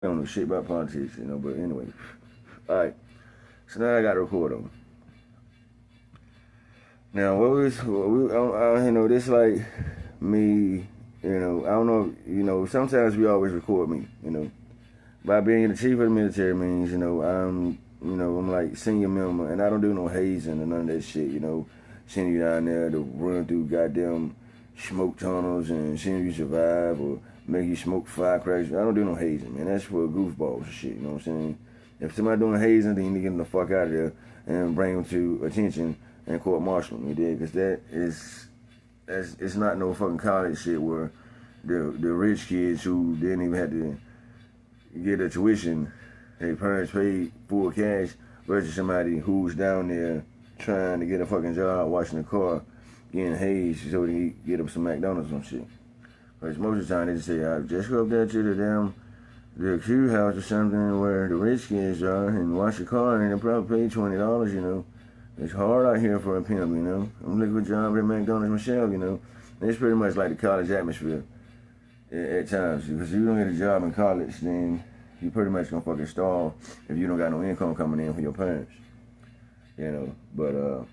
I don't know shit about politics, but anyway. Alright. So now I got to record them. Now, this like me, I don't know, sometimes we always record me. By being the chief of the military means, I'm like senior member, and I don't do no hazing or none of that shit. Sending you down there to run through goddamn smoke tunnels and seeing you survive or make you smoke firecrackers. I don't do no hazing, man. That's for goofballs and shit, you know what I'm saying? If somebody doing hazing, then you need to get them the fuck out of there and bring them to attention and court martial them, you dig? Because it's not no fucking college shit where the rich kids who didn't even have to get a tuition, their parents paid full cash, versus somebody who's down there trying to get a fucking job, washing the car, getting hazed so they can get them some McDonald's and shit. Because most of the time they just say, I just go up there to the Q house or something where the rich kids are and wash your car and they'll probably pay $20, It's hard out here for a pimp, I'm looking for a job at McDonald's myself, It's pretty much like the college atmosphere at times. Because if you don't get a job in college, then you pretty much gonna fucking stall if you don't got no income coming in from your parents. But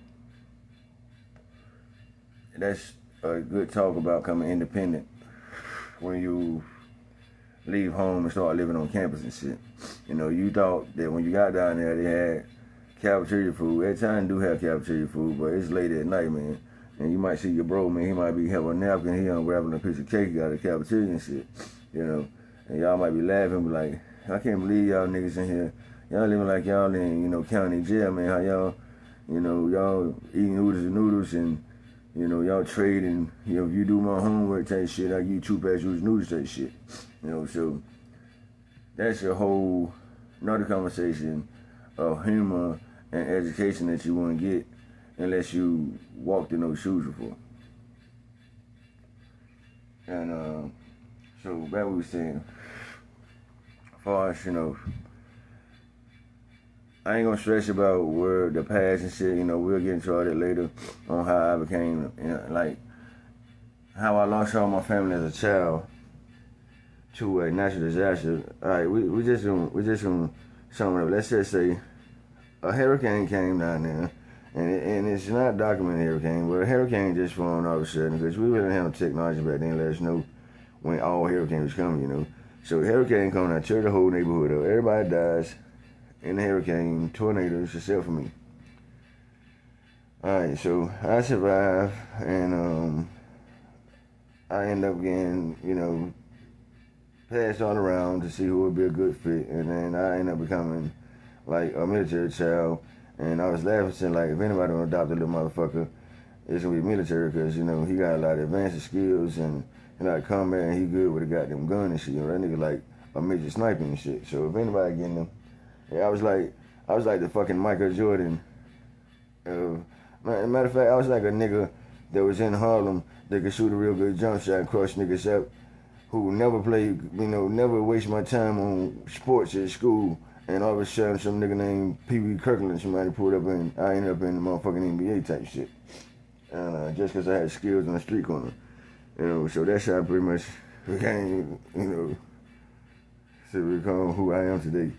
that's a good talk about coming independent when you leave home and start living on campus and shit. You thought that when you got down there they had cafeteria food. At times do have cafeteria food, but it's late at night, man. And you might see your bro, man, he might be having a napkin, he grabbing a piece of cake out of the cafeteria and shit, And y'all might be laughing, but like, I can't believe y'all niggas in here. Y'all living like y'all in, county jail, man. How y'all, y'all eating noodles and, y'all trading. If you do my homework type shit, I give you 2 packs of noodles type shit. So that's a whole another conversation of humor and education that you want to get unless you walked in those shoes before. And so back what we were saying, as far as, I ain't gonna stress about where the past and shit, we'll get into all that later on how I became, like how I lost all my family as a child to a natural disaster. Alright, we just gonna sum it up. Let's just say a hurricane came down there, and it's not a documented hurricane, but a hurricane just formed all of a sudden, because we really didn't have no technology back then to let us know when all hurricanes was coming, So a hurricane come down, tear the whole neighborhood up, everybody dies in the hurricane, tornadoes, except for me. Alright, so I survived, and I end up getting, passed all around to see who would be a good fit, and then I end up becoming like a military child. And I was laughing, saying like, if anybody want to adopt a little motherfucker, it's gonna be military, because he got a lot of advanced skills and like combat, and he good with a goddamn gun and shit. That nigga like a midget sniping and shit. So if anybody getting them, I was like the fucking Michael Jordan. Matter of fact, I was like a nigga that was in Harlem that could shoot a real good jump shot and crush niggas up, who never played, never waste my time on sports at school, and all of a sudden some nigga named Pee Wee Kirkland, somebody pulled up and I ended up in the motherfucking NBA type shit. And just because I had skills on the street corner. So that's how I pretty much became, to become who I am today.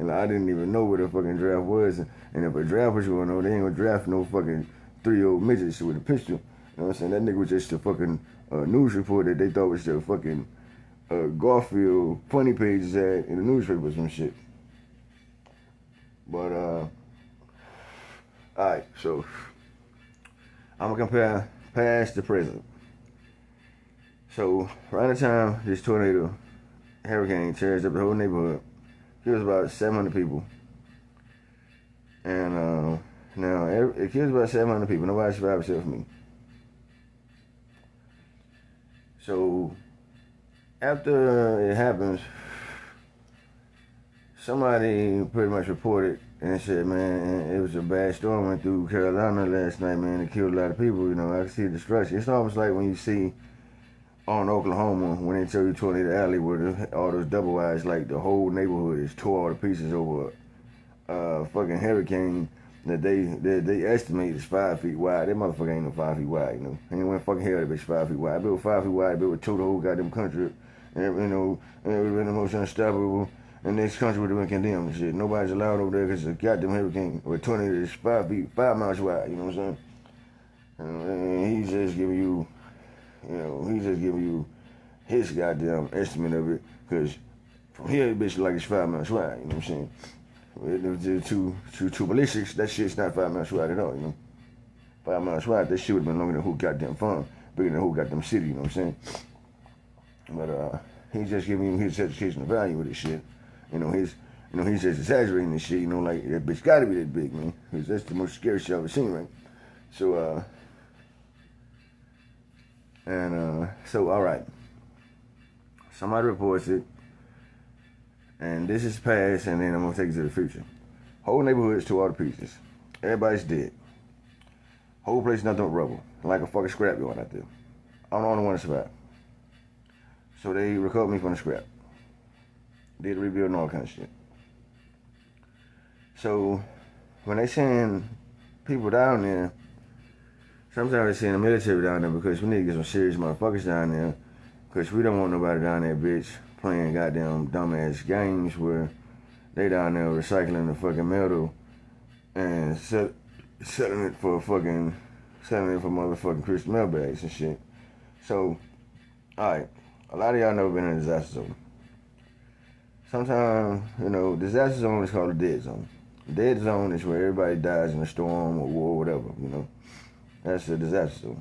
I didn't even know what a fucking draft was. And if a draft was going on, they ain't gonna draft no fucking 3-year-old midgets with a pistol. You know what I'm saying? That nigga was just a fucking news reporter that they thought was the fucking Garfield funny pages ad in the newspapers and shit. But, alright, so I'm gonna compare past to present. So, around the time this tornado, hurricane tears up the whole neighborhood, kills about 700 people. And now, it kills about 700 people. Nobody survived except for me. So, after it happens, somebody pretty much reported and said, man, it was a bad storm went through Carolina last night, man. It killed a lot of people, I can see the destruction. It's almost like when you see on Oklahoma, when they show you Tornado Alley, where all those double wides, like the whole neighborhood is tore all to pieces over a fucking hurricane that they estimate is 5 feet wide. That motherfucker ain't no 5 feet wide, Ain't no fucking hell that bitch 5 feet wide. If it was 5 feet wide, it would tow the whole goddamn country and and it would have been the most unstoppable. And this country would have been condemned and shit. Nobody's allowed over there because the goddamn hurricane with 20 is 5 miles wide. You know what I'm saying? And he's just giving you, he's just giving you his goddamn estimate of it. Because from here, bitch, like it's 5 miles wide. You know what I'm saying? To ballistics, that shit's not 5 miles wide at all. 5 miles wide, that shit would have been longer than who goddamn farm, bigger than who goddamn city. You know what I'm saying? But he's just giving you his educational value with this shit. He's just exaggerating this shit. Like that bitch gotta be that big, man. Because that's the most scary shit I've ever seen, right? So, all right. Somebody reports it, and this is past, and then I'm gonna take it to the future. Whole neighborhood's tore all to pieces. Everybody's dead. Whole place nothing but rubble, like a fucking scrapyard out there. I'm the only one to survive. So they recovered me from the scrap. Did a rebuild and all kind of shit. So when they send people down there, sometimes they send the military down there because we need to get some serious motherfuckers down there. Because we don't want nobody down there, bitch, playing goddamn dumbass games where they down there recycling the fucking metal and selling it for motherfucking crystal mail bags and shit. So, alright, a lot of y'all never been in a disaster zone. Sometimes, disaster zone is called a dead zone. Dead zone is where everybody dies in a storm or war or whatever, That's a disaster zone.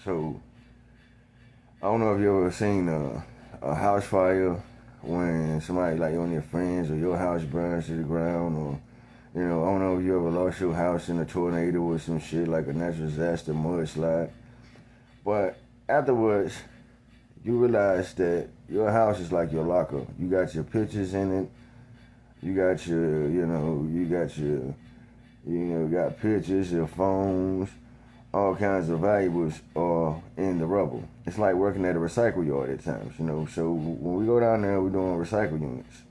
So, I don't know if you ever seen a house fire when somebody, like one of your friends or your house burns to the ground, or, I don't know if you ever lost your house in a tornado or some shit, like a natural disaster, mudslide. But afterwards, you realize that your house is like your locker. You got your pictures in it. You got got pictures, your phones, all kinds of valuables are in the rubble. It's like working at a recycle yard at times, So when we go down there, we're doing recycle units.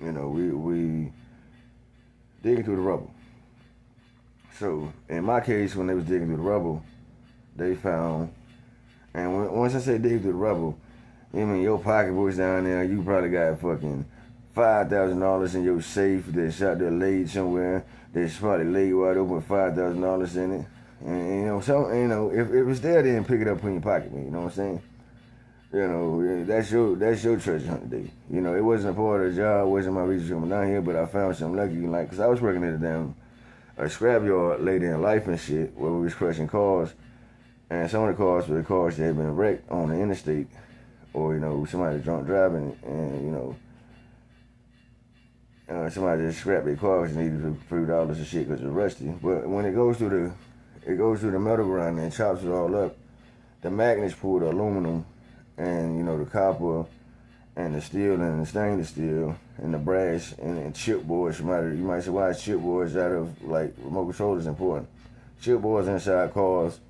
We digging through the rubble. So in my case, when they was digging through the rubble, they found, and once I say digging through the rubble, your pocketbook's down there. You probably got fucking $5,000 in your safe that's out there laid somewhere. That's probably laid wide open with $5,000 in it. And if it was there, then pick it up, put in your pocket, man. You know what I'm saying? That's your treasure hunt day. It wasn't a part of the job, it wasn't my reason coming down here, but I found something lucky, because I was working at a scrapyard later in life and shit, where we was crushing cars, and some of the cars were the cars that had been wrecked on the interstate, or somebody drunk driving, and somebody just scrapped their cars and needed $3 of shit because it was rusty. But when it goes through the metal grinder and chops it all up, the magnets pull the aluminum and the copper and the steel and the stainless steel and the brass and chipboards. You might say, why is chipboards out of like remote controllers important? Chipboards inside cars,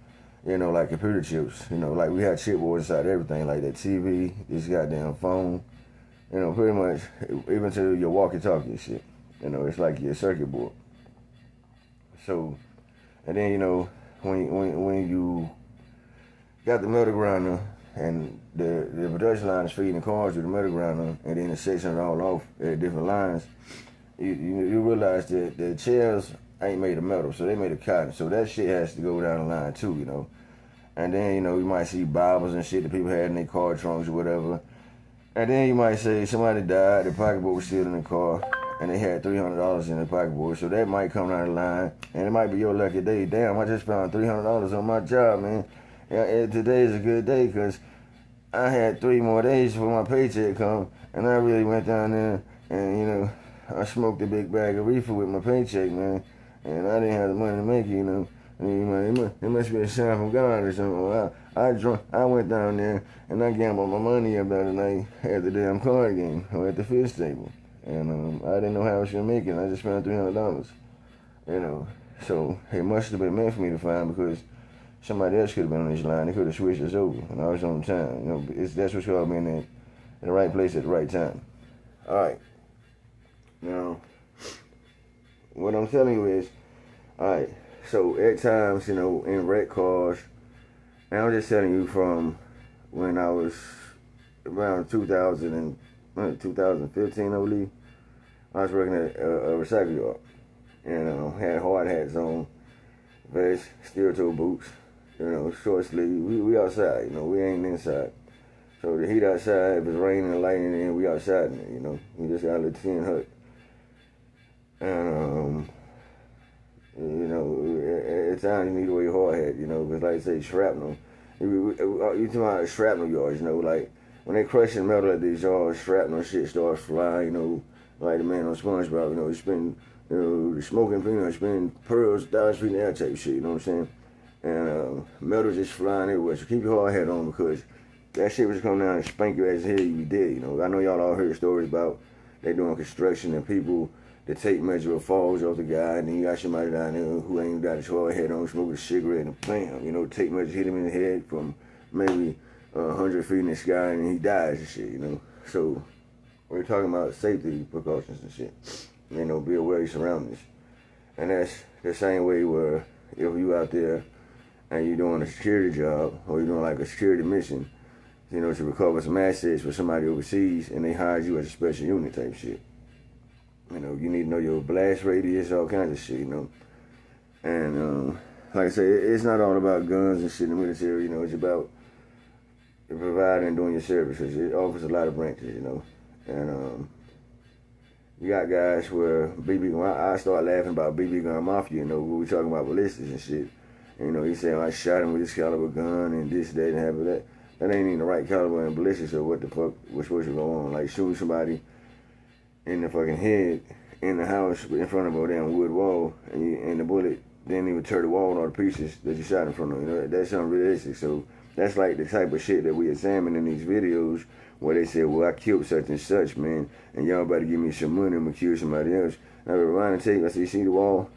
like computer chips. Like we had chipboards inside everything, like that TV, this goddamn phone. Pretty much, even to your walkie-talkie and shit. It's like your circuit board. So, and then, when you got the metal grinder and the production line is feeding the cars with the metal grinder, and then it sections it all off at different lines, you realize that the chairs ain't made of metal, so they made of cotton. So that shit has to go down the line too, And then, you might see Bibles and shit that people had in their car trunks or whatever. And then you might say somebody died, their pocketbook was still in the car, and they had $300 in their pocketbook, so that might come down the line, and it might be your lucky day. Damn, I just found $300 on my job, man. Yeah, today is a good day, because I had 3 more days before my paycheck come, and I really went down there, and, I smoked a big bag of reefer with my paycheck, man, and I didn't have the money to make it, It must be a sign from God or something. I went down there and I gambled my money up the other night at the damn card game or at the fish table. And I didn't know how I was going to make it. I just found $300. So it must have been meant for me to find, because somebody else could have been on this line. They could have switched us over, and I was on time. That's what's called being in the right place at the right time. All right. Now, what I'm telling you is, all right. So at times, in wrecked cars, and I'm just telling you from when I was around 2015, I believe. I was working at a recycle yard, and had hard hats on, vest, steel toe boots, short sleeve. We outside, we ain't inside. So the heat outside, if it's raining and lightning, then we outside, we just got a little tin hut. And at times you need to wear your hard hat, because like I say, shrapnel. You talking about shrapnel yards, like when they crushing metal at these yards, shrapnel shit starts flying, like the man on SpongeBob, the smoking peanut, spinning pearls 1,000 feet in the air type shit, you know what I'm saying? And metal just flying everywhere. So keep your hard hat on because that shit was come down and spank your ass head, you be dead, I know y'all all heard stories about they doing construction and people, the tape measure falls off the guy, and then you got somebody down there who ain't got his hard hat on, smoking a cigarette, and bam, tape measure hit him in the head from maybe 100 feet in the sky, and he dies and shit, So we're talking about safety precautions and shit. Be aware of your surroundings. And that's the same way where if you out there and you're doing a security job or you're doing like a security mission, to recover some assets for somebody overseas and they hired you as a special unit type shit. You need to know your blast radius, all kinds of shit, And like I say, it's not all about guns and shit in the military, it's about providing and doing your services. It offers a lot of branches, And you got guys where I start laughing about BB gun mafia, when we talking about ballistics and shit. He saying I shot him with this caliber gun and this, that, and half of that. That ain't even the right caliber and ballistics or what the fuck was supposed to go on. Like shooting somebody in the fucking head in the house in front of a damn wood wall, and the bullet didn't even tear the wall or the pieces that you shot in front of. That's unrealistic. So that's like the type of shit that we examine in these videos where they say, well, I killed such and such, man, and y'all about to give me some money, I'm gonna kill somebody else. And I rewind the tape, I say, you see the wall?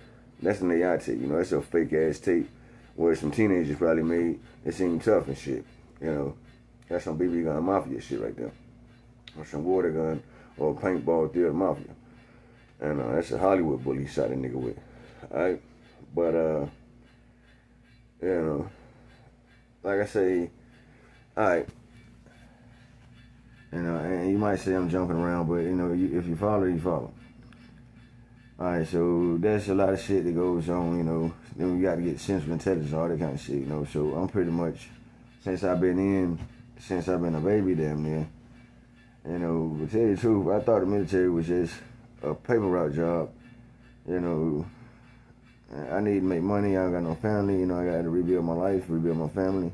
That's an AI tape, that's a fake ass tape where some teenagers probably made it seem tough and shit. That's some BB gun mafia shit right there. Or some water gun or paintball theater mafia. And that's a Hollywood bully shot a nigga with. Alright? But like I say, alright. And you might say I'm jumping around, but if you follow, you follow. Alright, so there's a lot of shit that goes on, Then we got to get central intelligence, all that kind of shit, So I'm pretty much, since I've been a baby damn near, to tell you the truth, I thought the military was just a paper route job. I need to make money. I don't got no family. I got to rebuild my life, rebuild my family.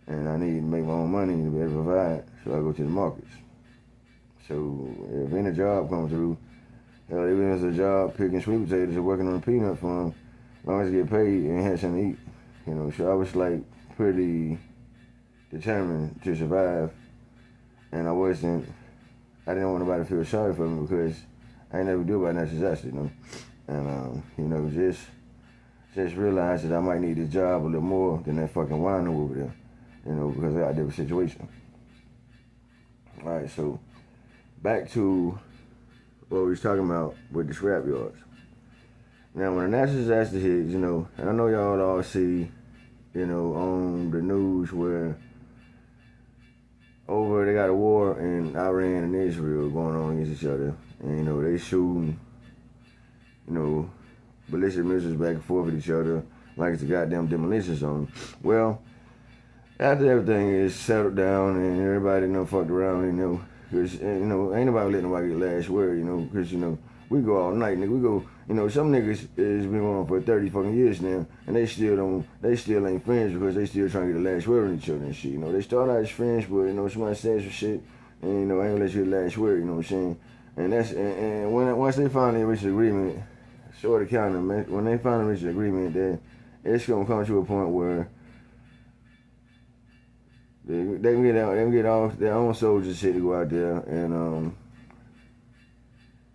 And I need to make my own money to be able to provide. So I go to the markets. So if any job comes through, even if it's a job picking sweet potatoes or working on a peanut farm, as long as I get paid and have something to eat. So I was like pretty determined to survive. And I didn't want nobody to feel sorry for me because I ain't never do about natural disaster, And, just realized that I might need this job a little more than that fucking wino over there, because I got a different situation. All right, so back to what we was talking about with the scrap yards. Now, when a natural disaster hits, and I know y'all all see, on the news where they got a war in Iran and Israel going on against each other. And, they shooting, ballistic missiles back and forth with each other like it's a goddamn demolition zone. Well, after everything is settled down and everybody fucked around, because, ain't nobody letting nobody get last word, because, we go all night, nigga. We go, some niggas has been on for 30 fucking years now, and they still ain't friends because they still trying to get the last word on each other and shit. They start out as friends, but, somebody says some shit, and, I ain't gonna let you get the last word, you know what I'm saying? And once they finally reach an agreement, sort of kind of, when they finally reach an agreement, then it's gonna come to a point where they can get all their own soldiers shit to go out there, and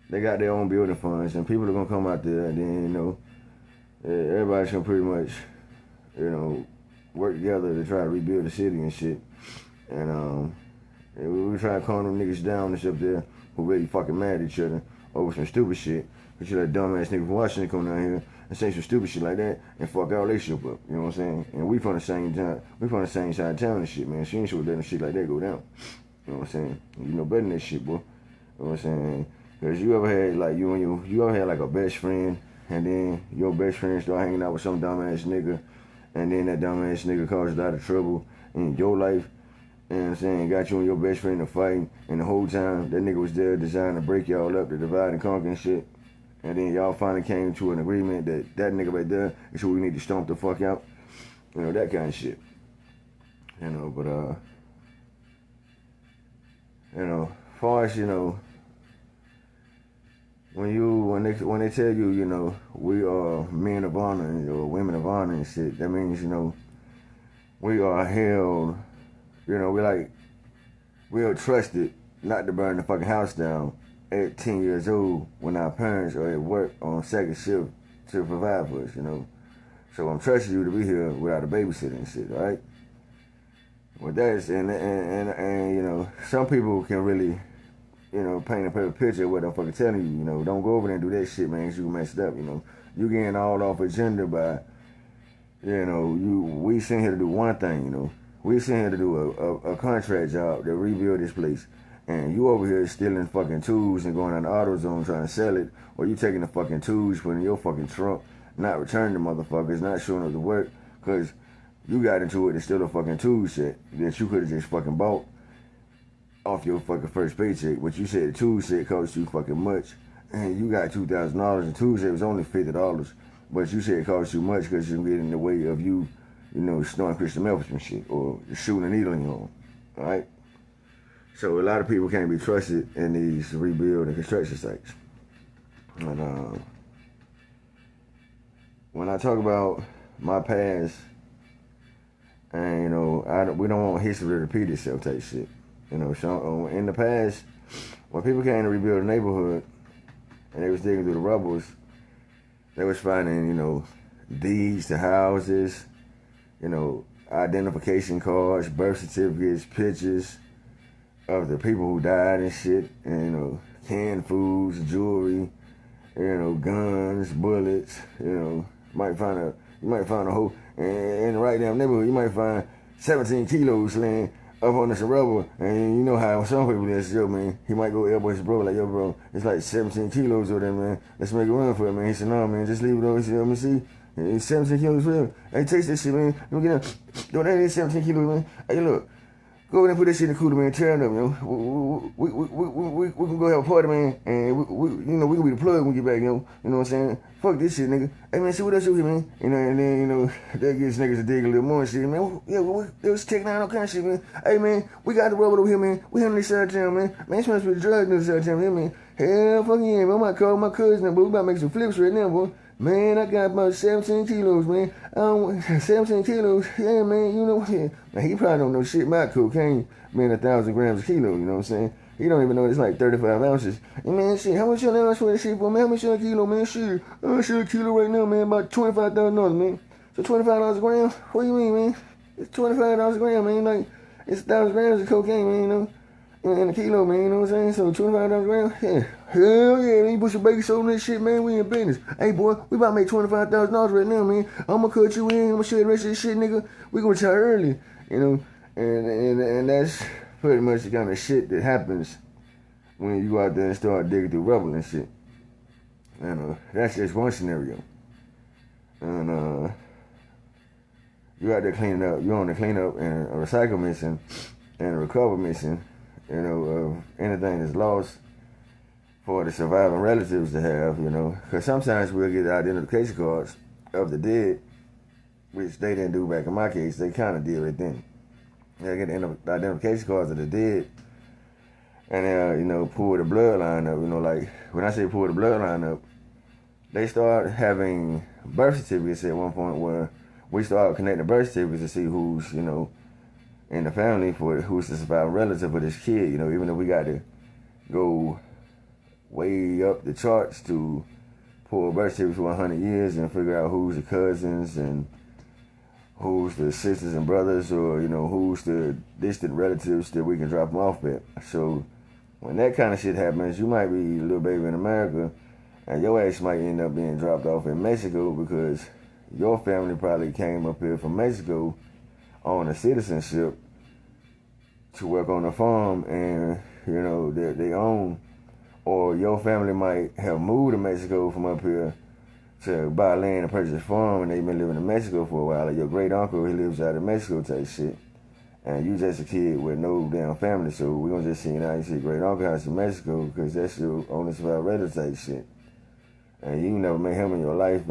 they got their own building funds, and people are gonna come out there, and then everybody's gonna pretty much work together to try to rebuild the city and shit. And we try to calm them niggas down and shit up there who really fucking mad at each other over some stupid shit. But you let dumbass nigga from Washington come down here and say some stupid shit like that and fuck our relationship up. You know what I'm saying? And we from the same side of town and shit, man. She ain't sure letting shit like that go down. You know what I'm saying? You know better than that shit, boy. You know what I'm saying? Because you ever had, like, you ever had, like, a best friend, and then your best friend start hanging out with some dumbass nigga, and then that dumbass nigga caused a lot of trouble in your life, you know what I'm saying? Got you and your best friend to fighting, and the whole time, that nigga was there designed to break y'all up, to divide and conquer and shit. And then y'all finally came to an agreement that that nigga right there is who we need to stomp the fuck out. You know, that kind of shit. You know, but, you know, as far as, you know, when they tell you, you know, we are men of honor or women of honor and shit, that means, you know, we are held, you know, we are trusted not to burn the fucking house down at 10 years old when our parents are at work on second shift to provide for us, you know. So I'm trusting you to be here without a babysitter and shit, right? Well, that's, and you know, some people can really, you know, paint a perfect picture of what I'm fucking telling you, you know. Don't go over there and do that shit, man, 'cause you messed up, you know. You getting all off agenda by, you know, we sitting here to do one thing, you know. We sitting here to do a contract job to rebuild this place. And you over here stealing fucking tools and going on the AutoZone trying to sell it, or you taking the fucking tools, putting in your fucking trunk, not returning the motherfuckers, not showing up to work, because you got into it to steal a fucking tool set that you could have just fucking bought off your fucking first paycheck. But you said the tool set cost you fucking much, and you got $2,000, and tool set was only $50. But you said it cost you much because you get in the way of you know, snorting crystal meth and shit, or shooting a needle in your arm, all right? So a lot of people can't be trusted in these rebuild and construction sites. And when I talk about my past, and you know, we don't want history to repeat itself type shit. You know, so in the past, when people came to rebuild a neighborhood, and they was digging through the rubbles, they was finding, you know, deeds to houses, you know, identification cards, birth certificates, pictures of the people who died and shit, and, you know, canned foods, jewelry, you know, guns, bullets, you know, you might find a whole, in the right damn neighborhood, you might find 17 kilos laying up on this rubber, and you know how some people is, yo, man, he might go elbow his bro, like, yo, bro, it's like 17 kilos over there, man, let's make a run for it, man. He said, no, man, just leave it over. He said, let me see. It's 17 kilos for him. Hey, taste this shit, man. Don't get up. Don't that is 17 kilos, man. Hey, look. Go over there and put that shit in the cooler, man. Tear it up, you know. We can go have a party, man. And you know, we can be the plug when we get back, you know. You know what I'm saying? Fuck this shit, nigga. Hey, man, see what else you here, man. You know, and then, you know, that gets niggas to dig a little more and shit, man. Yeah, they was checking out all kind of shit, man. Hey, man, we got the rubber over here, man. We handling this side of town, man. Man, smells for the drugs in this side of town, man. Hell fucking yeah, man. I might call my cousin, but we about to make some flips right now, boy. Man, I got about 17 kilos, man. 17 kilos, yeah, man, you know what? Yeah. Now, he probably don't know shit about cocaine being 1,000 grams a kilo, you know what I'm saying? He don't even know it's like 35 ounces. And man, shit, how much you ounce for that shit for, man? How much you a kilo, man? Shit, shit, a kilo right now, man, about $25,000, man. So $25 a gram? What do you mean, man? It's $25 a gram, man. Like, it's 1,000 grams of cocaine, man, you know? In a kilo, man, you know what I'm saying? So $25 a gram? Yeah. Hell yeah, man. You put some baking soda in that shit, man. We in business. Hey, boy, we about to make $25,000 right now, man. I'm gonna cut you in. I'm gonna share the rest of this shit, nigga. We gonna retire early, you know? And that's pretty much the kind of shit that happens when you go out there and start digging through rubble and shit. And that's just one scenario. And you out there cleaning up. You're on the cleanup and a recycle mission and a recover mission, you know, of anything that's lost for the surviving relatives to have, you know. Because sometimes we'll get identification cards of the dead, which they didn't do back in my case. They kind of did right then. They get the identification cards of the dead, and you know, pull the bloodline up. You know, like when I say pull the bloodline up, they start having birth certificates at one point where we start connecting birth certificates to see who's, you know, in the family for who's the surviving relative of this kid. You know, even though we got to go way up the charts to pull birth certificates for 100 years and figure out who's the cousins and who's the sisters and brothers, or, you know, who's the distant relatives that we can drop them off at. So when that kind of shit happens, you might be a little baby in America, and your ass might end up being dropped off in Mexico because your family probably came up here from Mexico on a citizenship to work on a farm, and you know they own, or your family might have moved to Mexico from up here to buy land and purchase a farm, and they've been living in Mexico for a while. Like your great uncle, he lives out in Mexico type shit, and you just a kid with no damn family. So we're gonna just see now you see great uncle house in Mexico because that's your only survivor relative type shit, and you never met him in your life,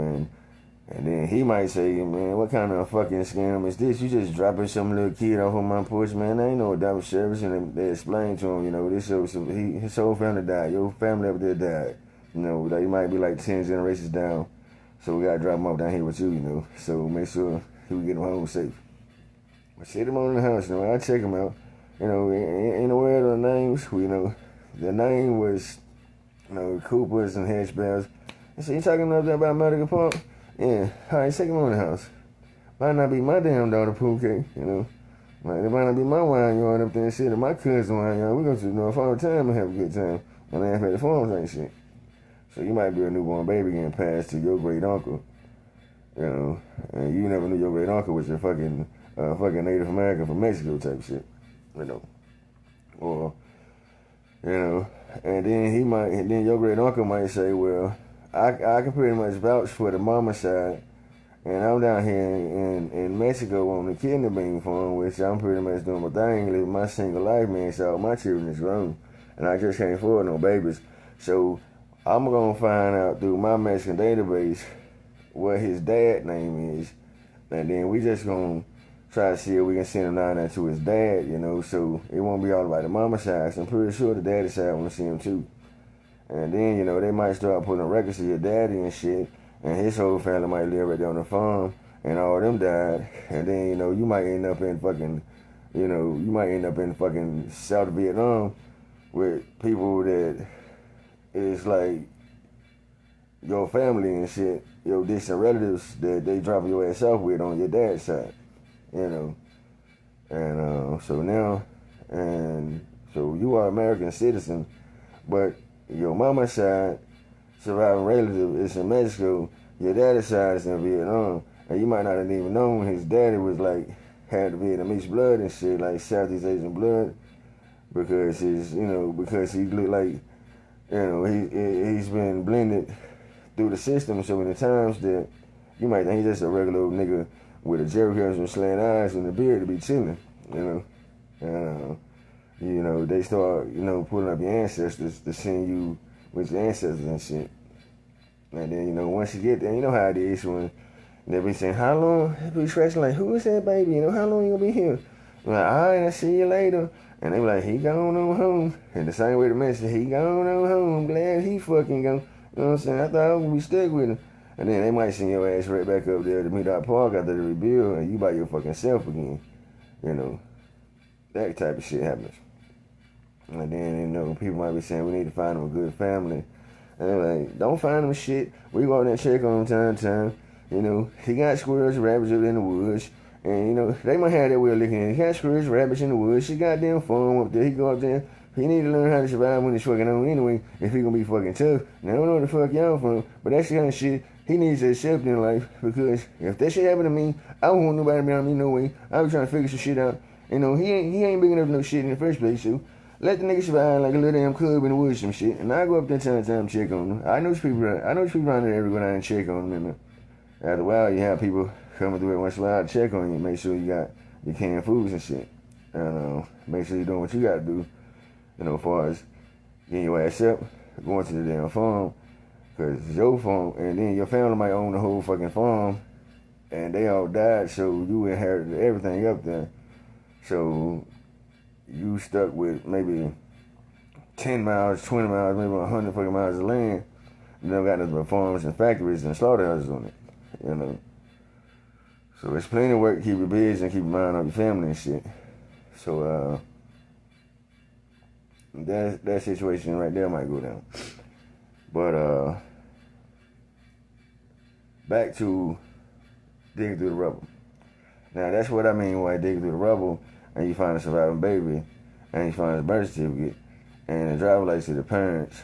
and then he might say, man, what kind of fucking scam is this? You just dropping some little kid off on my porch, man. I ain't no double service. And they explain to him, you know, his whole family died. Your family up there died. You know, like, you might be like 10 generations down. So we got to drop him off down here with you, you know. So make sure he can get him home safe. But sit him on in the house, you know. I check him out. You know, in the world of the names, you know, the name was, you know, Coopers and Hedge Bells. I said, you talking about Medical Park? Yeah, all right, take him on the house. Might not be my damn daughter pool cake, you know. It might not be my wine yard up there and shit, or my cousin wine yard. We go to the North all the time and have a good time. And laugh at the farms and shit. So you might be a newborn baby getting passed to your great uncle, you know, and you never knew your great uncle was a fucking Native American from Mexico type shit, you know. Or, you know, and then your great uncle might say, well, I can pretty much vouch for the mama side, and I'm down here in Mexico on the kidney bean farm, which I'm pretty much doing my thing, living my single life, man, so all my children is grown, and I just can't afford no babies. So I'm going to find out through my Mexican database what his dad name is, and then we just going to try to see if we can send him down there to his dad, you know, so it won't be all about the mama side. So I'm pretty sure the daddy side want to see him too. And then, you know, they might start putting records of your daddy and shit, and his whole family might live right there on the farm, and all of them died. And then, you know, you might end up in fucking South Vietnam with people that is like your family and shit, your distant relatives that they drop your ass off with on your dad's side, you know. And so you are an American citizen, but your mama's side, surviving relative, is in Mexico. Your daddy's side is in Vietnam. And you might not have even known his daddy was like, had Vietnamese blood and shit, like Southeast Asian blood, because he looked like, you know, he's been blended through the system so many times that you might think he's just a regular old nigga with a jerry curls and slant eyes and a beard to be chilling, you know. And, you know, they start, you know, pulling up your ancestors to send you with your ancestors and shit. And then, you know, once you get there, you know how it is when they be saying, how long? They be scratching like, who is that baby? You know, how long you gonna be here? I'm like, all right, I'll see you later. And they be like, he gone on home. And the same way the man said, he gone on home. I'm glad he fucking gone. You know what I'm saying? I thought I was gonna be stuck with him. And then they might send your ass right back up there to Meat Park after the rebuild, and you by your fucking self again. You know, that type of shit happens. And then, you know, people might be saying, we need to find them a good family. And they're like, don't find them shit. We go out there and check on them time to time. You know, he got squirrels, rabbits out in the woods. And, you know, they might have that way of looking at it. He got squirrels, rabbits in the woods. She goddamn farm up there. He go up there. He need to learn how to survive when he's fucking on anyway, if he gonna be fucking tough. Now, I don't know where the fuck y'all from, but that's the kind of shit he needs to accept in life. Because if that shit happened to me, I won't want nobody around me no way. I was trying to figure some shit out. You know, he ain't big enough for no shit in the first place, so let the nigga survive like a little damn cub in the woods some shit. And I go up there time to time and check on them. I know people around there every go down and check on them. And after a while, you have people coming through it once in a while to check on you, make sure you got your canned foods and shit. And make sure you're doing what you got to do, you know, as far as getting your ass up, going to the damn farm, because it's your farm, and then your family might own the whole fucking farm, and they all died, so you inherited everything up there. So you stuck with maybe 10 miles, 20 miles, maybe 100 fucking miles of land. You never got nothing but farms and factories and slaughterhouses on it, you know. So it's plenty of work to keep you busy and keep your mind on your family and shit. So that situation right there might go down. But back to digging through the rubble. Now that's what I mean by digging through the rubble, and you find a surviving baby, and you find a birth certificate, and a driver's license to the parents.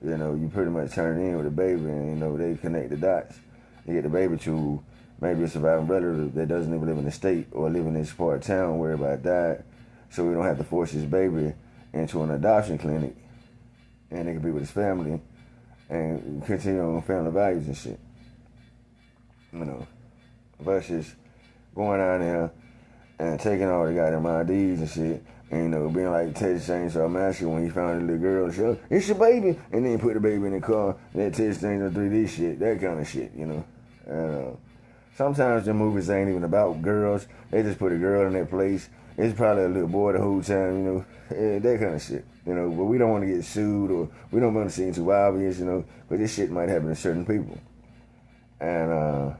You know, you pretty much turn in with the baby, and you know they connect the dots. You get the baby to maybe a surviving relative that doesn't even live in the state or live in this part of town where everybody died. so we don't have to force his baby into an adoption clinic, and they can be with his family and continue on family values and shit. You know, versus going out there and taking all the goddamn IDs and shit, and, you know, being like Texas Chainsaw Massacre when he found a little girl and said, "It's your baby," and then put the baby in the car, and that Texas Chainsaw 3D shit, that kind of shit, you know. And sometimes the movies ain't even about girls. They just put a girl in that place. It's probably a little boy the whole time, you know, that kind of shit, you know. But we don't want to get sued, or we don't want to seem too obvious, you know, but this shit might happen to certain people. And,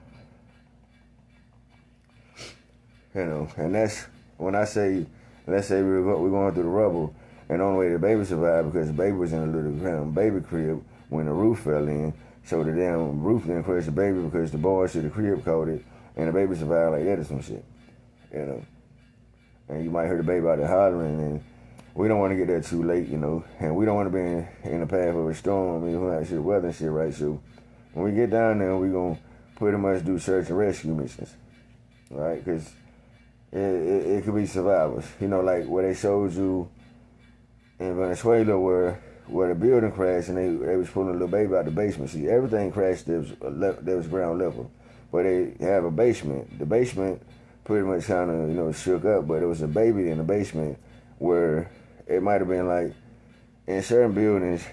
you know, and that's when I say, let's say we're going through the rubble, and the only way the baby survived because the baby was in a little baby crib when the roof fell in. So the damn roof didn't crush the baby because the boys to the crib caught it, and the baby survived like that or some shit, you know. And you might hear the baby out there hollering, and we don't want to get there too late, you know, and we don't want to be in the path of a storm, you know, the weather and shit, right? So when we get down there, we're going to pretty much do search and rescue missions, right? Because it could be survivors, you know, like where they showed you in Venezuela where the building crashed and they was pulling a little baby out the basement. See, everything crashed that was ground level, but they have a basement. The basement pretty much kind of, you know, shook up, but it was a baby in the basement where it might have been like, in certain buildings,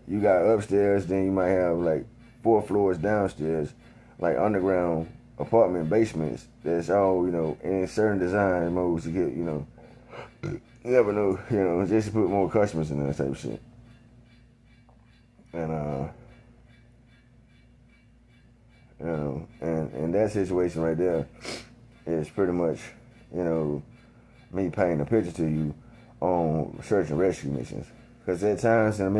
you got upstairs, then you might have like 4 floors downstairs, like underground apartment basements. That's all, you know, in certain design modes to get, you know, you never know, you know, just to put more customers in that type of shit. And you know, and that situation right there is pretty much, you know, me painting a picture to you on search and rescue missions. Because at times in the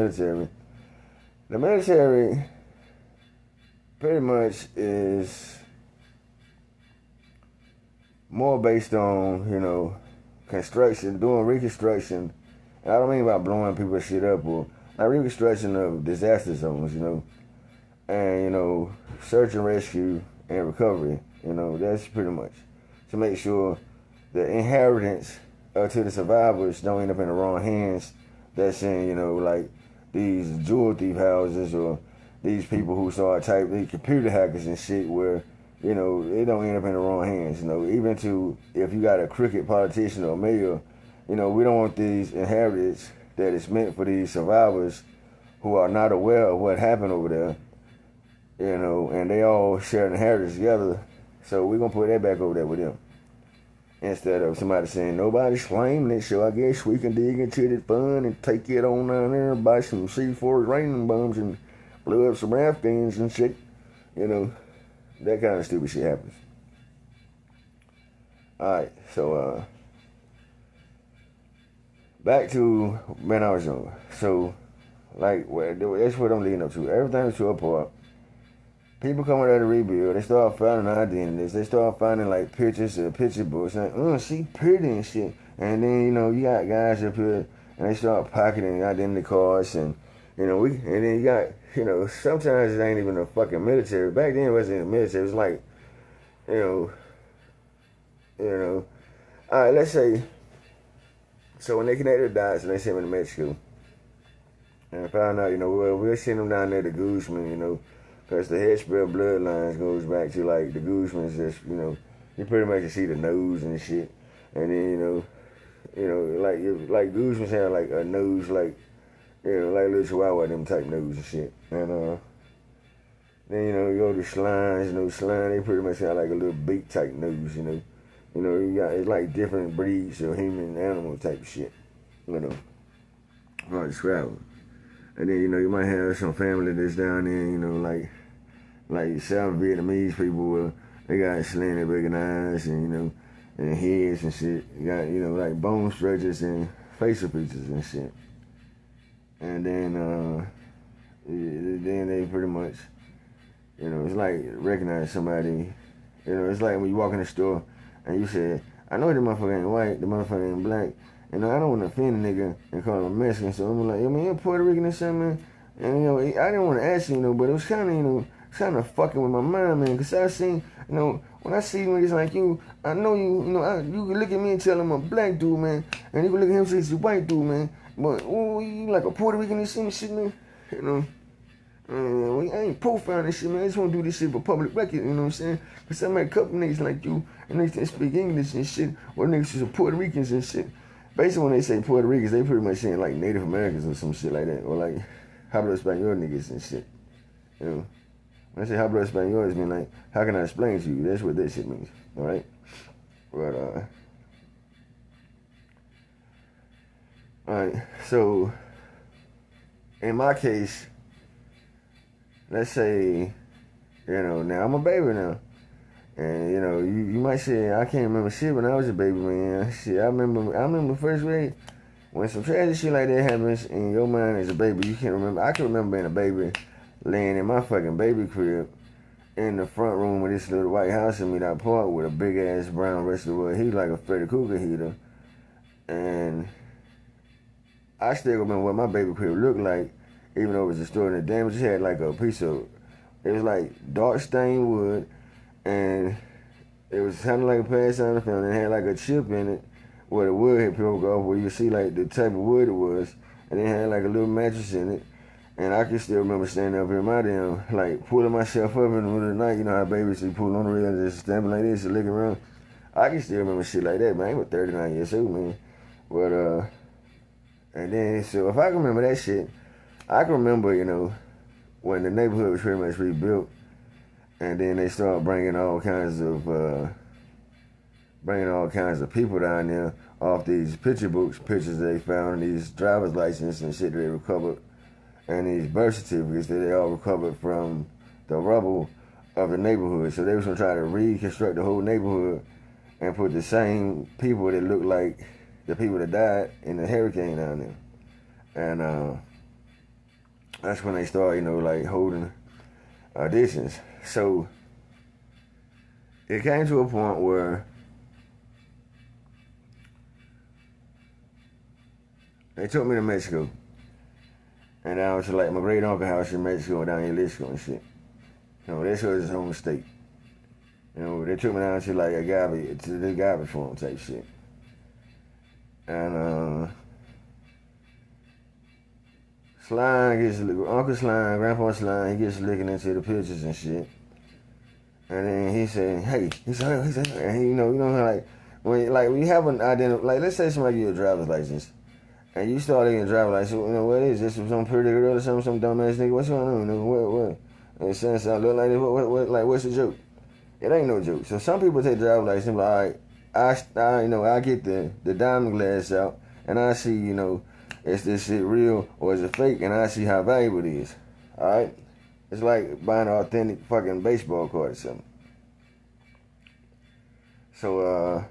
military pretty much is more based on, you know, construction, doing reconstruction. And I don't mean about blowing people's shit up, or like reconstruction of disaster zones, you know, and, you know, search and rescue and recovery, you know, that's pretty much to make sure the inheritance to the survivors don't end up in the wrong hands. That's in, you know, like these jewel thief houses, or these people who start typing, these computer hackers and shit, where, you know, it don't end up in the wrong hands. You know, even to if you got a crooked politician or mayor, you know, we don't want these inheritance that is meant for these survivors who are not aware of what happened over there, you know, and they all share an inheritance together. So we're going to put that back over there with them. Instead of somebody saying, nobody's claiming it, so I guess we can dig into the fund and take it on down there and buy some C4 raining bombs and blow up some Afghans and shit. You know, that kind of stupid shit happens. Alright, so back to when I was young. So, like, that's what I'm leading up to. Everything is to a part. People coming out to rebuild, they start finding identities. They start finding, like, pictures of picture books. Like, she pretty and shit. And then, you know, you got guys up here, and they start pocketing identity cards. And, you know, and then you got, you know, sometimes it ain't even the fucking military. Back then, it wasn't the military. It was like, you know. All right, let's say, so when they connected the dots and they sent me to Mexico, and I found out, you know, well, we'll send them down there to Guzman, you know, because the head spread bloodlines goes back to, like, the Guzmans, just, you know, you pretty much can see the nose and shit. And then, you know, like Guzmans had, like, a nose, like, you know, like little Chihuahua, them type nose and shit. And then, you know, you go to Slines, you know, Slime, they pretty much have, like, a little beak type nose, you know. You know, you got, it's like different breeds of human and animal type shit, you know. Hard to describe. And then, you know, you might have some family that's down there, you know, like South Vietnamese people, they got slanted big eyes and, you know, and heads and shit. You got, you know, like bone stretchers and facial features and shit. And then they pretty much, you know, it's like recognize somebody. You know, it's like when you walk in the store and you say, I know the motherfucker ain't white, the motherfucker ain't black. You know, I don't want to offend a nigga and call him a Mexican, so I'm like, I mean, you're Puerto Rican or something, and, you know, I didn't want to ask you, you know, but it was kind of, you know, kind of fucking with my mind, man, because I seen, you know, when I see niggas like you, I know you, you can look at me and tell him I'm a black dude, man, and you can look at him and say he's a white dude, man. But ooh, you like a Puerto Rican and shit, man. You know. I ain't profiling this shit, man. I just want to do this shit for public record, you know what I'm saying? Because I met a couple niggas like you, and they can speak English and shit, or niggas are Puerto Ricans and shit. Basically, when they say Puerto Ricans, they pretty much saying like Native Americans or some shit like that, or like Hablo Espanol niggas and shit. You know, when I say Hablo Espanol, it mean like, how can I explain to you? That's what that shit means, all right? But all right. So, in my case, let's say, now I'm a baby now. And, you might say, I can't remember shit when I was a baby, man. Shit, I remember first grade, when some tragic shit like that happens in your mind as a baby, you can't remember. I can remember being a baby, laying in my fucking baby crib, in the front room of this little white house in Midtown Park with a big-ass brown restaurant. He like a Freddy Krueger heater. And I still remember what my baby crib looked like, even though it was destroyed and damaged. It had like a piece of, it was like dark stained wood, and it was kind of like a pass on the film. It had like a chip in it where the wood had broke off, where you see like the type of wood it was, and it had like a little mattress in it. And I can still remember standing up here in my damn, like pulling myself up in the middle of the night. You know how babies be pulling on the rail and just standing like this and looking around. I can still remember shit like that, man. I was 39 years old, man. But and then so if I can remember that shit, I can remember, when the neighborhood was pretty much rebuilt, and then they started bringing all kinds of people down there off these picture books, pictures they found, these driver's license and shit that they recovered, and these birth certificates that they all recovered from the rubble of the neighborhood. So they was gonna try to reconstruct the whole neighborhood and put the same people that looked like the people that died in the hurricane down there. And that's when they started, like holding auditions. So it came to a point where they took me to Mexico. And I was like my great uncle house in Mexico, down in Jalisco and shit. This was his home state. They took me down to like the Agave farm type shit. And Uncle Slime, Grandpa Slime, he gets looking into the pictures and shit. And then he said, hey, and he, like, when you have an identity, like, let's say somebody give you a driver's license, and you start getting a driver's license, what is this? Some pretty girl or something, some dumbass nigga, what's going on? What? And it sounds look like this, what's the joke? It ain't no joke. So some people take driver's license, like, all right, I get the diamond glass out, and I see, is this shit real or is it fake? And I see how valuable it is. Alright? It's like buying an authentic fucking baseball card or something. So,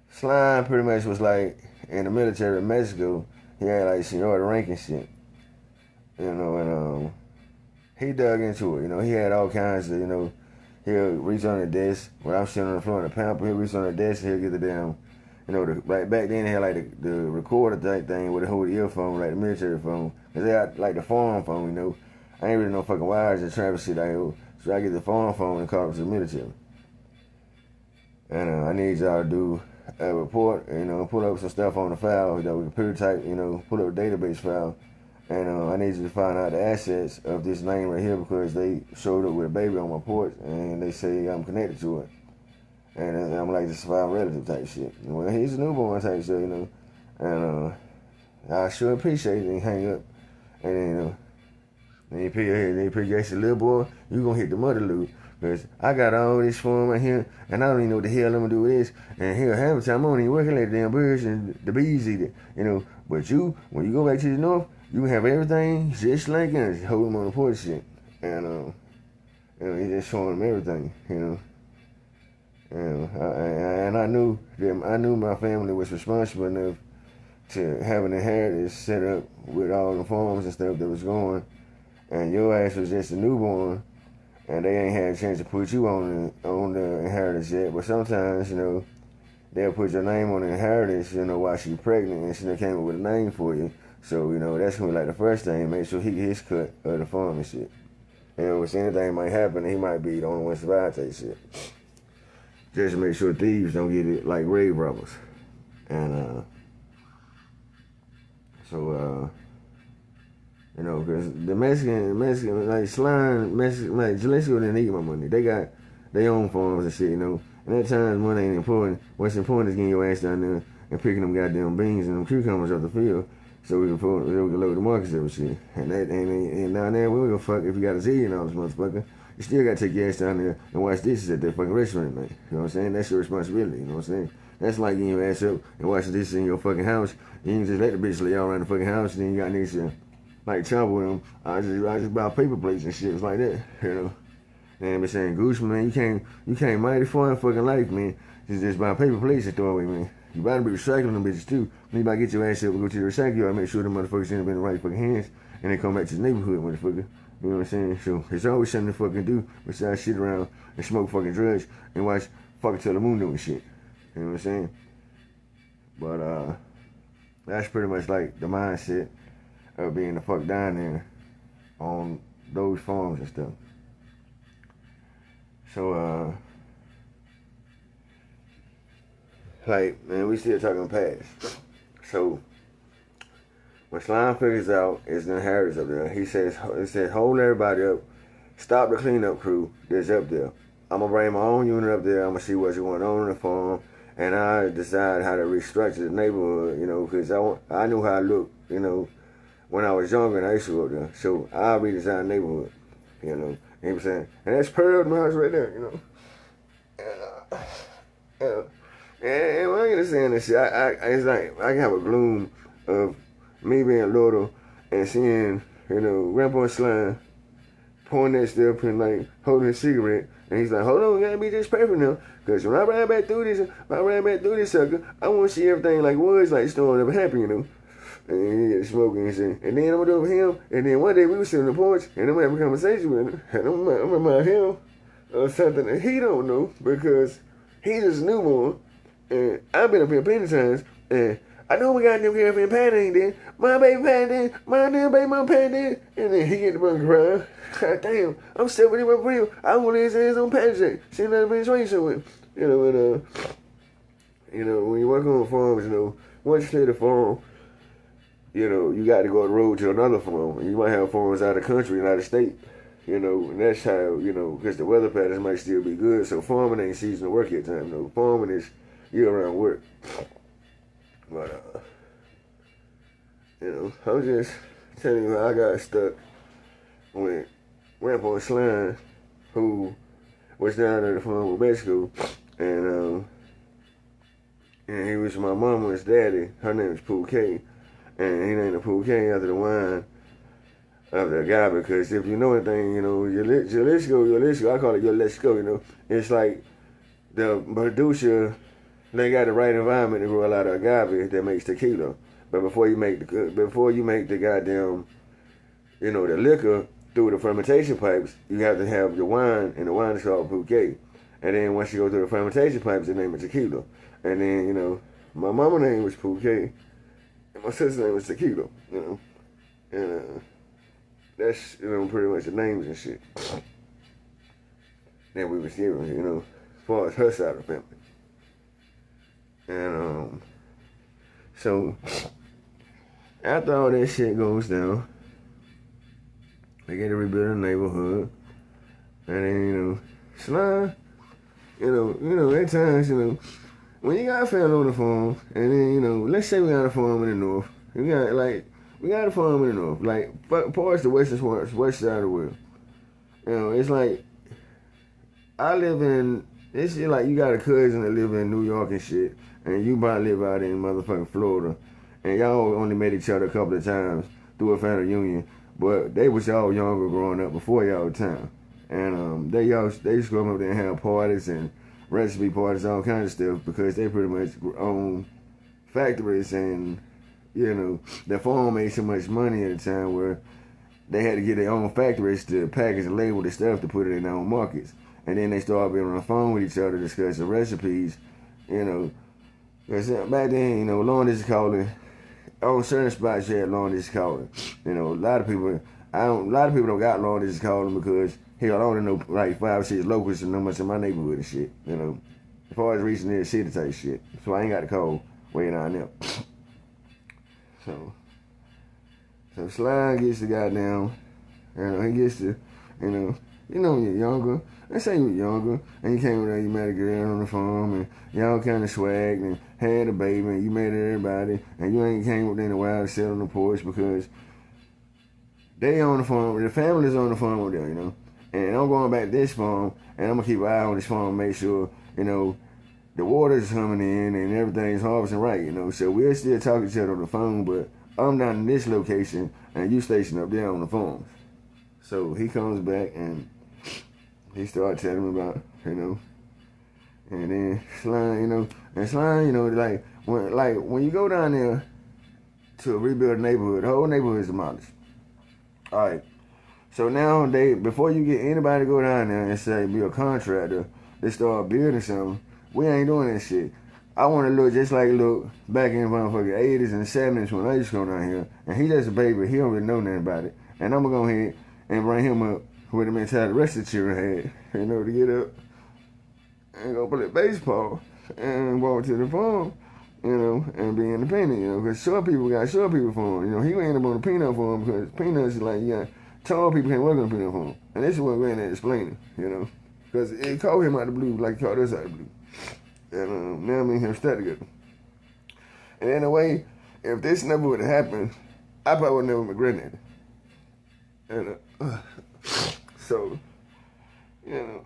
Slime pretty much was like in the military in Mexico. He had like seniority rank and shit. And he dug into it. He had all kinds of, he'll reach on the desk when I'm sitting on the floor in the pamper. He'll reach on the desk and he'll get the damn. Back then they had like the recorder type thing with the whole earphone, like the military phone. Cause they had like the farm phone, I ain't really no fucking wires and Travis shit out here. So I get the farm phone and call it to the military. And I need y'all to do a report, put up some stuff on the file, computer type, put up a database file. And I need you to find out the assets of this name right here because they showed up with a baby on my porch and they say I'm connected to it. And I'm like the surviving relative type shit. Well, he's a newborn type shit, And I sure appreciate it and hang up. And then, then he pick your said, little boy, you gonna hit the mother loop. Because I got all this form right here, and I don't even know what the hell I'm gonna do with this. And here, half the time, I don't even working like the damn birds and the bees eat it, But when you go back to the north, you can have everything just like us. Hold him on the porch shit. And, he just showing him everything, And I knew my family was responsible enough to have an inheritance set up with all the farms and stuff that was going, and your ass was just a newborn, and they ain't had a chance to put you on the inheritance yet. But sometimes, they'll put your name on the inheritance, while she's pregnant, and she came up with a name for you. So, that's gonna be like the first thing. Make sure he get his cut of the farm and shit. if anything might happen, he might be the only one survive that shit. Just to make sure thieves don't get it like grave robbers. And because the Mexican, like Slime, Mexican, like Jalisco didn't need my money. They got their own farms and shit, And at times, money ain't important. What's important is getting your ass down there and picking them goddamn beans and them cucumbers off the field so we can load the markets up and shit. And down there, we don't give a fuck if you got a zillion on this motherfucker. You still gotta take your ass down there and wash dishes at that fucking restaurant, man. You know what I'm saying? That's your responsibility, you know what I'm saying? That's like getting your ass up and washing dishes in your fucking house. You can just let the bitch lay all around the fucking house and then you got niggas to like trouble with them. I just buy paper plates and shit like that, And I'm saying, Gooch, man, you can't mighty far in fucking life, man. Just buy paper plates and throw away, man. You better be recycling them bitches too. You better get your ass up and go to the recycle yard and make sure the motherfuckers end up in the right fucking hands and they come back to the neighborhood, motherfucker. You know what I'm saying? So there's always something to fucking do besides sit around and smoke fucking drugs and watch fucking Telemundo doing shit. You know what I'm saying? But that's pretty much like the mindset of being the fuck down there on those farms and stuff. So man, we still talking past. So when Slime figures out it's the inheritors up there, he says hold everybody up, stop the cleanup crew that's up there. I'm gonna bring my own unit up there. I'm gonna see what's going on in the farm, and I decide how to restructure the neighborhood. Because I knew how I looked. When I was younger and I used to go up there, so I redesigned the neighborhood. You know what I'm saying? And that's Pearl, my house right there. And when I get to saying this shit, it's like I have a gloom of me being little and seeing, Grandpa Slime pouring that stuff and like holding a cigarette. And he's like, hold on, we gotta be just perfect now. Because when I ride back through this sucker, I want to see everything like it was, like storm never happened, And he get smoking and shit. And then I'm over him. And then one day we were sitting on the porch and I'm having a conversation with him. And I'm remind him of something that he don't know because he's just a newborn. And I've been up here plenty times. And I know we got them girlfriend Patty ain't there. My baby Patty, my damn baby mom Patty. And then he get the fucking crying. God damn, I'm still with him up real. I want his hands on Patrick. See that administration with. When you work on farms, once you clear the farm, you got to go on the road to another farm. And you might have farms out of the country and out of state. And that's how, because the weather patterns might still be good. So farming ain't seasonal work at time, Farming is year-round work. But, I'm just telling you how I got stuck with Grandpa Slime, who was down at the farm with Mexico. And he was my mama's daddy. Her name is Pooh K. And he named the Pooh K after the wine of the agave. Because if you know anything, Jalisco, I call it Jalisco, It's like the producer, they got the right environment to grow a lot of agave that makes tequila. But before you make the goddamn, the liquor through the fermentation pipes, you have to have your wine, and the wine is called Pooh K. And then once you go through the fermentation pipes, they name it tequila. And then, my mama's name was Pooh K. My sister's name was Tequila, and that's, pretty much the names and shit that we was given, as far as her side of the family. And, so, after all that shit goes down, they get to rebuild the neighborhood, and then, Slime, at times, when you got a family on the farm, and then, let's say we got a farm in the north. We got a farm in the north. Like, parts the west side of the world. It's like, it's just like you got a cousin that live in New York and shit, and you might live out in motherfucking Florida, and y'all only met each other a couple of times through a family reunion, but they was y'all younger growing up before y'all time. And they used to come up there and have parties and recipe parties, all kinds of stuff, because they pretty much own factories, and the farm made so much money at the time where they had to get their own factories to package and label the stuff to put it in their own markets. And then they started being on the phone with each other discussing recipes, because back then, long distance calling, on certain spots you had long distance calling. A lot of people A lot of people don't got law just call them because hell, I only know like 5 or 6 locals and know much in my neighborhood and shit. You know, as far as reaching their city type shit. So I ain't got to call way down there. So Slime gets the goddamn, he gets the, when you're younger, let's say you're younger, and you came over there, you met a girl on the farm, and y'all kind of swagged and had a baby, and you met everybody, and you ain't came up there in a while to sit on the porch because they on the farm, the family's on the farm over there, and I'm going back to this farm, and I'm going to keep an eye on this farm, make sure, the water's coming in and everything's harvesting right, so we're still talking to each other on the phone, but I'm down in this location and you stationed up there on the farms. So he comes back and he started telling me about, and then Slime, and Slime, like when you go down there to rebuild a neighborhood, the whole neighborhood is demolished. All right. So now before you get anybody to go down there and say be a contractor, they start building something. We ain't doing that shit. I want to look just like look back in the motherfucking 80s and 70s when I used to go down here. And he just a baby. He don't really know nothing about it. And I'm going to go ahead and bring him up with the mentality the rest of the children had. To get up and go play baseball and walk to the farm, and be independent, because short people got short people farm. He gonna end up on the peanut farm because peanuts is like, tall people can't work on the peanut farm. And this is what Granddad explaining, because it called him out of the blue like it called us out of the blue. And now me and him stuck together. And in a way, if this never would have happened, I probably would never met Granddaddy. And so, and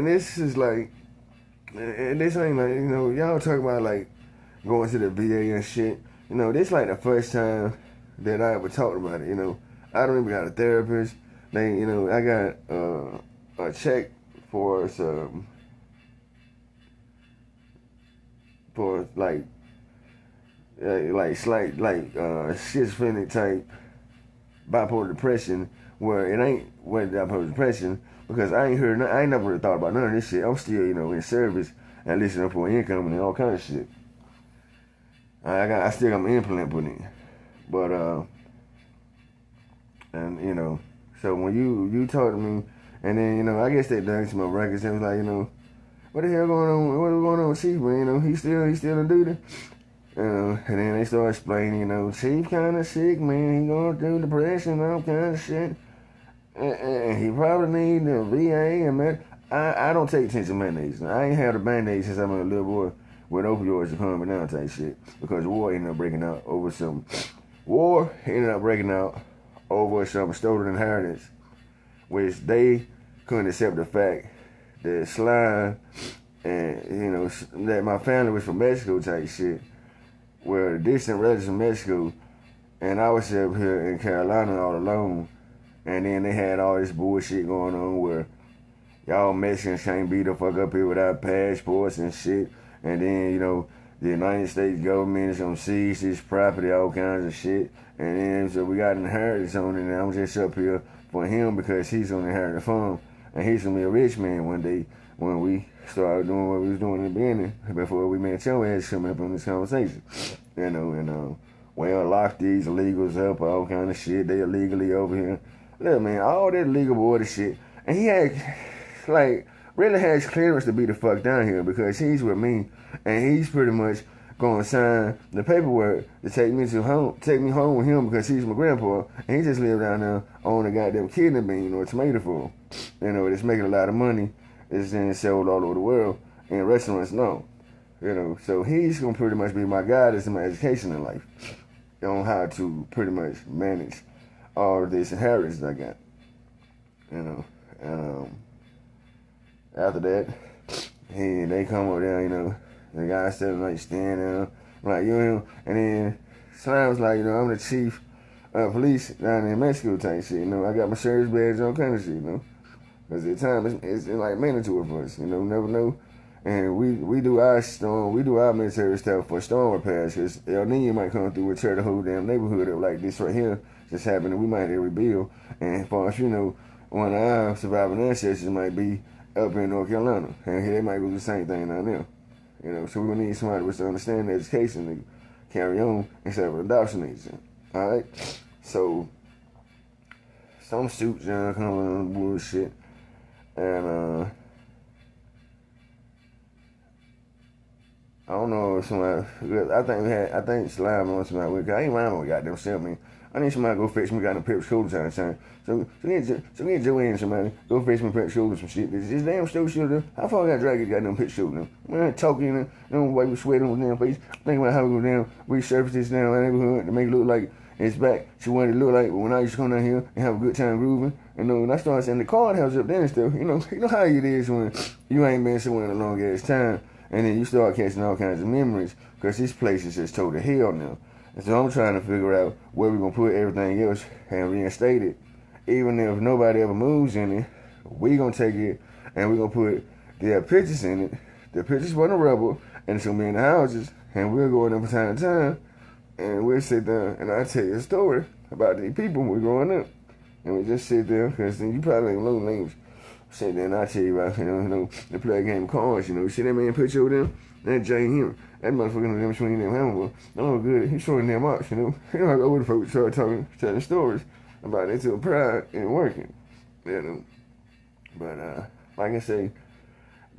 this is like, and this ain't like, y'all talk about like going to the VA and shit. This like the first time that I ever talked about it. I don't even got a therapist. I got a check for some. For like schizophrenic type bipolar depression, where it ain't bipolar depression because I ain't never really thought about none of this shit. I'm still in service and listening for income and all kind of shit. I still got my implant put in, but so when you talk to me, and then I guess they done some records and was like what the hell going on? What's going on with Chief, man? He still a duty. And then they start explaining, Chief kind of sick, man. He going through depression, all kind of shit. And he probably need a VA. And man, I don't take tension Band-Aids. I ain't had a Band-Aid since I was a little boy with opioids to calm me down type shit. Because war ended up breaking out over some stolen inheritance, which they couldn't accept the fact that Slime and that my family was from Mexico type shit, where the distant relatives from Mexico, and I was up here in Carolina all alone, and then they had all this bullshit going on where y'all Mexicans can't be the fuck up here without passports and shit, and then the United States government is gonna seize this property, all kinds of shit, and then so we got an inheritance on it, and I'm just up here for him because he's gonna inherit the farm. And he's gonna be a rich man one day when we started doing what we was doing in the beginning before we met your ass coming up on this conversation. Well, lock these illegals up, all kind of shit. They illegally over here. Look, man, all that legal border shit. And he had, really has clearance to be the fuck down here because he's with me. And he's pretty much gonna sign the paperwork to take me home with him because he's my grandpa. And he just live down there on a goddamn kidney bean or tomato farm. It's making a lot of money. It's then sold all over the world in restaurants now. So he's gonna pretty much be my guidance in my education in life on how to pretty much manage all of this inheritance I got. And after that, they come over there, the guy said like stand there, like and then Slime was like, I'm the chief of police down in Mexico type shit, I got my sheriff's badge, all kind of shit, because at the time it's like mandatory for us, never know. And we do our military stuff for storm repairs, because El Nino might come through and tear the whole damn neighborhood up like this right here just happened, and we might have to rebuild. And as far as one of our surviving ancestors might be up in North Carolina, and they might go do the same thing down there. So we're gonna need somebody with understanding education to carry on instead of an adoption agent. All right. So some suits and coming on bullshit. And I don't know if somebody. I think Slime on somebody with. I ain't rhyming with goddamn self, man. I need somebody to go fetch me goddamn Pepsi Cola time. So get Joey and somebody go fetch me Pepsi Cola some shit. This damn stove shit. How far I got to drag it goddamn Pepsi Cola? Man, talking, wipe with sweat on the damn face. Think about how we go down, resurface this down neighborhood to make it look like it's back. She wanted it to look like when I used to come down here and have a good time grooving. And I started saying the card house up there and stuff. You know how it is when you ain't been somewhere in a long ass time. And then you start catching all kinds of memories because this place is just total hell now. And so I'm trying to figure out where we're going to put everything else and reinstate it. Even if nobody ever moves in it, we're going to take it and we're going to put their pictures in it. The pictures for the rubble and it's going to be in the houses. And we'll go in there from time to time and we'll sit down and I'll tell you a story about these people when we're growing up. And we just sit there because you probably ain't know names. Sit there and I tell you about, they play a game of cards, see that man picture over there? That Jay Henry. That motherfucker them swinging them hammer. Oh good, he's showing them up, I go with the folks start telling stories about it to pride and working. But like I say,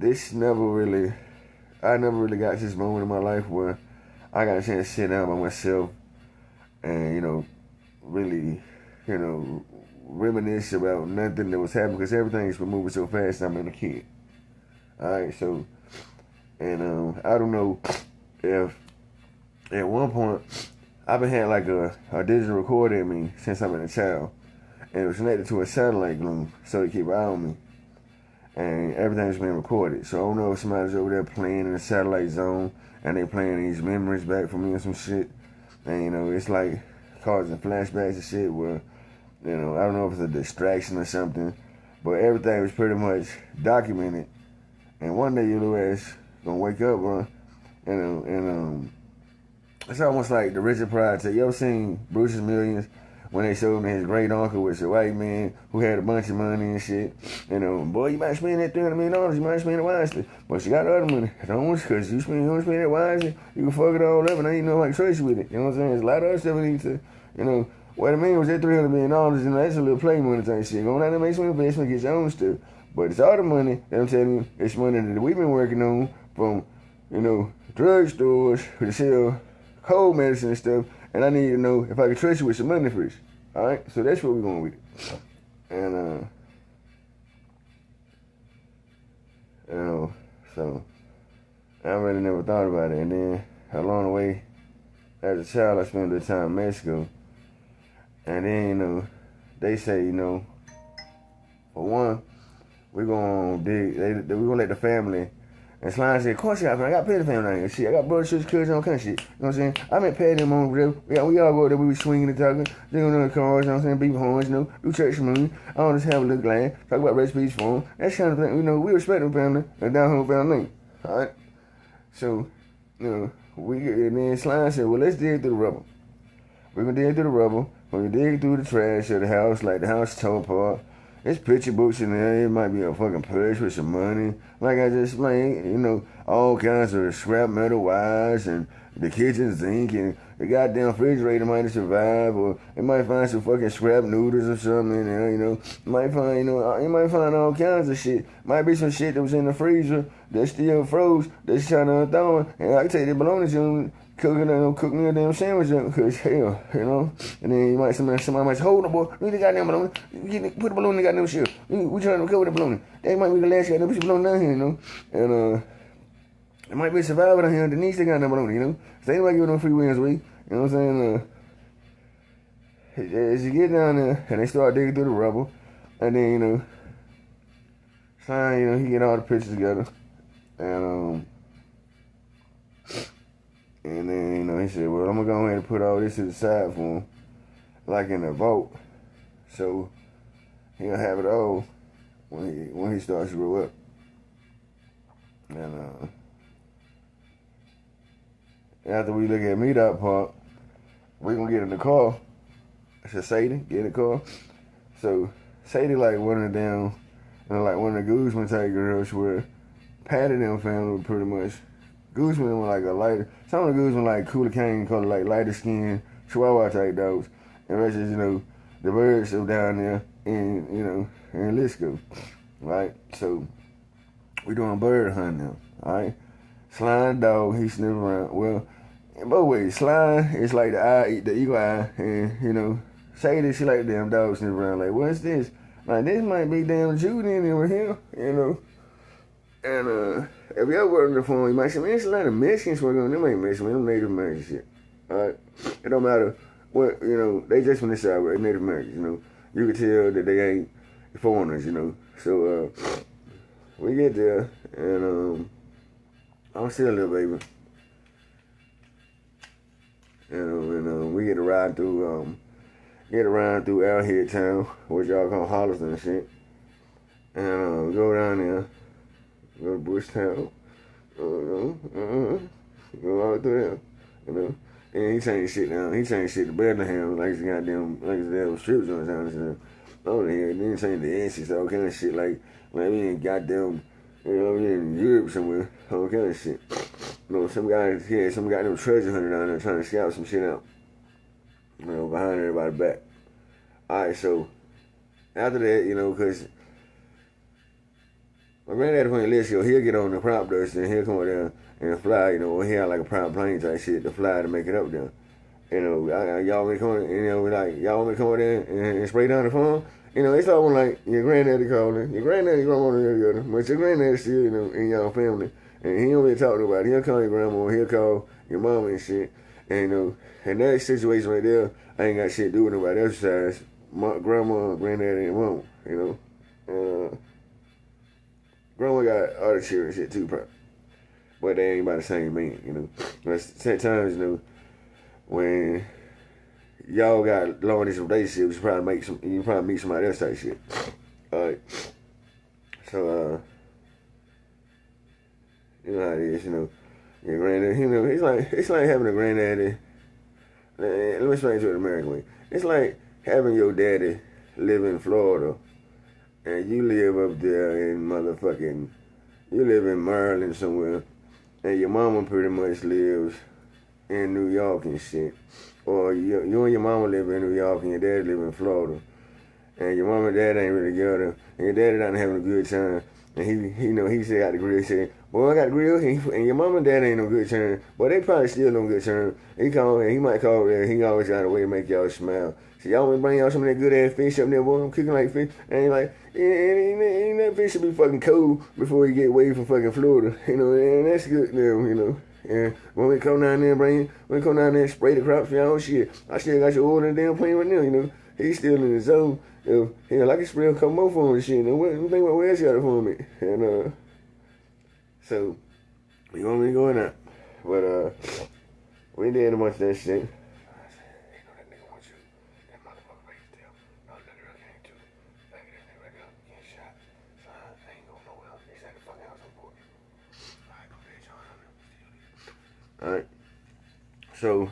I never really got this moment in my life where I got a chance to sit down by myself and, really, reminisce about nothing that was happening because everything's been moving so fast. I'm a kid. Alright, so, and I don't know if at one point I've been had like a digital recorder in me since I've been a child, and it was connected to a satellite gloom so to keep an eye on me, and everything's been recorded. So I don't know if somebody's over there playing in the satellite zone and they playing these memories back for me or some shit, and it's like causing flashbacks and shit where. I don't know if it's a distraction or something, but everything was pretty much documented. And one day your little ass gonna wake up, bro, and it's almost like the Richard Pryor tale. You ever seen Bruce's Millions when they showed him his great uncle was a white man who had a bunch of money and shit? Boy, you might spend that $300 million, you might spend it wisely, but you got other money. Don't because you don't spend it wisely, you can fuck it all up and then you know how to trace with it. You know what I'm saying? There's a lot of other stuff we need to, what I mean was that $300 million, that's a little play money type shit. Go down there, make some investment, get your own stuff. But it's all the money that I'm telling you, it's money that we've been working on from, drugstores to sell cold medicine and stuff. And I need to know if I can trust you with some money first. All right? So that's where we're going with it. And, so I really never thought about it. And then along the way, as a child, I spent a little time in Mexico. And then, they say, for one, we're going to dig, we're going to let the family, and Slime said, of course I got plenty of family down here, shit, I got brothers, sisters, cousins, all kind of shit, you know what I'm saying? I met Patty and Mom over there, we all go there, we was swinging and talking, singing on the cars, you know what I'm saying, beef horns, do church moon, I want to have a little glad, talk about recipes for them, that kind of thing, we respect them family, and down home family, alright? So, and then Slime said, well, let's dig through the rubble. We're going to dig through the rubble. When you dig through the trash of the house, like the house tore apart, there's picture books in there. It might be a fucking purse with some money. Like I just explained, all kinds of scrap metal wires and the kitchen sink and the goddamn refrigerator might have survived, or it might find some fucking scrap noodles or something in there, you might find, you might find all kinds of shit. Might be some shit that was in the freezer that still froze, that's trying to thaw, and I can take the bologna to cook me a damn sandwich up, cause hell, and then somebody might say, hold on, boy, we the goddamn bologna, put the bologna in the goddamn shell, we trying to cover the bologna, that might be the last goddamn piece of bologna down here, and it might be a survivor down here underneath the goddamn bologna, so ain't nobody giving no free wins, you know what I'm saying, as you get down there, and they start digging through the rubble, and then, he get all the pictures together, and then, he said, well, I'm going to go ahead and put all this to the side for him, like in a vault. So, he'll have it all when he starts to grow up. And after we look at Meetup Park, we're going to get in the car. I said, Sadie, get in the car. So, Sadie like one of the damn, like one of the Guzman type girls where Patty and them family were pretty much. Guzman were like a lighter. Some of the Guzman like Cooler Cane color, like lighter skin, Chihuahua type dogs. And the rest is, the bird show down there in Lisco, right? So we doing bird hunting now, all right? Slime dog, he sniffing around. Well, in both ways, slime is like the eagle eye, and Shady, she like the damn dog sniffing around. Like, what's this? Like, this might be damn Judy over here, And if you ever work on the phone, you might say, man, there's a lot of Mexicans working on them. Ain't Mexicans, them Native American shit. Alright? It don't matter what, they just from this side, right? Native Americans, You can tell that they ain't foreigners, So, we get there, and, I'm still a little baby. And we get to ride through, Arrowhead Town, which y'all call Holliston and shit. And, go down there. Go to Bush Town, go all through there, And he changed shit down. He changed shit to Bethlehem, like his goddamn strip joints down there. Over here, then he changed the answers, all kind of shit, like we in goddamn, we in Europe somewhere, all kind of shit. Some goddamn treasure hunter down there trying to scout some shit out, behind everybody's back. Alright, so after that, because my granddaddy from Alicia, he'll get on the prop dust and he'll come up there and fly, or he had like a private plane type shit to fly to make it up there. Y'all want me to come up there and spray down the phone? It's all like your granddaddy calling, your granddaddy, grandma, and the other, but your granddaddy still, in y'all family. And he don't really talk to nobody. He'll call your grandma, he'll call your mama and shit. And, in that situation right there, I ain't got shit to do with nobody else besides my grandma, granddaddy, and mama, Grandma got other children and shit too, probably. But they ain't about the same man, But sometimes, when y'all got long distance relationships, you probably meet somebody else type shit. Alright. So, you know how it is, your granddaddy, it's like having a granddaddy. Let me explain to it the American way. It's like having your daddy live in Florida. And you live up there you live in Maryland somewhere, and your mama pretty much lives in New York and shit. Or you and your mama live in New York and your dad live in Florida. And your mama and dad ain't really together, and your daddy not having a good time. And he said got the grill, he said, boy, I got the grill, and your mama and dad ain't no good term. But they probably still no good term. He might call there, he always got a way to make y'all smile. So y'all want to bring y'all some of that good ass fish up there, boy, I'm cooking like fish. And ain't that fish should be fucking cold before you get away from fucking Florida. And that's good now, And when we come down there and spray the crops for y'all, shit, I still got your order in the damn plane right now, He's still in the zone. Hell, I can spray a couple more for him and shit. What think about where else got it for me? And so you want me to go in there? But we did a bunch of that shit. Alright. So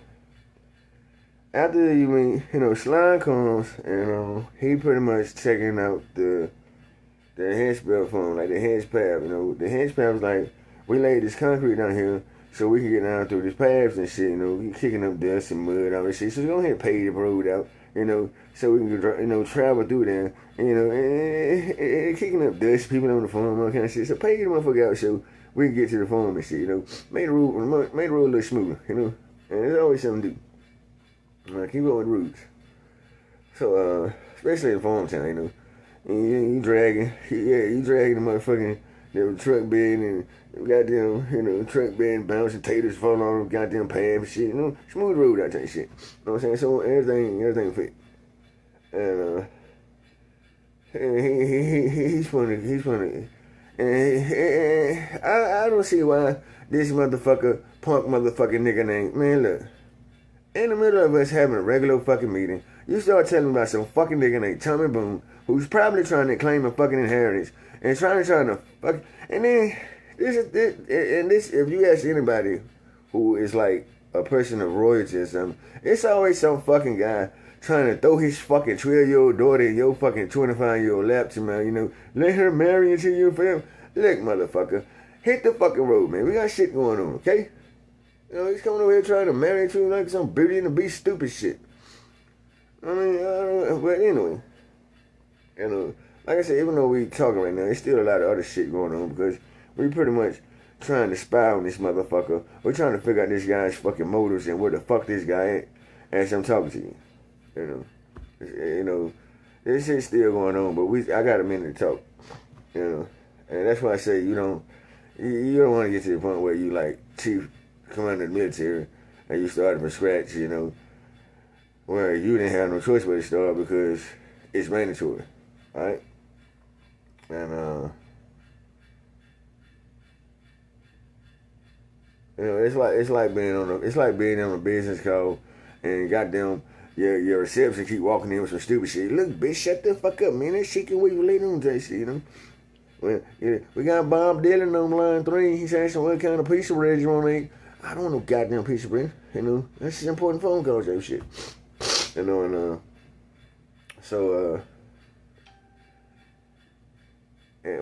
after Slime comes and he pretty much checking out the hedge spell for him, like the hedge path. The hedge path was like, we laid this concrete down here so we can get down through these paths and shit. He kicking up dust and mud, all this shit. So we're gonna pave the road out, so we can travel through there. And kicking up dust, people on the farm, all kind of shit. So pave the motherfucker out so we can get to the farm and shit. Made the road a little smoother. And there's always something to do. Keep going with roots. So, especially in farm town, you dragging the motherfucking truck bed and goddamn, truck bed and bouncing taters falling on the goddamn path and shit, smooth road out there shit. You know what I'm saying? So everything fit. And he's funny. And I don't see why this punk motherfucking nigga named, man, look. In the middle of us having a regular fucking meeting, you start telling me about some fucking nigga named Tommy Boone, who's probably trying to claim a fucking inheritance and trying to fuck. And then this, if you ask anybody who is like a person of royalty or something, it's always some fucking guy trying to throw his fucking 12-year-old daughter in your fucking 25-year-old lap to man, let her marry into your family. Look, motherfucker, hit the fucking road, man. We got shit going on, okay? He's coming over here trying to marry into like some Beauty and the Beast stupid shit. I mean, but anyway, like I said, even though we talking right now, there's still a lot of other shit going on because we pretty much trying to spy on this motherfucker. We're trying to figure out this guy's fucking motives and where the fuck this guy at as I'm talking to you. This shit's still going on, but I got a minute to talk. And that's why I say you don't want to get to the point where you like chief commander of the military and you started from scratch, where you didn't have no choice but to start because it's mandatory, right? And it's like being on a business call and goddamn your reception keep walking in with some stupid shit. Look, bitch, shut the fuck up, man. That shit can wait for later on that shit, Well, we got Bob Dylan on line 3. He's asking what kind of piece of bread you want to eat. I don't want no goddamn piece of bread. That's an important phone call, that shit. And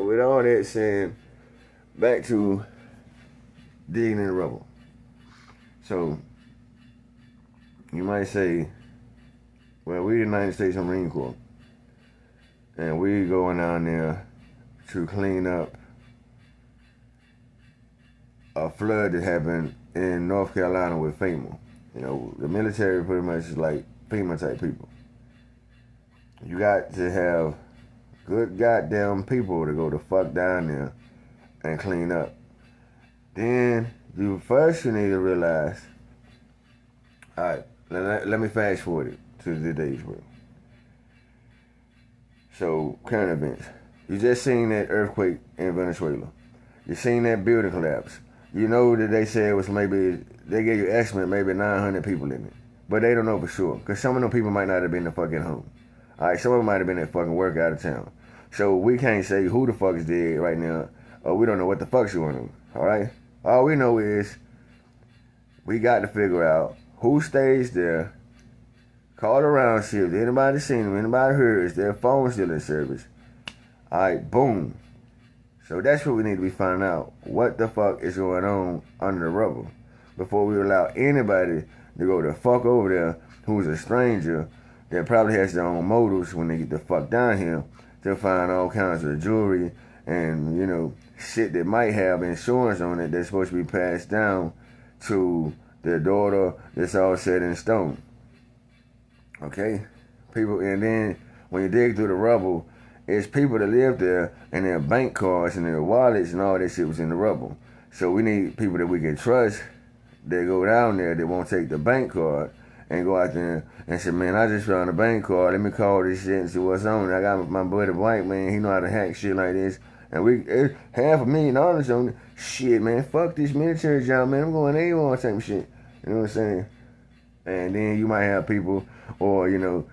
with all that said, back to digging in the rubble. So, you might say, well, we the United States Marine Corps, and we going down there to clean up a flood that happened in North Carolina with FEMA. The military pretty much is like FEMA type people. You got to have good goddamn people to go the fuck down there and clean up. Then you need to realize, all right, let me fast forward it to today's world. So, current events. You just seen that earthquake in Venezuela. You seen that building collapse. You know that they said it was they gave you estimate maybe 900 people in it. But they don't know for sure. Because some of them people might not have been in the fucking home. Alright, some of them might have been at fucking work out of town. So we can't say who the fuck is dead right now. Or we don't know what the fuck's going on. Alright? All we know is we got to figure out who stays there. Call around, see if anybody seen them, anybody heard, is their phone still in service. Alright, boom. So that's what we need to be finding out. What the fuck is going on under the rubble before we allow anybody to go the fuck over there who's a stranger that probably has their own motives when they get the fuck down here to find all kinds of jewelry and, shit that might have insurance on it that's supposed to be passed down to their daughter that's all set in stone. Okay? People, and then when you dig through the rubble, it's people that live there and their bank cards and their wallets and all that shit was in the rubble. So we need people that we can trust that go down there that won't take the bank card and go out there and say, man, I just found a bank card. Let me call this shit and see what's on it. I got my buddy White, man. He know how to hack shit like this. And $500,000 on it. Shit, man. Fuck this military job, man. I'm going AWOL type of shit. You know what I'm saying? And then you might have people, or, you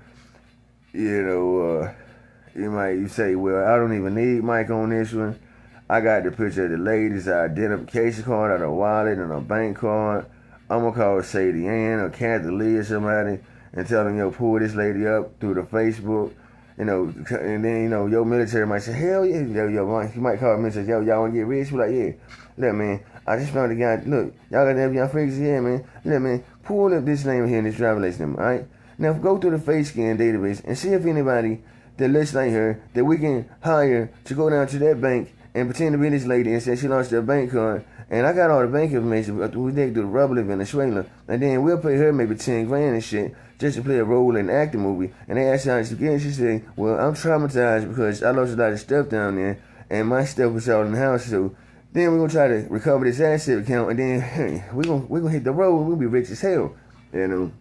say, well, I don't even need Mike on this one. I got the picture of the lady's identification card or the wallet and a bank card. I'm going to call Sadie Ann or Kathy Lee or somebody and tell them, pull this lady up through the Facebook. And then, your military might say, hell yeah. You might call me and say, y'all want to get rich? We're like, yeah. Look, man, I just found the guy. Look, y'all got to have y'all figures here, man. Look, man, pull up this name here in this driver's license number, all right? Now, go through the face scan database and see if anybody that looks like her that we can hire to go down to that bank and pretend to be this lady and say she lost her bank card. And I got all the bank information. We dig through the rubble in Venezuela. And then we'll pay her maybe 10 grand and shit just to play a role in an acting movie. And they asked her how she get. She said, well, I'm traumatized because I lost a lot of stuff down there. And my stuff was all in the house. So then we're going to try to recover this asset account. And then hey, we're gonna hit the road. We'll be rich as hell. And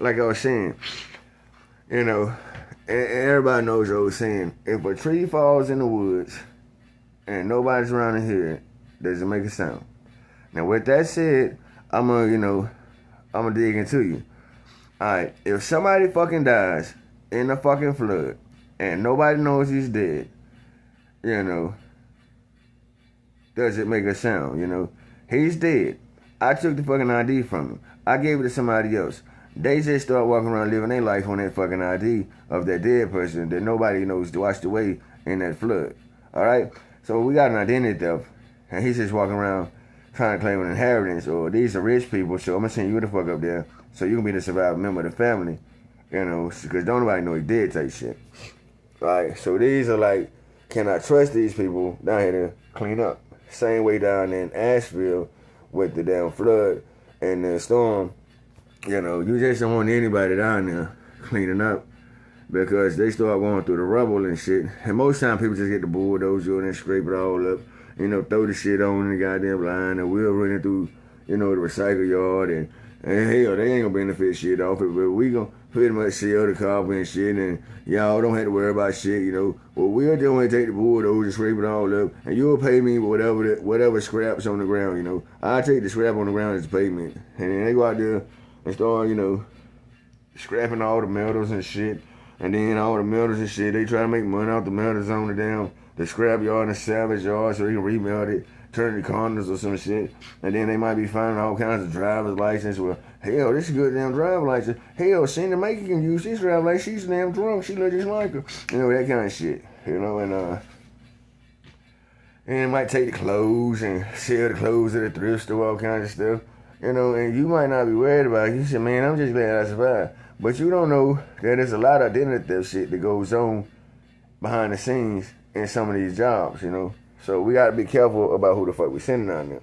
like I was saying, and everybody knows the old saying, if a tree falls in the woods and nobody's around to hear it, does it make a sound? Now, with that said, I'm gonna dig into you. Alright, if somebody fucking dies in a fucking flood and nobody knows he's dead, does it make a sound? He's dead. I took the fucking ID from him. I gave it to somebody else. They just start walking around living their life on that fucking ID of that dead person that nobody knows washed away in that flood. Alright? So we got an identity theft, and he's just walking around trying to claim an inheritance, or these are rich people, so I'm gonna send you the fuck up there so you can be the surviving member of the family, you know, because don't nobody know he did type shit. Right? So these are like, can I trust these people down here to clean up? Same way down in Asheville with the damn flood and the storm, you know, you just don't want anybody down there cleaning up because they start going through the rubble and shit. And most time people just get the bulldozer and scrape it all up, you know, throw the shit on the goddamn line, and we're running through, you know, the recycle yard, and hell, they ain't gonna benefit shit off it, but we gonna pretty much sell the copper and shit, and y'all don't have to worry about shit, you know. Well, we'll just want to take the bulldozer and scrape it all up, and you'll pay me whatever scraps on the ground, you know. I'll take the scrap on the ground as payment, and then they go out there and start, you know, scrapping all the metals and shit. And then all the metals and shit, they try to make money off the metals on the scrap yard and the salvage yard so they can remelt it, turn it to condos or some shit. And then they might be finding all kinds of driver's license. Well, hell, this is a good damn driver's license. Hell, Cindy Maker can use this driver's license. She's damn drunk. She looks just like her. You know, that kind of shit. You know, and they might take the clothes and sell the clothes at the thrift store, all kinds of stuff. You know, and you might not be worried about it. You say, man, I'm just glad I survived. But you don't know that there's a lot of identity theft shit that goes on behind the scenes in some of these jobs, you know. So we gotta be careful about who the fuck we sending down there.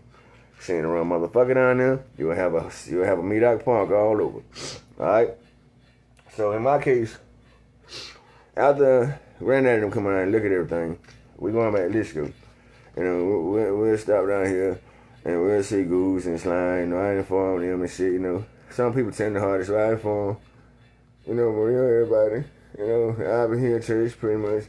Sending the wrong motherfucker down there, you'll have a Medoc punk all over. Alright? So in my case, after Granddaddy them come around and look at everything, we going back to Lisco. You know, we'll stop down here and we'll see Goose and Slime, you know, I ain't informed them and shit, you know. Some people tend to hard, so I inform. You know, but everybody, you know, I'll be here at church pretty much.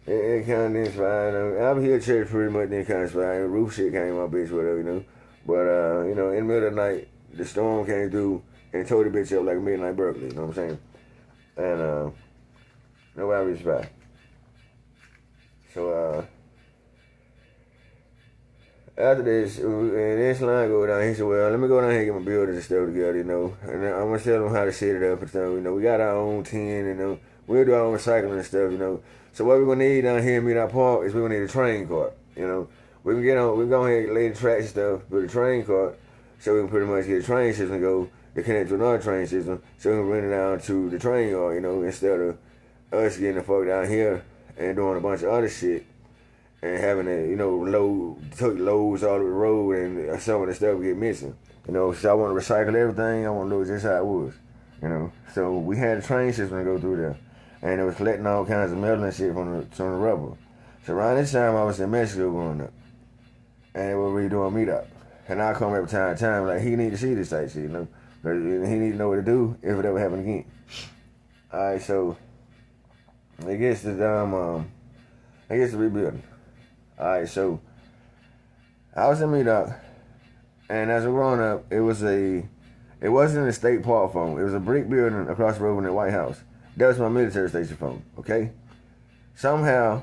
It kind of inspired. I'll be here at church pretty much, then kind of inspired. Roof shit came up, bitch, whatever, you know. But, you know, in the middle of the night, the storm came through and tore the bitch up like a midnight Berkeley, you know what I'm saying? And, nobody was survived. So, after this, and this line go down, he said, well, let me go down here and get my buildings and stuff together, you know. And I'm going to tell them how to set it up and stuff, you know. We got our own tin, you know. We'll do our own recycling and stuff, you know. So what we're going to need down here in Medoc Park is we're going to need a train cart, you know. We can get on, we're going to lay the tracks and stuff with a train cart so we can pretty much get a train system to go to connect to another train system so we can run it down to the train yard, you know, instead of us getting the fuck down here and doing a bunch of other shit. And having to, you know, take loads all over the road and some of the stuff get missing. You know, so I want to recycle everything. I want to do it just how it was. You know, so we had a train system to go through there. And it was collecting all kinds of metal and shit from the rubber. So around this time, I was in Mexico growing up. And we were redoing Medoc. And I come every time, like, he need to see this type shit, you know. He need to know what to do if it ever happen again. Alright, so, I guess the rebuilding. Alright, so I was in Medoc, and as a grown up, it wasn't a state park phone. It was a brick building across the road from the White House. That was my military station phone, okay? Somehow,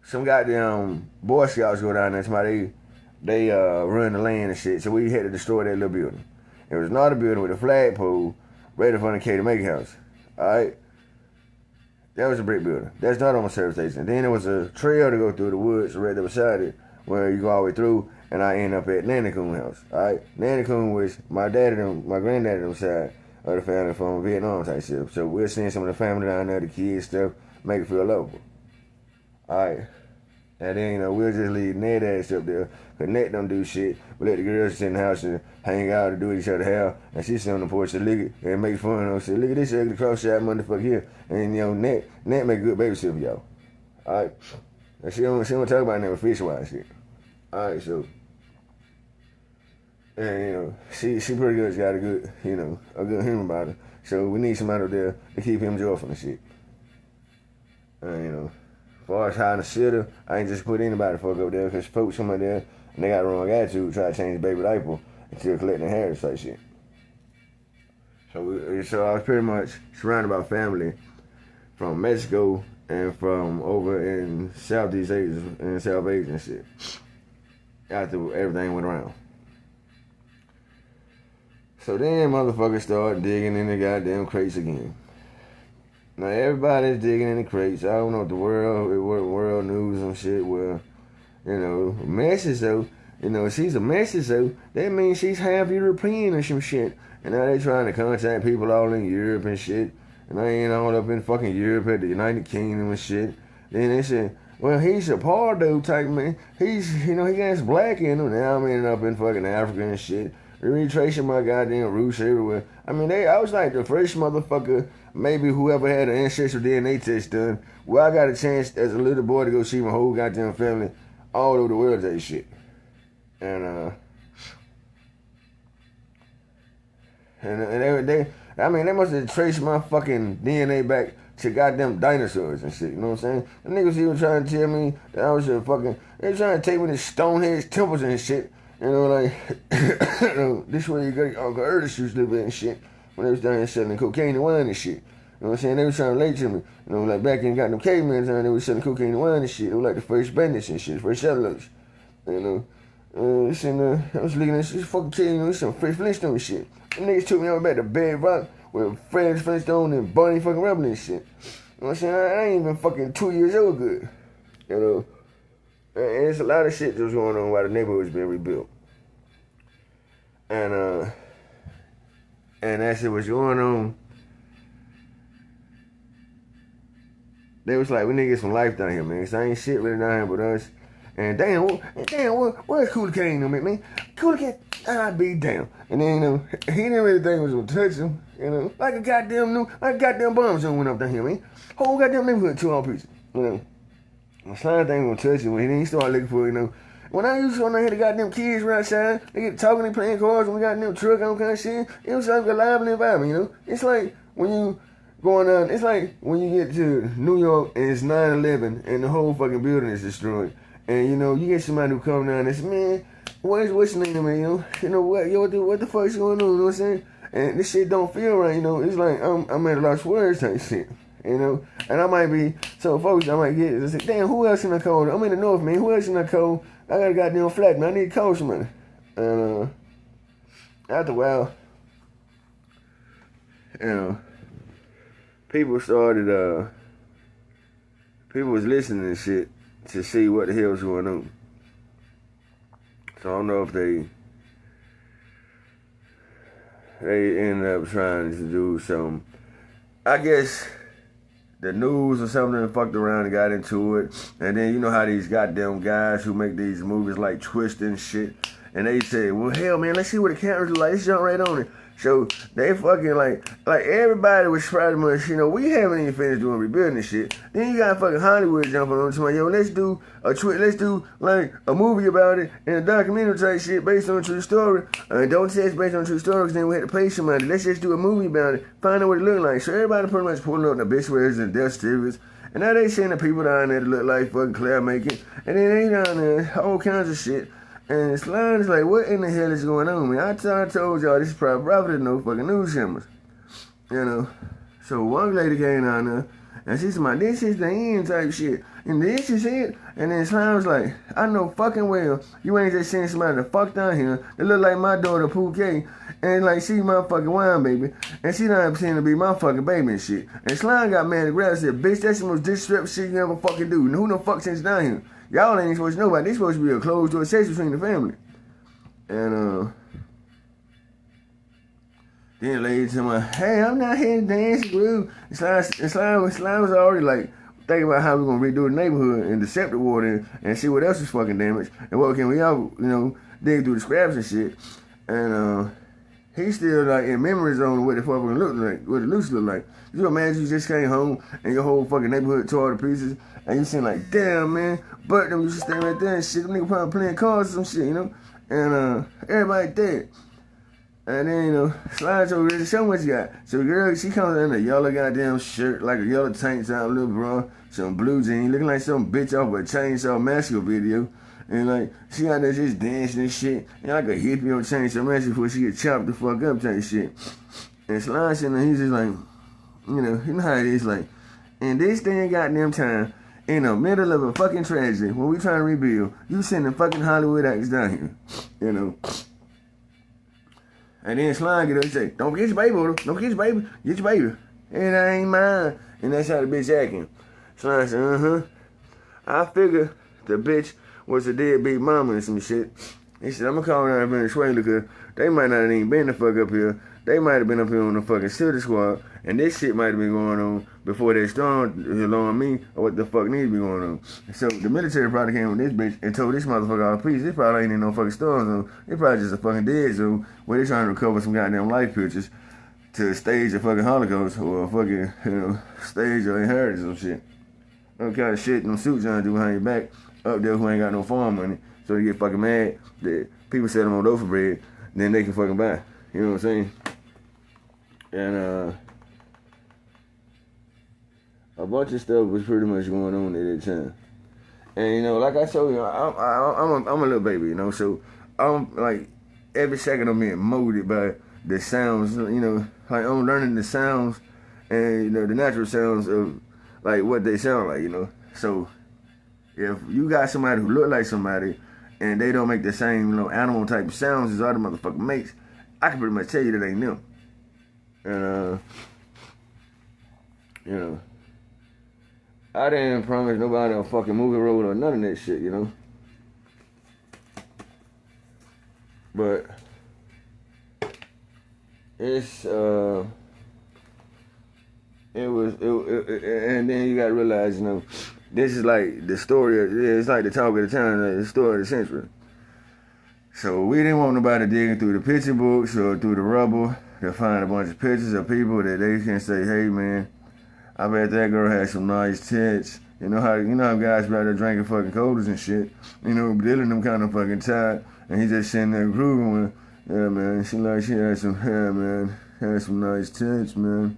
some goddamn Boy Scouts go down there, somebody, they run the land and shit, so we had to destroy that little building. It was another building with a flagpole right in front of Katie Maker House, alright? That was a brick building. That's not on my service station. Then there was a trail to go through the woods right there beside it where you go all the way through, and I end up at Nanny Coon house. Alright? Nanny Coon was my granddaddy side of the family from Vietnam type shit. So we'll send some of the family down there, the kids stuff, make it feel lovable. Alright. And then, you know, we'll just leave Ned ass up there. Cause Ned don't do shit. We let the girls sit in the house and hang out and do each other hair. And she sit on the porch and lick it and make fun of us. Say, look at this ugly cross-shot motherfucker here. And, you know, Ned make a good babysitter for y'all. Alright? And she don't talk about never fish-wise shit. Alright, so. And, you know, she pretty good. She got a good, you know, a good humor about her. So we need somebody up there to keep him joyful and shit. And, you know. As far as how to sit her, I ain't just put anybody fuck up there because folks come up there and they got the wrong attitude, try to change the baby diaper until collecting hair type shit. So I was pretty much surrounded by family from Mexico and from over in Southeast Asia and South Asia and shit. After everything went around. So then motherfuckers started digging in the goddamn crates again. Now everybody's digging in the crates. I don't know if the world news and shit were, you know, message though. You know, she's a message, so that means she's half European or some shit. And now they trying to contact people all in Europe and shit. And I ain't all up in fucking Europe at the United Kingdom and shit. Then they said, well, he's a Pardo type man. He's, he got black in him. Now I'm ending up in fucking Africa and shit. They're retracing my goddamn roots everywhere. I mean, I was like the first motherfucker, maybe whoever had an ancestral DNA test done, where I got a chance as a little boy to go see my whole goddamn family all over the world that shit. And they must have traced my fucking DNA back to goddamn dinosaurs and shit, you know what I'm saying? The niggas even trying to tell me that I was a fucking, they trying to take me to Stonehenge temples and shit, you know, like, you know, this way you got Uncle Ernest used to live in and shit, when they was down here selling cocaine and wine and shit, you know what I'm saying? They was trying to relate to me, you know, like back in goddamn caveman time, they was selling cocaine and wine and shit, they were like the first bandits and shit, first settlers, you know. I was looking at this fucking kid, you know, some Fred Flintstone shit. Them niggas took me over back to Bedrock with Fred Flintstone and Barney fucking Rubble and shit. You know what I'm saying? I ain't even fucking 2 years old good. You know? And there's a lot of shit that was going on while the neighborhood was being rebuilt. And that shit was going on. They was like, we need to get some life down here, man. Cause I ain't shit really down here but us. And damn, where's Cooler King to me? Cooler King, I'd be damn. And then, you know, he didn't really think it was gonna touch him, you know, like a goddamn bomb zone went up down here, man. Whole goddamn neighborhood, 2 all pieces, you know. The slime thing gonna touch him when he started looking for, you know. When I used to go down here, the goddamn kids were outside, they get talking and playing cards, when we got them truck on kind of shit, it was like a lively environment, you know. It's like when you going on, it's like when you get to New York and it's 9/11 and the whole fucking building is destroyed. And, you know, you get somebody who come down and say, man, what's your name, man, you know, what the fuck's going on, you know what I'm saying? And this shit don't feel right, you know, it's like, I'm at a lost words type shit, you know? And I might be, so folks, I might get, say, damn, who else can I call? I'm in the north, man, who else can I call? I got a goddamn flat, man, I need to call somebody. And, after a while, you know, people was listening and shit to see what the hell's going on. So I don't know if they ended up trying to do some, I guess the news or something fucked around and got into it. And then you know how these goddamn guys who make these movies like Twist and shit, and they say, well, hell, man, let's see what the cameras look like. Let's jump right on it. So they fucking like everybody was pretty much, you know, we haven't even finished doing rebuilding this shit. Then you got fucking Hollywood jumping on to me, yo, let's do like a movie about it and a documentary type shit based on a true story. Don't say it's based on a true story because then we had to pay somebody. Let's just do a movie about it, find out what it look like. So everybody pretty much pulling up the obituaries and death certificates. And now they sending people down there that look like fucking Claire Making. And then they down there, all kinds of shit. And Slime is like, what in the hell is going on, man? I told y'all this is probably no fucking news cameras. You know? So one lady came down there, and she said, this is the end type shit. And this is it. And then Slime was like, I know fucking well you ain't just sending somebody to fuck down here that look like my daughter Pooh-K, and like she my fucking wine baby, and she not pretending to be my fucking baby and shit. And Slime got mad and grabbed and said, bitch, that's the most disrespectful shit you ever fucking do. And who the fuck sends down here? Y'all ain't supposed to know about it. This supposed to be a closed door sex between the family. And then the lady told me, hey, I'm not here to dance groove. And Slime was already like thinking about how we're gonna redo the neighborhood and the septic water and see what else is fucking damaged and what can we all, you know, dig through the scraps and shit. And he's still like in memory zone of what the fucking look like, what the loose look like. You imagine you just came home and your whole fucking neighborhood tore to pieces and you seem like, damn, man, but them used to stay right there and shit. Them niggas probably playing cards or some shit, you know? And everybody dead. And then, you know, Slime told her, show me what you got. So the girl, she comes in a yellow goddamn shirt, like a yellow tank top, little bra, some blue jeans, looking like some bitch off a Chainsaw Massacre video. And like, she out there just dancing and shit. And like a hippie on Chainsaw Massacre before she get chopped the fuck up type shit. And Slime sitting there, he's just like, you know how it is, like, and this thing goddamn time, in the middle of a fucking tragedy, when we trying to rebuild, you sending fucking Hollywood actors down here, you know. And then Slime get up and say, don't forget your baby, Odo. Don't forget your baby. Get your baby. And I ain't mine. And that's how the bitch acting. Slime said, I figure the bitch was a deadbeat mama and some shit. He said, I'm gonna call down Venezuela because they might not have even been the fuck up here. They might have been up here on the fucking Silver Squad, and this shit might have been going on before they stormed along me, or what the fuck needs to be going on. So the military probably came with this bitch and told this motherfucker all peace. This probably ain't in no fucking storm zone. It probably just a fucking dead zone where they trying to recover some goddamn life pictures to stage a fucking Holocaust or a fucking, stage or inheritance or shit. What kind of shit them suits trying to do behind your back up there who ain't got no farm money. So they get fucking mad that people sell them on loaf of bread, then they can fucking buy. You know what I'm saying? And a bunch of stuff was pretty much going on at that time. And like I told you, I'm a little baby, so I'm like every second I'm being molded by the sounds, like I'm learning the sounds and the natural sounds of like what they sound like, So if you got somebody who look like somebody and they don't make the same animal type sounds as other motherfucker makes, I can pretty much tell you that ain't them. And I didn't promise nobody a fucking movie role or none of that shit, But it's and then you gotta realize, this is like the story. It's like the talk of the town, the story of the century. So we didn't want nobody digging through the picture books or through the rubble to find a bunch of pictures of people that they can say, hey man, I bet that girl had some nice tits. You know how guys be out there drinking fucking colas and shit. Dealing them kind of fucking tired, and he just sitting there grooving with, yeah man, she had some hair, man, had some nice tits, man.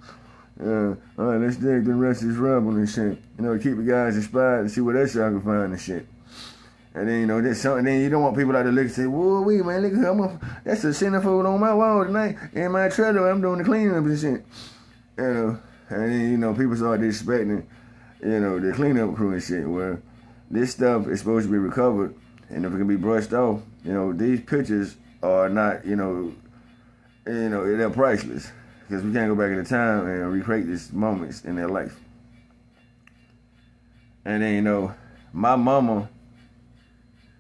All right, let's dig the rest of this rubble and shit. Keep the guys inspired and see what else y'all can find and shit. And then, there's something. Then you don't want people out there looking and say, whoa, wait, man, look at her. That's a centerfold on my wall tonight. In my trailer, I'm doing the cleanup and shit. And then, people start disrespecting, the cleanup crew and shit. Where this stuff is supposed to be recovered, and if it can be brushed off, these pictures are not, they're priceless. Because we can't go back in the time and recreate these moments in their life. And then, my mama,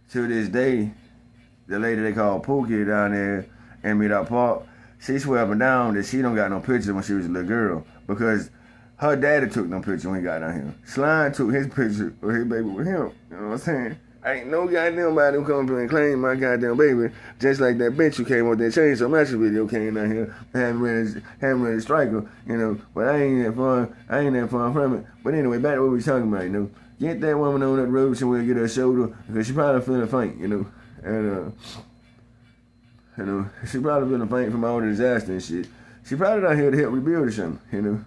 to this day, the lady they call Pookie down there in Meadow Park, she swear up and down that she don't got no pictures when she was a little girl. Because her daddy took no picture when he got down here. Slime took his picture of his baby with him. You know what I'm saying? Ain't no goddamn body who come up here and claim my goddamn baby, just like that bitch who came on that Chainsaw Massacre video came down here, having ready to strike her, but I ain't that far from it. But anyway, back to what we was talking about, Get that woman on that road somewhere, get her shoulder, because she probably feeling faint, and she probably feeling faint from all the disaster and shit. She probably not here to help rebuild or something,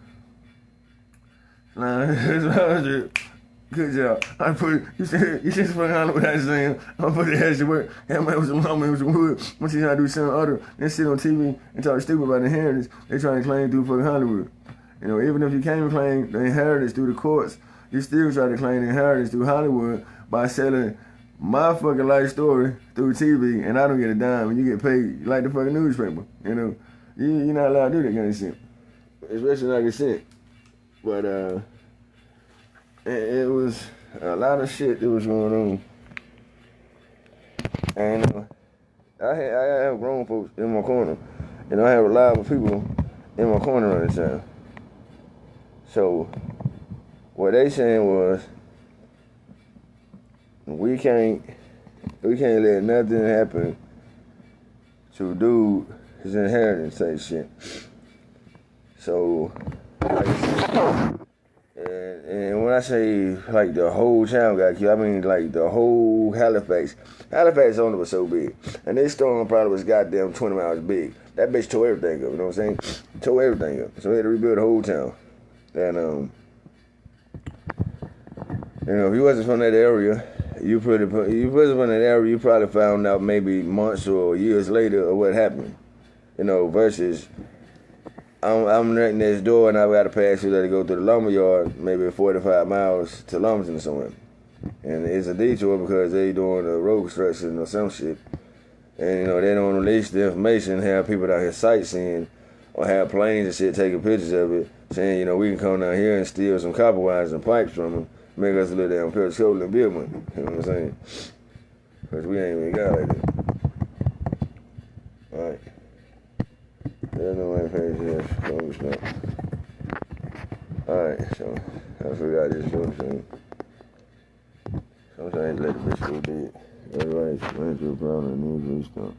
Good job. I put it, you said fucking Hollywood I saying, I put the ass to work. That man was a lumber, it was a wood. Once you try to do something other, then sit on TV and talk stupid about inheritance, they trying to claim through fucking Hollywood. Even if you can't even claim the inheritance through the courts, you still try to claim the inheritance through Hollywood by selling my fucking life story through TV, and I don't get a dime, and you get paid like the fucking newspaper. You're not allowed to do that kind of shit, especially like I said. But it was a lot of shit that was going on, and I have grown folks in my corner, and I have a lot of people in my corner all the time. So what they saying was, we can't let nothing happen to dude his inheritance type shit. So, like I said, and when I say like the whole town got killed, I mean like the whole Halifax. Halifax only was so big, and this storm probably was goddamn 20 miles big. That bitch tore everything up. You know what I'm saying? Tore everything up. So we had to rebuild the whole town. And if you wasn't from that area, you probably found out maybe months or years later of what happened. Versus I'm right next door and I got to pass through there to go to the lumber yard, maybe 45 miles to Lumberton or somewhere. And it's a detour because they doing a road construction or some shit. And they don't release the information, have people out here sightseeing or have planes and shit taking pictures of it, saying, we can come down here and steal some copper wires and pipes from them. Make us a little damn petroleum bill money. You know what I'm saying? Because we ain't even got like that. Alright. There's no way page this. Close up. Alright, so I forgot this doing something. Sometimes let the bitch go dead. Everybody's running through a problem and needs restart.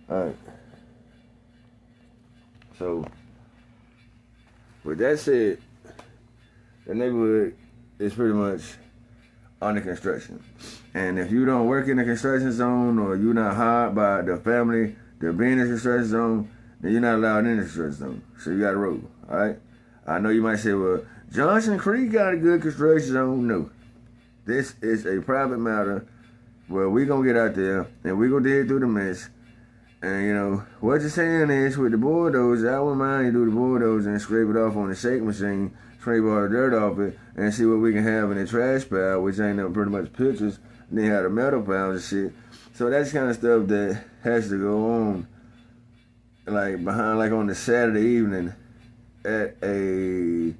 Alright. So, with that said, the neighborhood is pretty much under construction. And if you don't work in the construction zone or you're not hired by the family to be in the construction zone, then you're not allowed in the construction zone. So you got to roll, all right? I know you might say, well, Johnson Creek got a good construction zone. No. This is a private matter where we're going to get out there and we're going to dig through the mess. And, you know, what you're saying is with the bulldozer, I wouldn't mind you do the bulldozer and scrape it off on the shake machine, scrape all the dirt off it, and see what we can have in the trash pile, which ain't no pretty much pictures. And then have the metal piles and shit. So that's kind of stuff that has to go on, like, behind, like, on the Saturday evening at a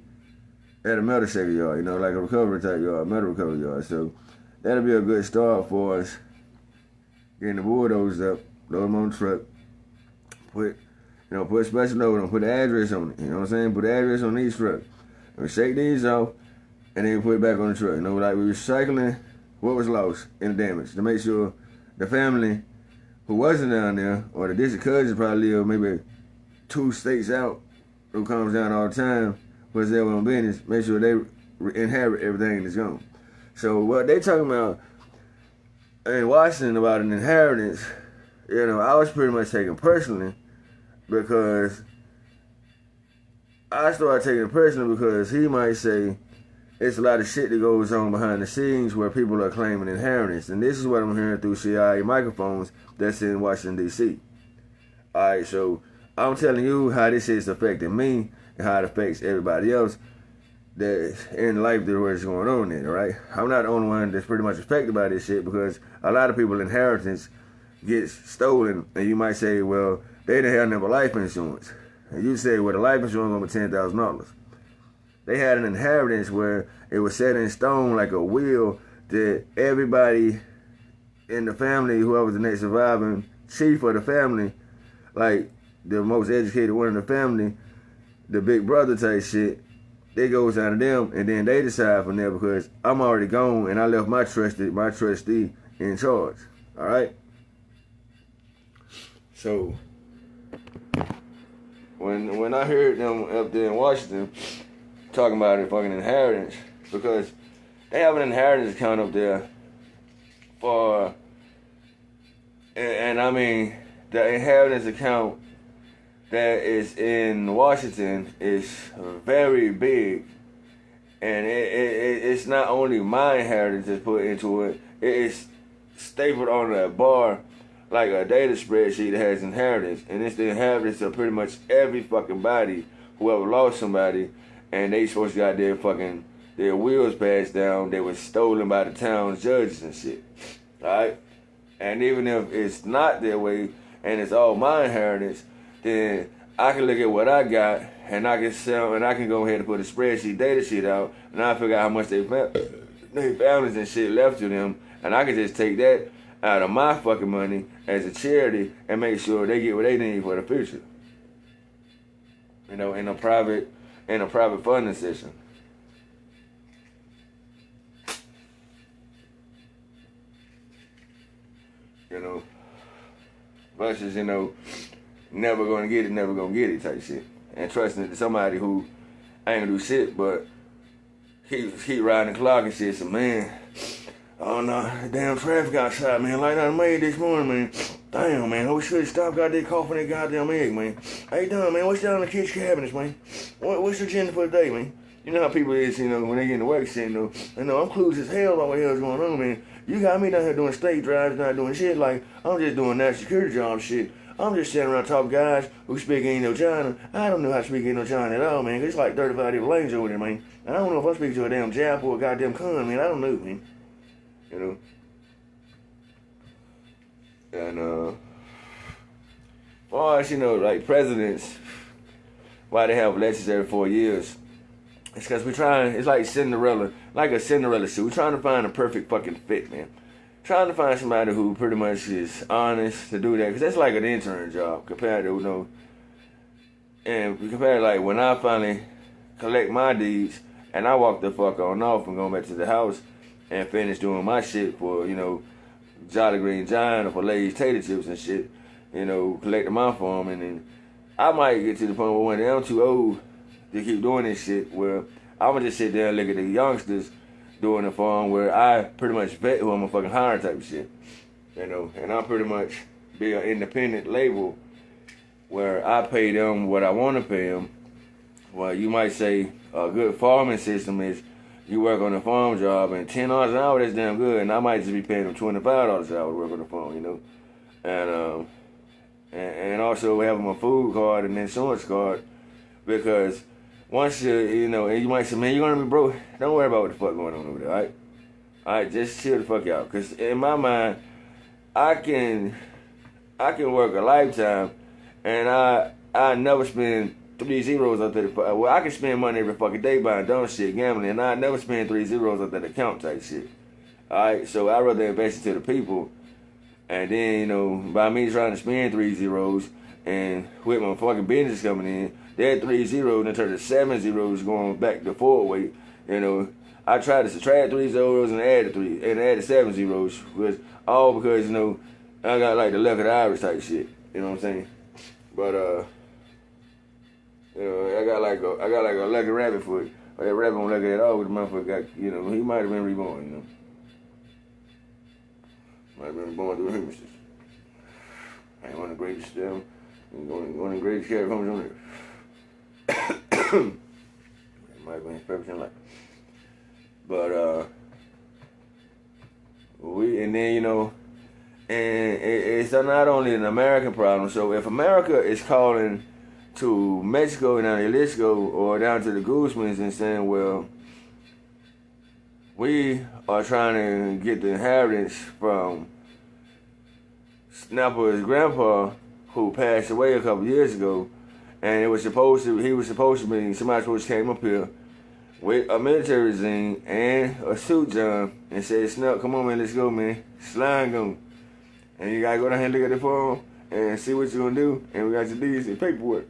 metal shaker yard, you know, like a recovery type yard, metal recovery yard. So that'll be a good start for us getting the bulldozers up, load them on the truck, put a special note on, put the address on it, you know what I'm saying? Put the address on each truck. We shake these off, and then put it back on the truck. You know, like we're recycling what was lost in the damage to make sure the family who wasn't down there, or the distant cousins probably live maybe 2 states out, who comes down all the time, was there on business, make sure they inherit everything that's gone. So what they talking about in Washington about an inheritance, you know, I was pretty much taking personally because I started taking it personally because he might say it's a lot of shit that goes on behind the scenes where people are claiming inheritance. And this is what I'm hearing through CIA microphones that's in Washington, D.C. Alright, so I'm telling you how this is affecting me and how it affects everybody else that's in life that what's going on in, right? I'm not the only one that's pretty much affected by this shit because a lot of people's inheritance gets stolen, and you might say, well, they didn't have never life insurance. And you say, well, the life insurance is going to be $10,000. They had an inheritance where it was set in stone like a will that everybody in the family, whoever was the next surviving chief of the family, like the most educated one in the family, the big brother type shit, it goes down to them, and then they decide from there because I'm already gone and I left my trustee in charge. All right. So when I heard them up there in Washington talking about a fucking inheritance, because they have an inheritance account up there for, and I mean the inheritance account that is in Washington is very big, and it's not only my inheritance that's put into it, it is stapled on a bar like a data spreadsheet that has inheritance, and it's the inheritance of pretty much every fucking body whoever lost somebody, and they supposed to got their wills passed down, they were stolen by the town's judges and shit, alright? And even if it's not their way, and it's all my inheritance, then I can look at what I got, and I can sell, and I can go ahead and put a spreadsheet data sheet out, and I figure out how much their families and shit left to them, and I can just take that out of my fucking money as a charity and make sure they get what they need for the future. You know, in a private funding session. You know, versus, you know, never gonna get it type shit. And trusting that somebody who ain't gonna do shit, but keep riding the clock and shit. So, man, oh no, damn traffic outside, man. Like I made this morning, man. Damn, man, we should have stopped out there coughing that goddamn egg, man. How you doing, man? What's down in the kitchen cabinets, man? What's your agenda for the day, man? You know how people is, you know, when they get into work shit, you know, I'm clueless as hell about what the hell's going on, man. You got me down here doing state drives, not doing shit like I'm just doing that security job shit. I'm just sitting around talking guys who speak Indo-China. I don't know how to speak Indo-China at all, man, 'cause it's like 35 different languages over there, man. And I don't know if I'm speaking to a damn Jap or a goddamn con, man. I don't know, man. You know? And, far as, you know, like presidents, why they have elections every 4 years, it's because it's like a Cinderella suit. We're trying to find a perfect fucking fit, man. trying to find somebody who pretty much is honest to do that, because that's like an intern job compared to, and compared to like when I finally collect my deeds and I walk the fuck on off and go back to the house and finish doing my shit for, Jolly Green Giant or for Lay's Tater Chips and shit, collecting my farm, and then I might get to the point where one day I'm too old to keep doing this shit, where I'm gonna just sit there and look at the youngsters doing the farm, where I pretty much vet who I'm gonna fucking hire type of shit, and I'll pretty much be an independent label where I pay them what I want to pay them. Well, you might say a good farming system is you work on a farm job and $10 an hour, that's damn good, and I might just be paying them $25 an hour to work on the farm, and also having my food card and insurance card, because once and you might say, man, you're gonna be broke. Don't worry about what the fuck going on over there, alright? Alright, just chill the fuck out, cause in my mind, I can work a lifetime, and I never spend 3 zeros out there. Well, I can spend money every fucking day buying dumb shit, gambling, and I never spend 3 zeros out that account type shit. Alright, so I'd rather invest into the people, and then, by me trying to spend 3 zeros, and with my fucking business coming in, that 3 zeros and turn to 7 zeros going back to forward weight. I tried to subtract 3 zeros and add the 7 zeros, all because I got like the luck of the Irish type shit. You know what I'm saying? But I got like a lucky rabbit foot. But that rabbit won't lucky at all. The motherfucker got, he might have been reborn. Might have been reborn through a human system. I ain't one of the greatest, one of the greatest character comes on there. It might have been his purpose in life. But and it's not only an American problem. So if America is calling to Mexico, down to Jalisco, or down to the Guzmans and saying, well, we are trying to get the inheritance from Snapper's grandpa, who passed away a couple years ago, and he was supposed to be, somebody supposed to came up here with a military zine and a suit job and said, Snap, come on, man, let's go, man. Slime go. And you gotta go down here and look at the phone and see what you're gonna do. And we got your deeds and paperwork.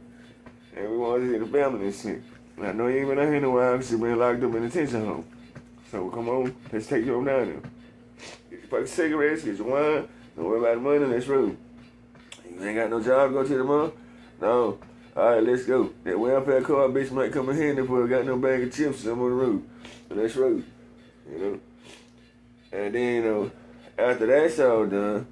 And we want to see the family and shit. And I know you ain't been out here in a while because you've been locked up in a detention home. So come on, let's take you on down there. Get your fucking cigarettes, get your wine, don't worry about the money, let's roll. You ain't got no job to go to tomorrow? No. Alright, let's go. That welfare card bitch might come in handy for got no bag of chips on the road. So let's roll. And then, after that's all done,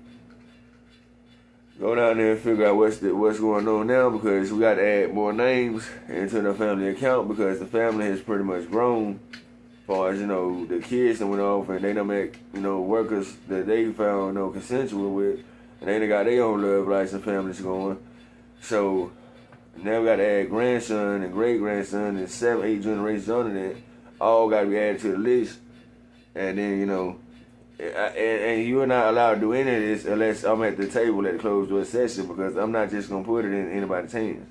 go down there and figure out what's going on now, because we got to add more names into the family account, because the family has pretty much grown. As far as, the kids that went off and they done met, workers that they found consensual with, and they done got their own love lives and families going. So now we got to add grandson and great grandson and 7, 8 generations under that. All got to be added to the list. And then, and you're not allowed to do any of this unless I'm at the table at the closed door session, because I'm not just going to put it in anybody's hands.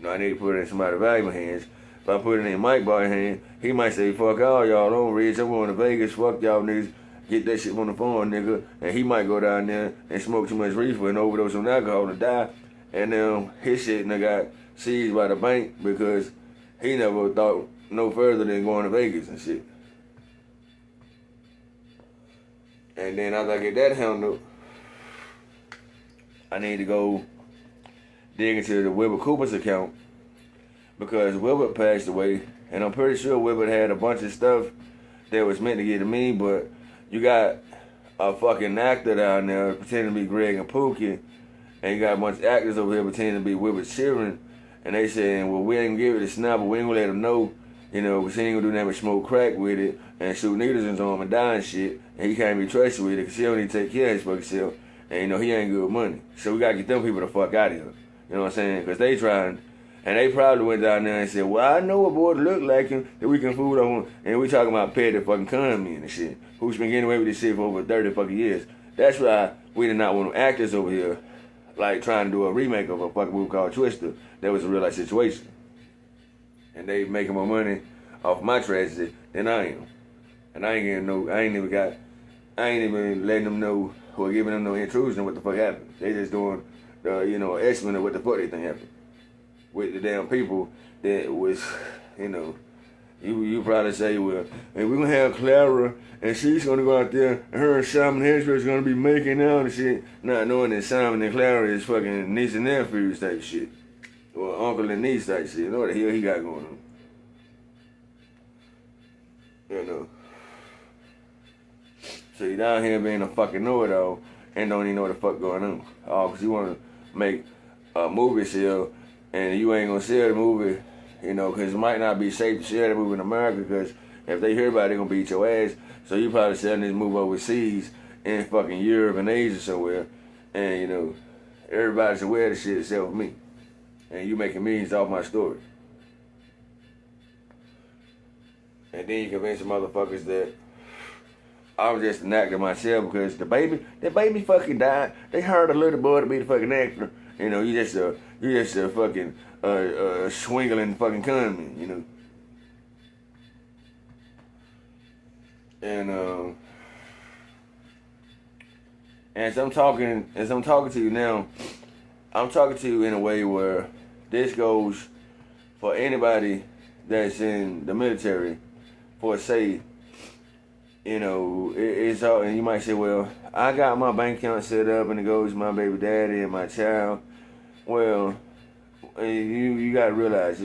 I need to put it in somebody's valuable hands. If I put it in Mike Bar's hand, he might say, fuck all y'all, don't reach, I'm going to Vegas, fuck y'all niggas, get that shit on the phone, nigga. And he might go down there and smoke too much reefer and overdose on alcohol and die. And then his shit got seized by the bank because he never thought no further than going to Vegas and shit. And then after I get that handled, I need to go dig into the Wilbert Cooper's account, because Wilbert passed away, and I'm pretty sure Wilbert had a bunch of stuff that was meant to get to me, but you got a fucking actor down there pretending to be Greg and Pookie, and you got a bunch of actors over here pretending to be Wilbert Children, and they saying, well, we ain't gonna give it a snap, but we ain't gonna let them know, because he ain't gonna do nothing but smoke crack with it and shoot needles in his arm and die and shit, and he can't be trusted with it because he don't even take care of his fucking self, and he ain't good with money. So we gotta get them people the fuck out of here. You know what I'm saying? Because they trying, and they probably went down there and said, well, I know a boy that look like him that we can fool on, and we talking about petty fucking con men and shit, who's been getting away with this shit for over 30 fucking years. That's why we did not want actors over here, like trying to do a remake of a fucking movie called Twister. That was a real life situation. And they making more money off my tragedy than I am. And I ain't even got I ain't even letting them know or giving them no intrusion of what the fuck happened. They just doing the, estimate of what the fuck they think happened. With the damn people that was, you probably say, well, and we're gonna have Clara and she's gonna go out there and her and Simon Hedgeworth's gonna be making out and shit, not knowing that Simon and Clara is fucking niece and nephews type shit. Or uncle and niece type shit. You know what the hell he got going on. So you down here being a fucking know-it-all and don't even know what the fuck going on. Oh, cause you wanna make a movie sale and you ain't gonna sell the movie, cause it might not be safe to sell the movie in America, cause if they hear about it, they gonna beat your ass. So you probably selling this movie overseas in fucking Europe and Asia somewhere, and everybody's aware of the shit except for me. And you making millions off my story. And then you convince the motherfuckers that I was just an actor myself because the baby fucking died. They hired a little boy to be the fucking actor. You just a fucking swingling fucking conman, And as I'm talking to you now, I'm talking to you in a way where this goes for anybody that's in the military, for say, it's all, and you might say, well, I got my bank account set up and it goes to my baby daddy and my child. Well, you gotta realize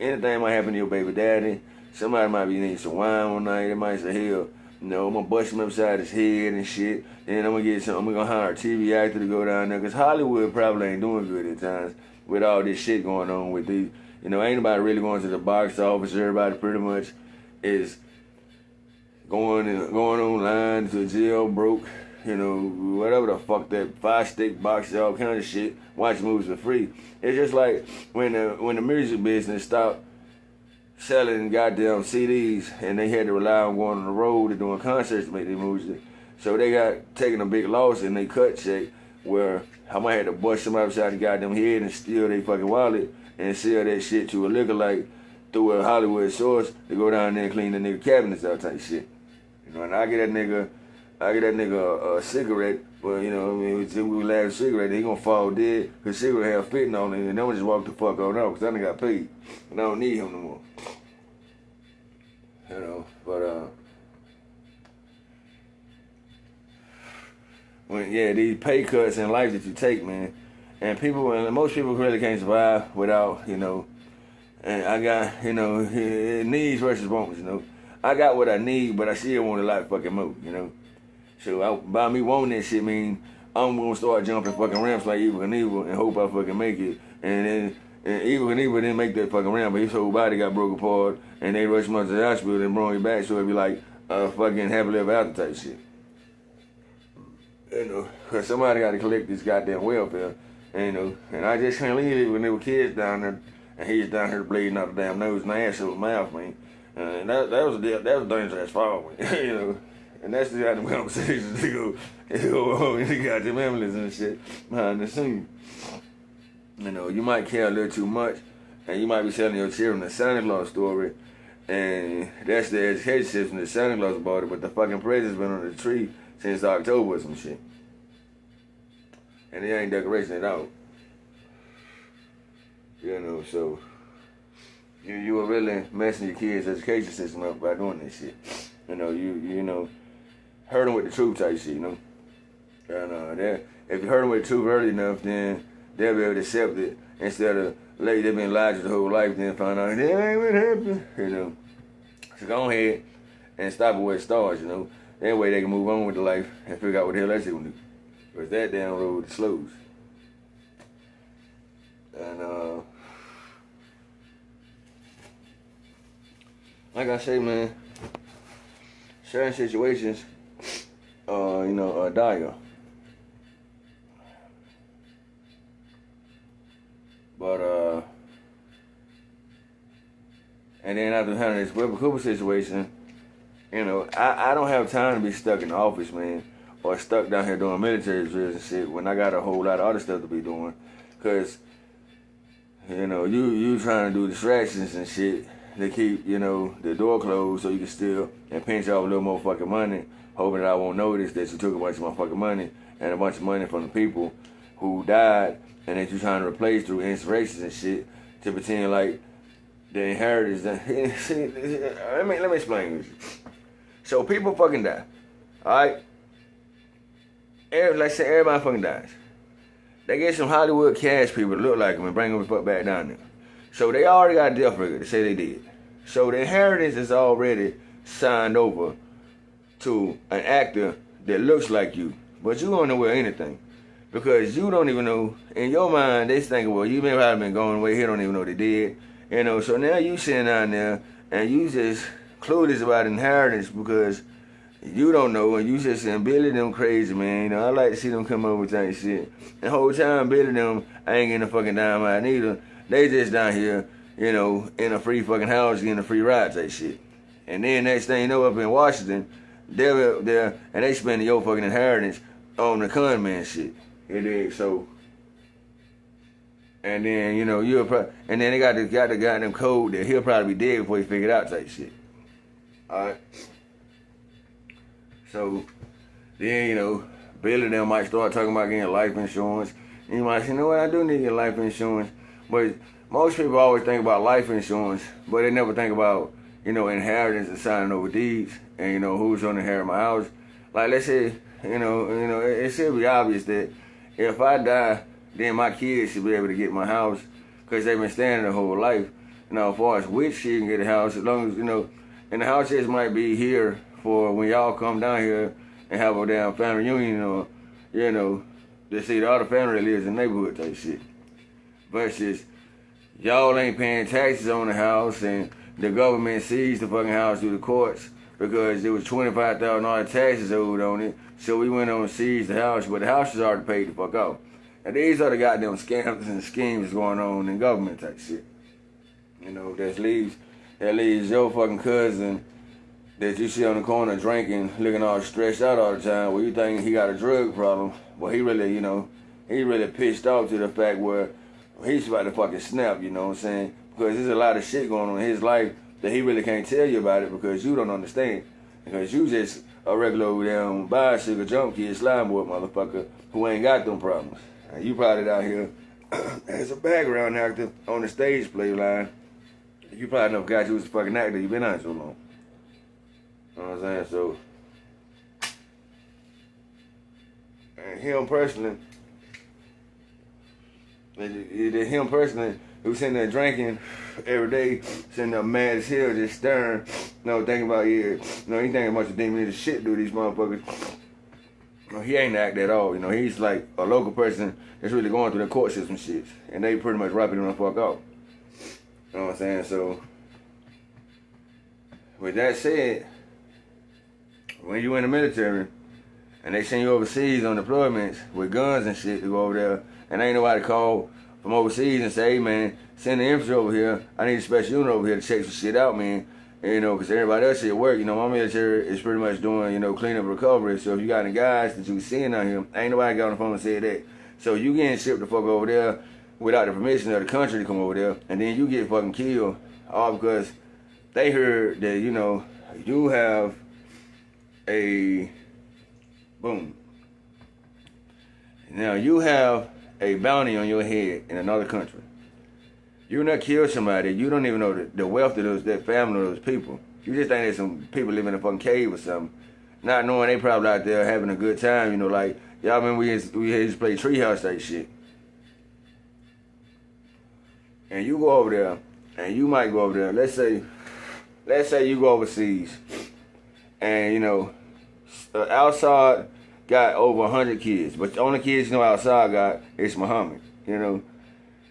anything might happen to your baby daddy. Somebody might be needing some wine one night. They might say, hell, I'm gonna bust him upside his head and shit. Then I'm gonna hire a TV actor to go down there, cause Hollywood probably ain't doing good at times with all this shit going on with these. Ain't nobody really going to the box office. Everybody pretty much is going online to jailbroke, whatever the fuck that 5-stick box, all kind of shit. Watch movies for free. It's just like when the music business stopped selling goddamn CDs and they had to rely on going on the road and doing concerts to make their music. So they got taking a big loss in their cut check where I might have to bust somebody upside the goddamn head and steal their fucking wallet and sell that shit to a lookalike through a Hollywood source to go down there and clean the nigga cabinets out type shit. And I get that nigga a cigarette, well, we laugh a cigarette, he gonna fall dead, cause cigarette have fentanyl in it, and then we just walk the fuck on out, cause I done got paid, and I don't need him no more. But these pay cuts in life that you take, man, and most people really can't survive without, and I got, needs versus wants, I got what I need, but I still want a lot fucking more, So by me wanting that shit mean I'm gonna start jumping fucking ramps like Evel Knievel and hope I fucking make it. And Evel Knievel didn't make that fucking ramp, but his whole body got broke apart and they rushed him up to the hospital and brought him back, so it'd be like a fucking happily ever after type shit. Cause somebody got to collect this goddamn welfare, and I just can't leave when there were kids down there and he's down here bleeding out the damn nose and ass out the mouth, man. And that was dangerous fall, man. And that's the kind of conversations to go on in the goddamn ambulance and shit behind the scene. You might care a little too much, and you might be telling your children the Santa Claus story, and that's the education system that Santa Claus bought it, but the fucking president's been on the tree since October or some shit. And it ain't decoration at all. So you were really messing your kids' education system up by doing this shit. Hurt them with the truth type shit, And if you hurt them with the truth early enough, then they'll be able to accept it instead of they've been lied to the whole life, then find out that ain't what happened, So go ahead and stop it where it starts, That way they can move on with the life and figure out what the hell that shit gonna do. Because that damn road slows. And like I say, man, certain situations, are dire. But and then after handling this Weber Cooper situation, I don't have time to be stuck in the office, man, or stuck down here doing military drills and shit when I got a whole lot of other stuff to be doing. Cause you trying to do distractions and shit, they keep, the door closed so you can steal and pinch off a little more fucking money, hoping that I won't notice that you took a bunch of motherfucking money and a bunch of money from the people who died and that you're trying to replace through inspirations and shit to pretend like the inheritance. See, let me explain this. So people fucking die, alright? Let's say everybody fucking dies. They get some Hollywood cash people to look like them and bring them the fuck back down there. So they already got a death record to say they did. So the inheritance is already signed over to an actor that looks like you. But you don't know where anything. Because you don't even know, in your mind, they thinking, well, you may have been going away, he don't even know they did. So now you sitting down there and you just clueless about inheritance because you don't know, and you just saying, Billy them crazy, man. I like to see them come up with that shit. The whole time, Billy them, I ain't getting a fucking dime out neither. They just down here, in a free fucking house, getting a free ride type shit. And then next thing you know, up in Washington, they're there, and they spending your fucking inheritance on the con man shit. It is so. And then, and then they got the goddamn code that he'll probably be dead before he figure it out type shit. Alright? So, then, Billy them might start talking about getting life insurance. And you might say, what, I do need to get life insurance. But most people always think about life insurance, but they never think about, inheritance and signing over deeds and, who's going to inherit my house. Like, let's say, it should be obvious that if I die, then my kids should be able to get my house because they've been staying their whole life. As far as which she can get a house, as long as, and the house just might be here for when y'all come down here and have a damn family reunion or, to see the other family that lives in the neighborhood type shit. Versus y'all ain't paying taxes on the house and the government seized the fucking house through the courts because there was $25,000 taxes owed on it. So we went on and seized the house, but the house was already paid the fuck out. And these are the goddamn scams and schemes going on in government type shit. That leaves your fucking cousin that you see on the corner drinking, looking all stressed out all the time, where you think he got a drug problem, but he really, he really pissed off to the fact where he's about to fucking snap, you know what I'm saying? Because there's a lot of shit going on in his life that he really can't tell you about it because you don't understand. Because you just a regular damn bicycle jump kid, slime boy motherfucker who ain't got them problems. And you probably out here as a background actor on the stage play line. You probably never got you was a fucking actor. You been out so long. You know what I'm saying? So, and him personally, who's sitting there drinking every day, sitting there mad as hell, just staring, thinking about, he thinking about the demon shit do these motherfuckers. He ain't act at all, he's like a local person that's really going through the court system shit, and they pretty much wrapping him the fuck out. You know what I'm saying? So, with that said, when you in the military, and they send you overseas on deployments with guns and shit to go over there, and ain't nobody call from overseas and say, hey man, send the infantry over here, I need a special unit over here to check some shit out, man. Because everybody else at work, my military is pretty much doing, cleanup recovery. So if you got any guys that you seeing out here, ain't nobody got on the phone and said that. So you getting shipped the fuck over there without the permission of the country to come over there, and then you get fucking killed, all because they heard that, you have a, boom. Now you have a bounty on your head in another country. You not kill somebody, you don't even know the wealth of that family of those people. You just think there's some people living in a fucking cave or something, not knowing they probably out there having a good time, like, y'all remember we used to play treehouse type shit. And you go over there, and you might go over there, let's say you go overseas, and, outside got over 100 kids, but the only kids outside got is Muhammad,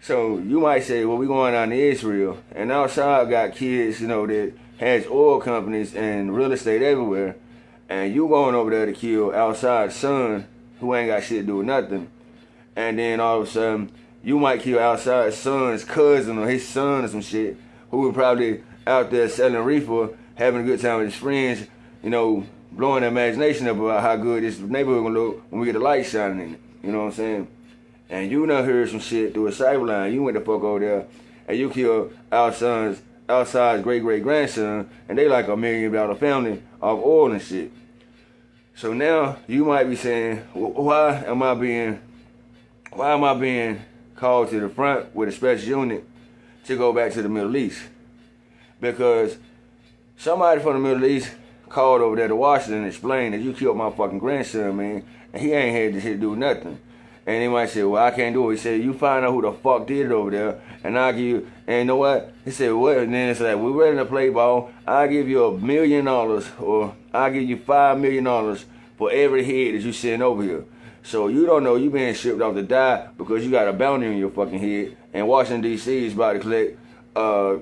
So you might say, well, we going down to Israel, and outside got kids, that has oil companies and real estate everywhere, and you going over there to kill outside's son who ain't got shit to do with nothing, and then all of a sudden you might kill outside's son's cousin or his son or some shit who was probably out there selling reefer, having a good time with his friends, blowing their imagination up about how good this neighborhood gonna look when we get the light shining in it. You know what I'm saying? And you done heard some shit through a cyber line. You went the fuck over there and you killed our son's outside's great-great-grandson, and they like $1 million family off oil and shit. So now you might be saying, why am I being called to the front with a special unit to go back to the Middle East? Because somebody from the Middle East called over there to Washington and explained that you killed my fucking grandson, man, and he ain't had this shit to do nothing. And they might say, well, I can't do it. He said, you find out who the fuck did it over there, and I'll give you, and you know what? He said, what? And then it's like, we're ready to play ball. I'll give you $1 million, or I'll give you $5 million for every head that you send over here. So you don't know you being shipped off to die because you got a bounty on your fucking head, and Washington, D.C. is about to collect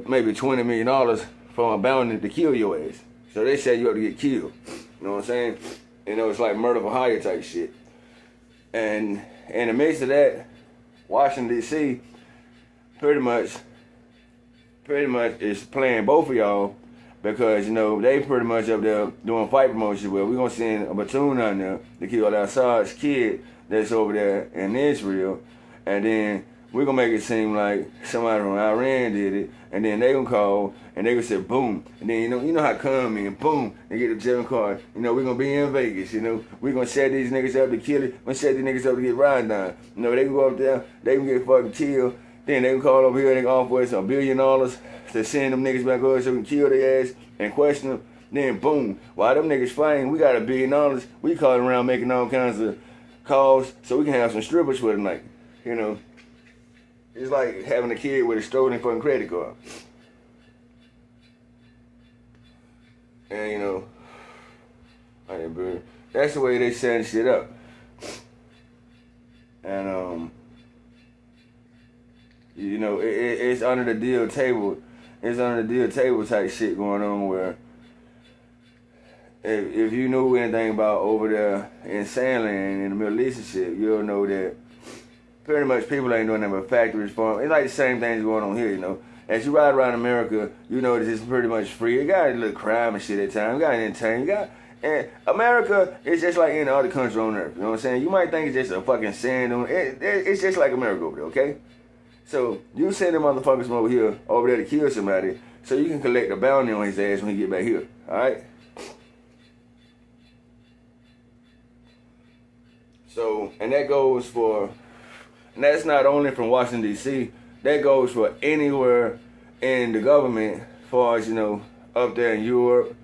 maybe $20 million from a bounty to kill your ass. So they say you have to get killed. You know what I'm saying? You know, it's like murder for hire type shit. And in the midst of that, Washington, D.C. pretty much is playing both of y'all because, you know, they pretty much up there doing fight promotion. Well, we're going to send a platoon down there to kill Assad's kid that's over there in Israel. And then we're going to make it seem like somebody from Iran did it. And then they going to call and they going to say, boom. And then, you know how come in, boom, they get the Jim car. You know, we're going to be in Vegas, you know. We're going to set these niggas up to kill it. We're going to set these niggas up to get riding down. You know, they can go up there, they can get fucking killed. Then they can call over here and they can offer us $1 billion to send them niggas back over so we can kill their ass and question them. Then boom, while them niggas fighting, we got $1 billion. We calling around making all kinds of calls so we can have some strippers for the night. You know, it's like having a kid with a stolen fucking credit card. And you know, that's the way they setting shit up. And you know, it's under the deal table. It's under the deal table type shit going on where if you knew anything about over there in Sandland in the Middle East and shit, you'll know that pretty much people ain't doing nothing but factories, farm. It's like the same things going on here, you know. As you ride around America, you know that it's pretty much free. It got a little crime and shit at times. It got entertainment. And America is just like any other country on earth. You know what I'm saying? You might think it's just a fucking sand on it. It's just like America over there, okay? So you send them motherfuckers from over there to kill somebody so you can collect a bounty on his ass when he get back here. Alright? So, and that goes for, and that's not only from Washington, D.C., that goes for anywhere in the government, as far as, you know, up there in Europe,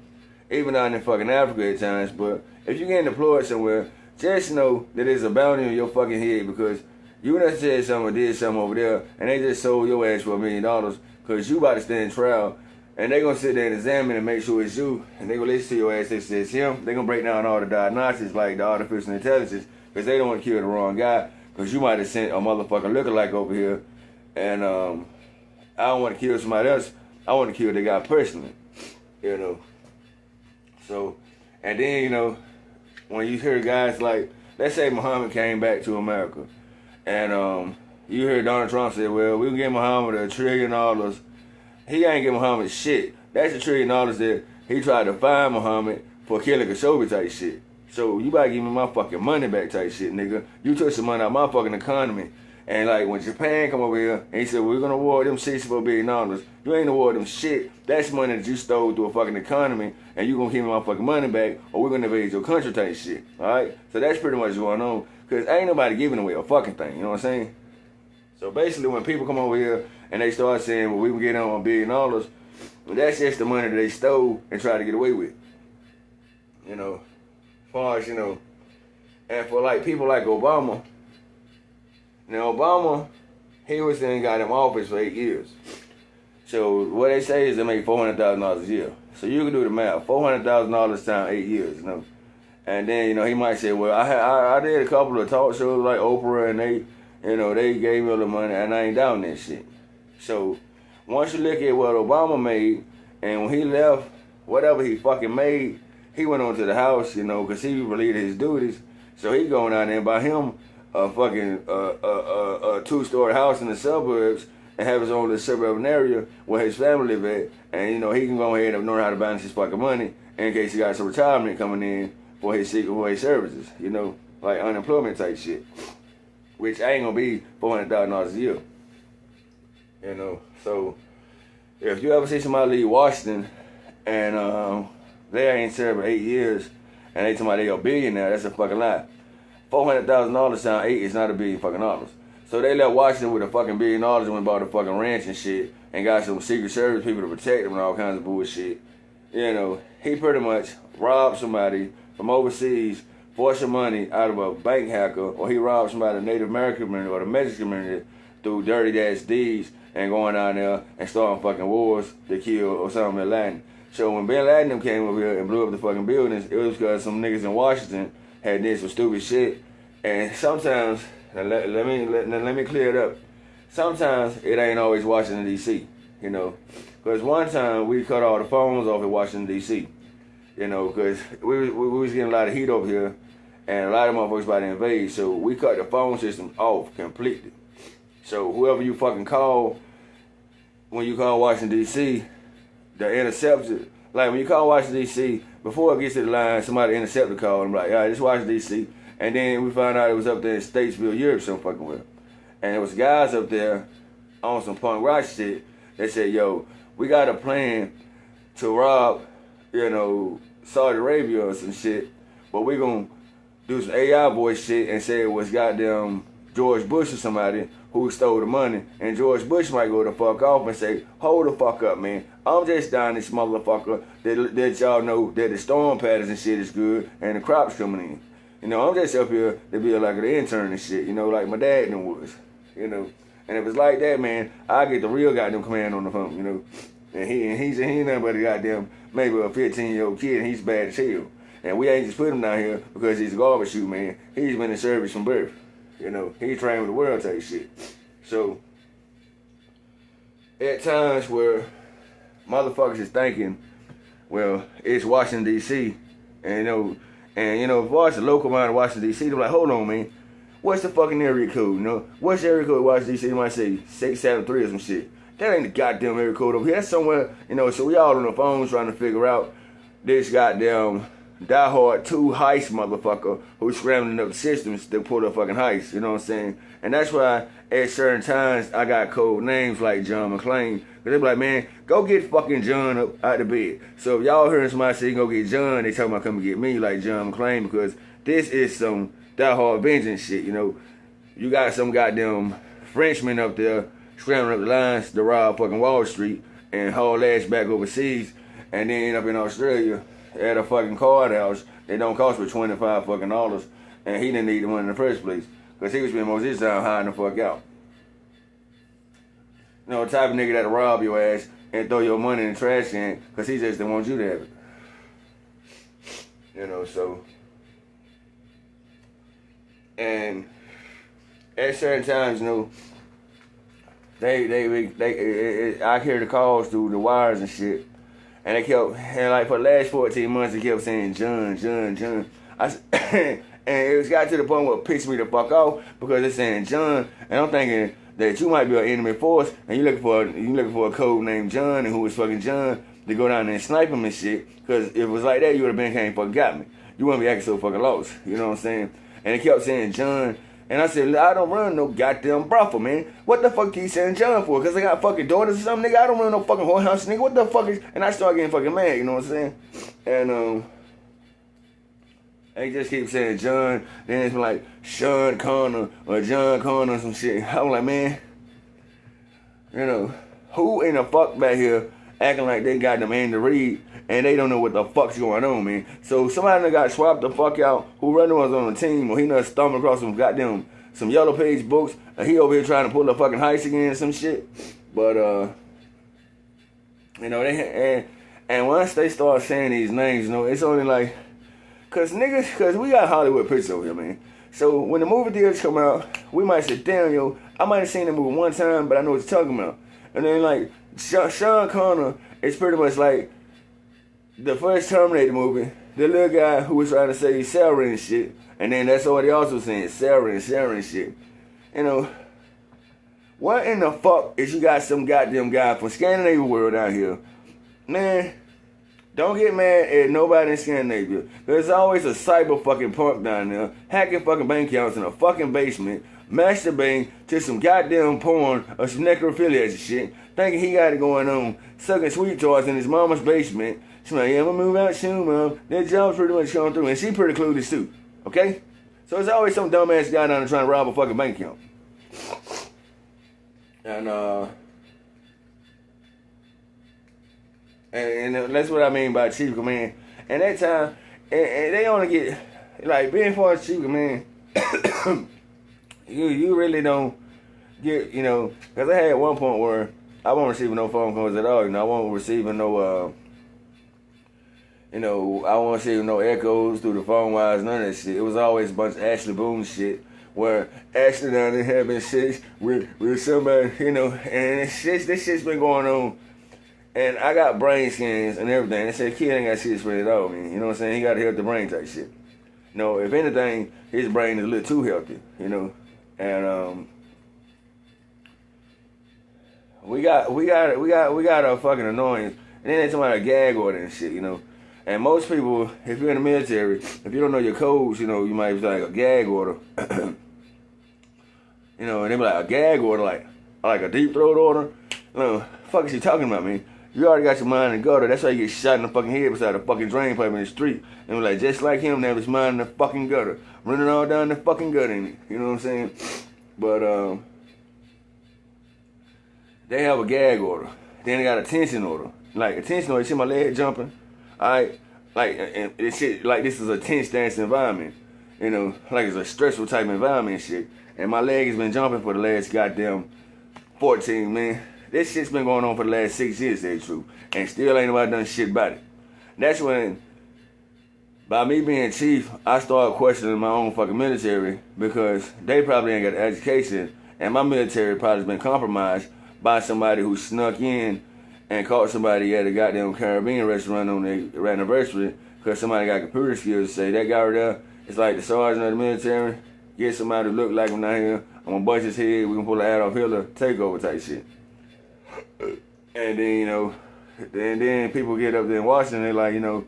even out in fucking Africa at times. But if you're getting deployed somewhere, just know that there's a bounty on your fucking head because you done said something or did something over there, and they just sold your ass for $1 million because you about to stand trial, and they gonna sit there and examine and make sure it's you, and they gonna listen to your ass. They say it's him. They gonna break down all the diagnostics like the artificial intelligence because they don't want to kill the wrong guy because you might have sent a motherfucker lookalike over here, and I don't want to kill somebody else. I want to kill the guy personally, you know. So, and then, you know, when you hear guys like, let's say Muhammad came back to America, and you hear Donald Trump say, well, we can give Muhammad $1 trillion. He ain't give Muhammad shit. That's $1 trillion that he tried to find Muhammad for killing Khashoggi type shit. So you better give me my fucking money back type shit, nigga. You took some money out of my fucking economy. And like when Japan come over here and he said, we're gonna award them $64 billion, you ain't award them shit. That's money that you stole through a fucking economy and you gonna give me my fucking money back or we're gonna invade your country type shit. Alright? So that's pretty much going on. Cause ain't nobody giving away a fucking thing, you know what I'm saying? So basically when people come over here and they start saying, well, we can get them $1 billion, that's just the money that they stole and tried to get away with. You know, as far as, you know, and for like people like Obama, now Obama, he was in got in office for 8 years. So what they say is they make $400,000 a year. So you can do the math, $400,000 times 8 years, you know. And then, you know, he might say, well, I did a couple of talk shows like Oprah and they, you know, they gave me the money and I ain't down that shit. So once you look at what Obama made and when he left, whatever he fucking made, he went on to the house, you know, because he relieved his duties. So he going out there and buy him a fucking a 2-story house in the suburbs and have his own little suburban area where his family live at. And, you know, he can go ahead and know how to balance his fucking money in case he got some retirement coming in for his services, you know, like unemployment type shit. Which ain't gonna be $400,000 a year. You know, so if you ever see somebody leave Washington and they ain't served 8 years and they somebody they a billionaire, that's a fucking lie. $400,000 sound 8 is not $1 billion fucking dollars. So they left Washington with a fucking $1 billion and went and bought a fucking ranch and shit and got some Secret Service people to protect them and all kinds of bullshit. You know, he pretty much robbed somebody from overseas for some money out of a bank hacker, or he robbed somebody, the Native American community or the Mexican community, through dirty ass deeds and going down there and starting fucking wars to kill Osama bin Laden. So when Bin Laden them came over here and blew up the fucking buildings, it was because some niggas in Washington had did some stupid shit. And sometimes, let me clear it up. Sometimes it ain't always Washington D.C. You know, because one time we cut all the phones off in Washington D.C. You know, because we was getting a lot of heat over here, and a lot of motherfuckers about to invade. So we cut the phone system off completely. So whoever you fucking call, when you call Washington D.C., the interceptor, like when you call Washington D.C., before it gets to the line, somebody intercept the call and be like, this is Washington D.C. And then we found out it was up there in Statesville, Europe, some fucking well. And there was guys up there on some punk rock shit that said, yo, we got a plan to rob, you know, Saudi Arabia or some shit, but we gonna do some AI boy shit and say it was goddamn George Bush or somebody who stole the money, and George Bush might go the fuck off and say, hold the fuck up, man. I'm just down this motherfucker that y'all know that the storm patterns and shit is good and the crops coming in. You know, I'm just up here to be like an intern and shit, you know, like my dad done was, you know. And if it's like that, man, I get the real goddamn command on the phone, you know. And he ain't nothing but a goddamn, maybe a 15-year-old kid, and he's bad as hell. And we ain't just put him down here because he's a garbage chute, man. He's been in service from birth. You know, he trained with the world type shit. So, at times where motherfuckers is thinking, well, it's Washington, D.C., and you know, if watch the local mind of Washington, D.C., they're like, hold on, man. What's the fucking area code, you know? What's the area code of Washington, D.C.? They might say 673 or some shit. That ain't the goddamn area code over here. That's somewhere, you know, so we all on the phones trying to figure out this goddamn Die Hard 2 heist motherfucker who's scrambling up the systems to pull the fucking heist, you know what I'm saying? And that's why at certain times I got code names like John McClane. Cause they be like, man, go get fucking John up out the bed. So if y'all hearing somebody say go get John, they talking about come and get me like John McClane, because this is some Die Hard vengeance shit, you know. You got some goddamn Frenchmen up there scrambling up the lines to rob fucking Wall Street and haul ass back overseas and then end up in Australia at a fucking card house that don't cost but $25 fucking dollars, and he didn't need the money in the first place because he was spending most of his time hiding the fuck out. You know, the type of nigga that'll rob your ass and throw your money in the trash can because he just didn't want you to have it. You know, so. And at certain times, you know, I hear the calls through the wires and shit. And they kept, and like for the last 14 months, they kept saying, John. And it got to the point where it pissed me the fuck off because they're saying John. And I'm thinking that you might be an enemy force and you looking for a code named John and who is fucking John to go down there and snipe him and shit. Because if it was like that, you would have been can't fucking got me. You wouldn't be acting so fucking lost. You know what I'm saying? And they kept saying John. And I said, I don't run no goddamn brothel, man. What the fuck you saying John for? Because I got fucking daughters or something, nigga. I don't run no fucking whorehouse, nigga. What the fuck is... And I start getting fucking mad, you know what I'm saying? And, they just keep saying John. Then it's like Sean Connor or John Connor or some shit. I was like, man, you know, who in the fuck back here acting like they got them Andy Reid and they don't know what the fuck's going on, man? So somebody that got swapped the fuck out who was on the team, or he done stumbled across some yellow page books, and he over here trying to pull the fucking heist again and some shit. But you know, and once they start saying these names, you know, it's only like, cause we got Hollywood pictures over here, man. So when the movie deals come out, we might say, damn, yo, I might have seen the movie one time, but I know what you're talking about. And then like Sean Connor is pretty much like the first Terminator movie, the little guy who was trying to say Sarah and shit, and then that's what they also saying, Sarah and shit. You know, what in the fuck is you got some goddamn guy from Scandinavia world out here? Man, don't get mad at nobody in Scandinavia. There's always a cyber fucking punk down there hacking fucking bank accounts in a fucking basement masturbating to some goddamn porn or some necrophilia and shit, thinking he got it going on, sucking sweet toys in his mama's basement. She's like, yeah, I'm gonna move out soon, Mom. That job's pretty much coming through. And she pretty clueless too, okay? So it's always some dumbass guy down there trying to rob a fucking bank account. And that's what I mean by chief command. And that time, and they only get, like, being for a chief command, you really don't get, you know, because I had one point where I wasn't receiving no phone calls at all. You know, I wasn't receiving no, you know, I wasn't receiving no echoes through the phone wires, none of that shit. It was always a bunch of Ashley Boone shit, where Ashley down there having sex with somebody, you know, and this shit's been going on. And I got brain scans and everything. They said, kid ain't got shit spread at all, man. You know what I'm saying? He got to help the brain type shit. You know, if anything, his brain is a little too healthy, you know. And we got a fucking annoyance. And then they talking about a gag order and shit, you know. And most people, if you're in the military, if you don't know your codes, you know, you might be like a gag order. You know, and they be like, a gag order, like a deep throat order. You know, fuck is he talking about, man? You already got your mind in the gutter. That's why you get shot in the fucking head beside a fucking drain pipe in the street. And like, just like him, they have his mind in the fucking gutter. Running all down the fucking gutter in it. You know what I'm saying? But, they have a gag order. Then they got a tension order. Like, a tension order, you see my leg jumping? Alright? Like, and this shit, like, this is a tense dance environment. You know, like it's a stressful type environment and shit. And my leg has been jumping for the last goddamn 14, man. This shit's been going on for the last 6 years, to tell you the truth. And still ain't nobody done shit about it. That's when, by me being chief, I started questioning my own fucking military because they probably ain't got the education. And my military probably been compromised by somebody who snuck in and caught somebody at a goddamn Caribbean restaurant on their anniversary because somebody got computer skills to say, that guy right there, it's like the sergeant of the military, get somebody who look like him down here, I'm gonna bust his head, we gonna pull an Adolf Hitler takeover type shit. And then, you know, then people get up there in Washington, they like, you know,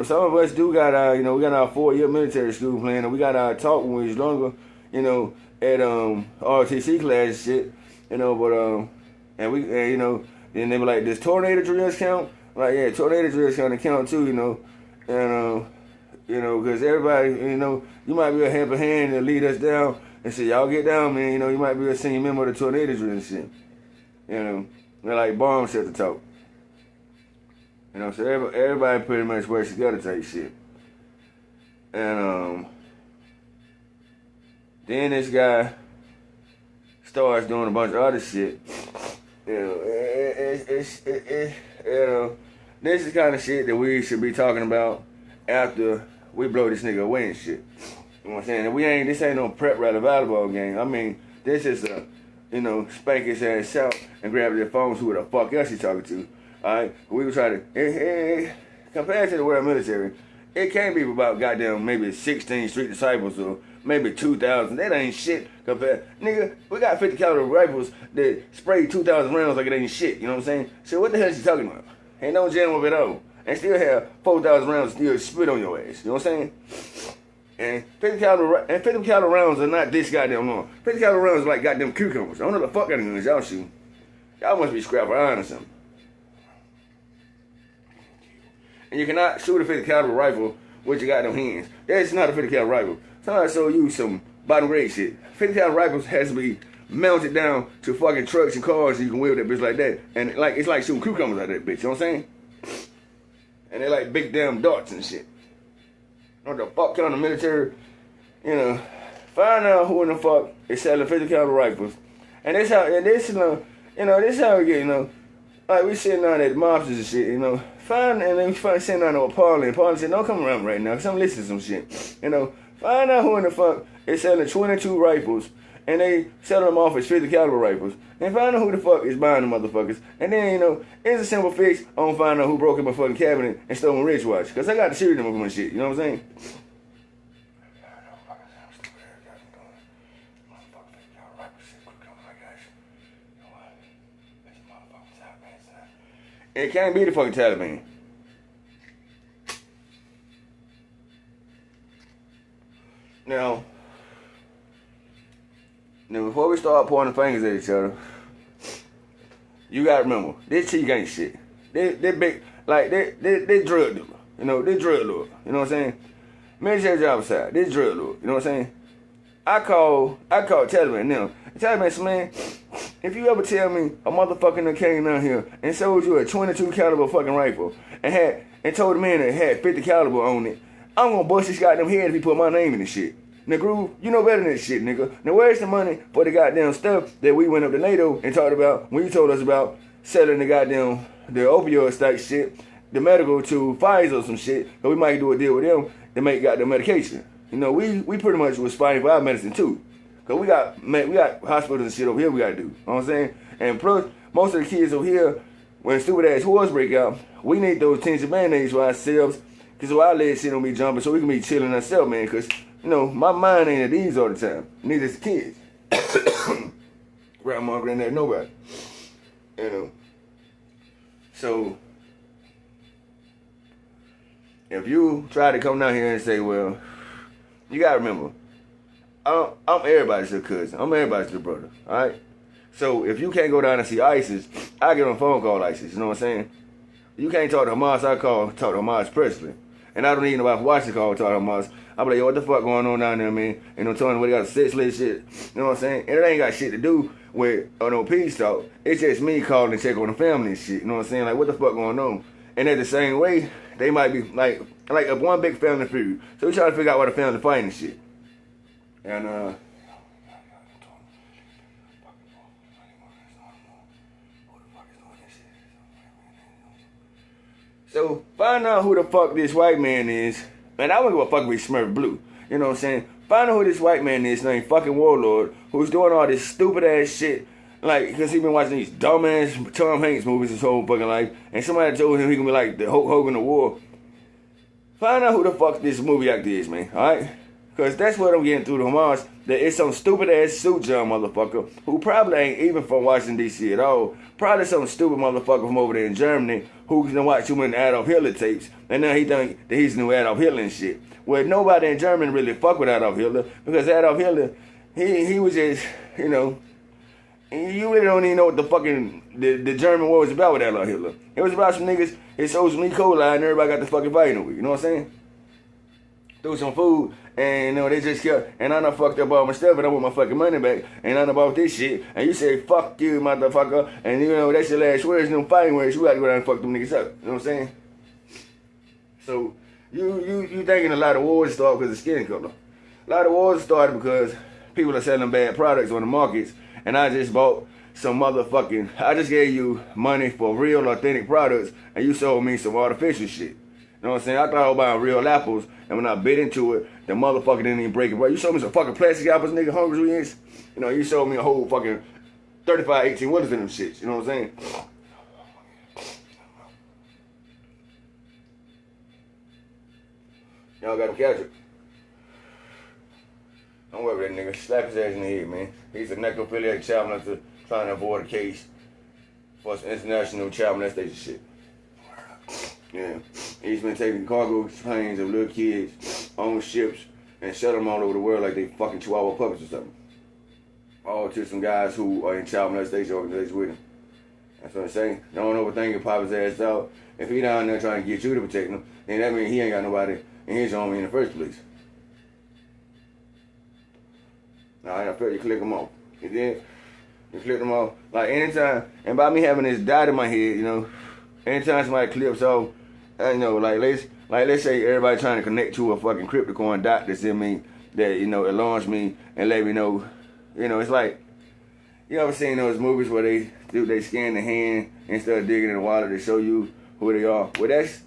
some of us do got our, you know, we got our 4-year military school plan, and we got our talk when we was younger, you know, at ROTC class and shit, you know, but and you know, then they were like, does tornado drills count? Like, yeah, tornado drills count too, you know, and you know, because everybody, you know, you might be a help a hand to lead us down and say, y'all get down, man, you know, you might be a senior member of the tornado drill and shit. You know, they're like bomb shit to talk. You know, so everybody pretty much works together type shit. And then this guy starts doing a bunch of other shit. You know, this is kind of shit that we should be talking about after we blow this nigga away and shit. You know what I'm saying? This ain't no prep rally volleyball game. I mean, this is a, you know, spank his ass out and grab their phones, who the fuck else he talking to. Alright? We would try to, compared to the world military, it can't be about goddamn maybe 16 street disciples or maybe 2,000. That ain't shit compared. Nigga, we got 50 caliber rifles that spray 2,000 rounds like it ain't shit. You know what I'm saying? So what the hell is he talking about? Ain't no jam with it all. And still have 4,000 rounds still spit on your ass. You know what I'm saying? And 50 caliber rounds are not this goddamn long. 50 caliber rounds are like goddamn cucumbers. I don't know the fuck kind of guns y'all shoot. Y'all must be scrap iron or something. And you cannot shoot a 50 caliber rifle with your goddamn hands. That's not a 50 caliber rifle. Somebody show you some bottom grade shit. 50 caliber rifles has to be mounted down to fucking trucks and cars so you can wield that bitch like that. And like it's like shooting cucumbers out of that bitch, you know what I'm saying? And they like big damn darts and shit. What the fuck kind of military, you know, find out who in the fuck is selling 50 caliber rifles. And this how, this how we get, you know, like we sitting down at mobsters and shit, you know, find, and then we find sitting down there with Paulie, and Paulie said, don't come around right now, cause I'm listening to some shit, you know, find out who in the fuck is selling 22 rifles, and they sell them off as 50 caliber rifles, and find out who the fuck is buying the motherfuckers, and then, you know, it's a simple fix on find out who broke in my fucking cabinet and stole my wristwatch, cause I got the serial number for my shit, you know what I'm saying? It can't be the fucking Taliban. Now, Now, before we start pointing fingers at each other, you gotta remember, this cheek ain't shit. They big, like, they drug dealer. You know, they drug lord. You know what I'm saying? Military job side, this drug lord. You know what I'm saying? I call Taliban now. Taliban said, man, if you ever tell me a motherfucker that came down here and sold you a 22 caliber fucking rifle and told the man that it had 50 caliber on it, I'm gonna bust his goddamn head if he put my name in this shit. Now, Groove, you know better than this shit, nigga. Now, where's the money for the goddamn stuff that we went up to NATO and talked about when you told us about selling the opioid stack shit, the medical to Pfizer or some shit, because we might do a deal with them to make goddamn medication. You know, we pretty much was fighting for our medicine too. Because we got hospitals and shit over here we got to do. You know what I'm saying? And plus, most of the kids over here, when stupid ass wars break out, we need those tinted band-aids for ourselves. Because our legs shit don't be jumping so we can be chilling ourselves, man. Because, you know, my mind ain't at ease all the time. Neither is the kids. Grandma, granddad, nobody. You know. So, if you try to come down here and say, well, you gotta remember, I'm everybody's little cousin. I'm everybody's little brother. Alright? So if you can't go down and see ISIS, I get on a phone call ISIS. You know what I'm saying? You can't talk to Hamas, I talk to Hamas personally. And I don't even know if Washington call talk to Hamas. I be like, yo, what the fuck going on down there, man? You know, telling what they got a sex list shit. You know what I'm saying? And it ain't got shit to do with no peace talk. It's just me calling to check on the family and shit. You know what I'm saying? Like, what the fuck going on? And at the same way, they might be like a one big family feud. So we try to figure out what the family fighting and shit. And so find out who the fuck this white man is. Man, I wouldn't give a fuck if he Smurf Blue. You know what I'm saying? Find out who this white man is named fucking Warlord, who's doing all this stupid ass shit. Like, because he been watching these dumb ass Tom Hanks movies his whole fucking life. And somebody told him he gonna be like the Hulk Hogan of war. Find out who the fuck this movie actor is, man. Alright? Because that's what I'm getting through to Hamas. That it's some stupid ass suit job motherfucker who probably ain't even from Washington, D.C. at all. Probably some stupid motherfucker from over there in Germany who can watch too many Adolf Hitler tapes. And now he think that he's new Adolf Hitler and shit. Well, nobody in Germany really fuck with Adolf Hitler. Because Adolf Hitler, he was just, you know, you really don't even know what the fucking, the German war was about with Adolf Hitler. It was about some niggas, it sold some E. coli and everybody got the fucking fighting with. You know what I'm saying? Threw some food, and you know, they just kept, and I done fucked up all my stuff, and I want my fucking money back, and I done bought this shit, and you say, fuck you, motherfucker, and you know, that's your last words, them fighting words, you gotta go down and fuck them niggas up, you know what I'm saying? So, you thinking a lot of wars start because of skin color. A lot of wars started because people are selling bad products on the markets, and I just bought some motherfucking, I just gave you money for real authentic products, and you sold me some artificial shit. You know what I'm saying? I thought I was buying real apples, and when I bit into it, the motherfucker didn't even break it. Bro, you sold me some fucking plastic apples, nigga, hungry is. You know, you sold me a whole fucking 35, 18 wheelers in them shits. You know what I'm saying? Y'all got him captured. Don't worry with that nigga. Slap his ass in the head, man. He's a necrophiliac child molester trying to avoid a case for some international child molestation shit. Yeah. He's been taking cargo planes of little kids on ships and shut them all over the world like they fucking Chihuahua puppets or something. All to some guys who are in child molestation organizations with him. That's what I'm saying. Don't overthink and pop his ass out. If he down there trying to get you to protect him, then that means he ain't got nobody in his army in the first place. Alright, I feel you click them off. And then you click them off. Like anytime, and by me having this dot in my head, you know, anytime somebody clips off, you know, like let's say everybody trying to connect to a fucking cryptocoin dot that's in me, that, you know, alarms me and let me know, you know, it's like, you ever seen those movies where they scan the hand instead of digging in the wallet to show you who they are? Well, that's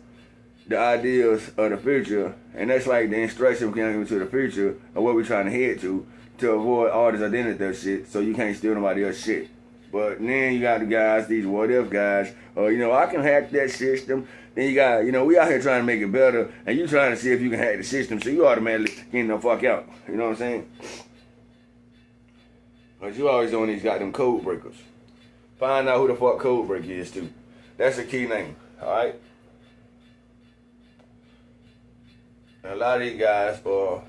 the ideas of the future, and that's like the instruction we can give to the future of what we're trying to head to avoid all this identity shit, so you can't steal nobody else's shit. But then you got the guys, these what if guys, you know, I can hack that system. Then you got, you know, we out here trying to make it better, and you trying to see if you can hack the system, so you automatically getting the fuck out. You know what I'm saying? But you always on these goddamn code breakers. Find out who the fuck code breaker is too. That's the key name, alright? A lot of these guys are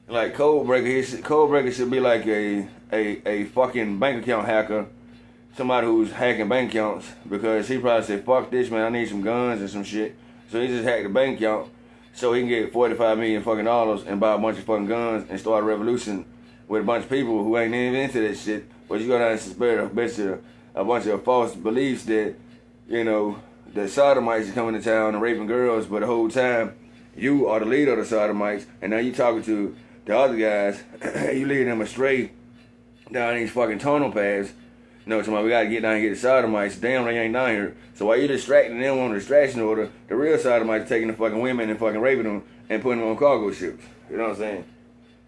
Like Codebreaker should be like a fucking bank account hacker, somebody who's hacking bank accounts, because he probably said, fuck this, man, I need some guns and some shit. So he just hacked the bank account so he can get 45 million fucking dollars and buy a bunch of fucking guns and start a revolution with a bunch of people who ain't even into that shit. But you go down and spread a bunch of false beliefs that, you know, the sodomites are coming to town and raping girls, but the whole time you are the leader of the sodomites, and now you talking to the other guys, you leading them astray down these fucking tunnel paths. No, somebody, we gotta get down and get the sodomites. Damn, they ain't down here. So while you distracting them on the distraction order, the real sodomites taking the fucking women and fucking raping them and putting them on cargo ships. You know what I'm saying?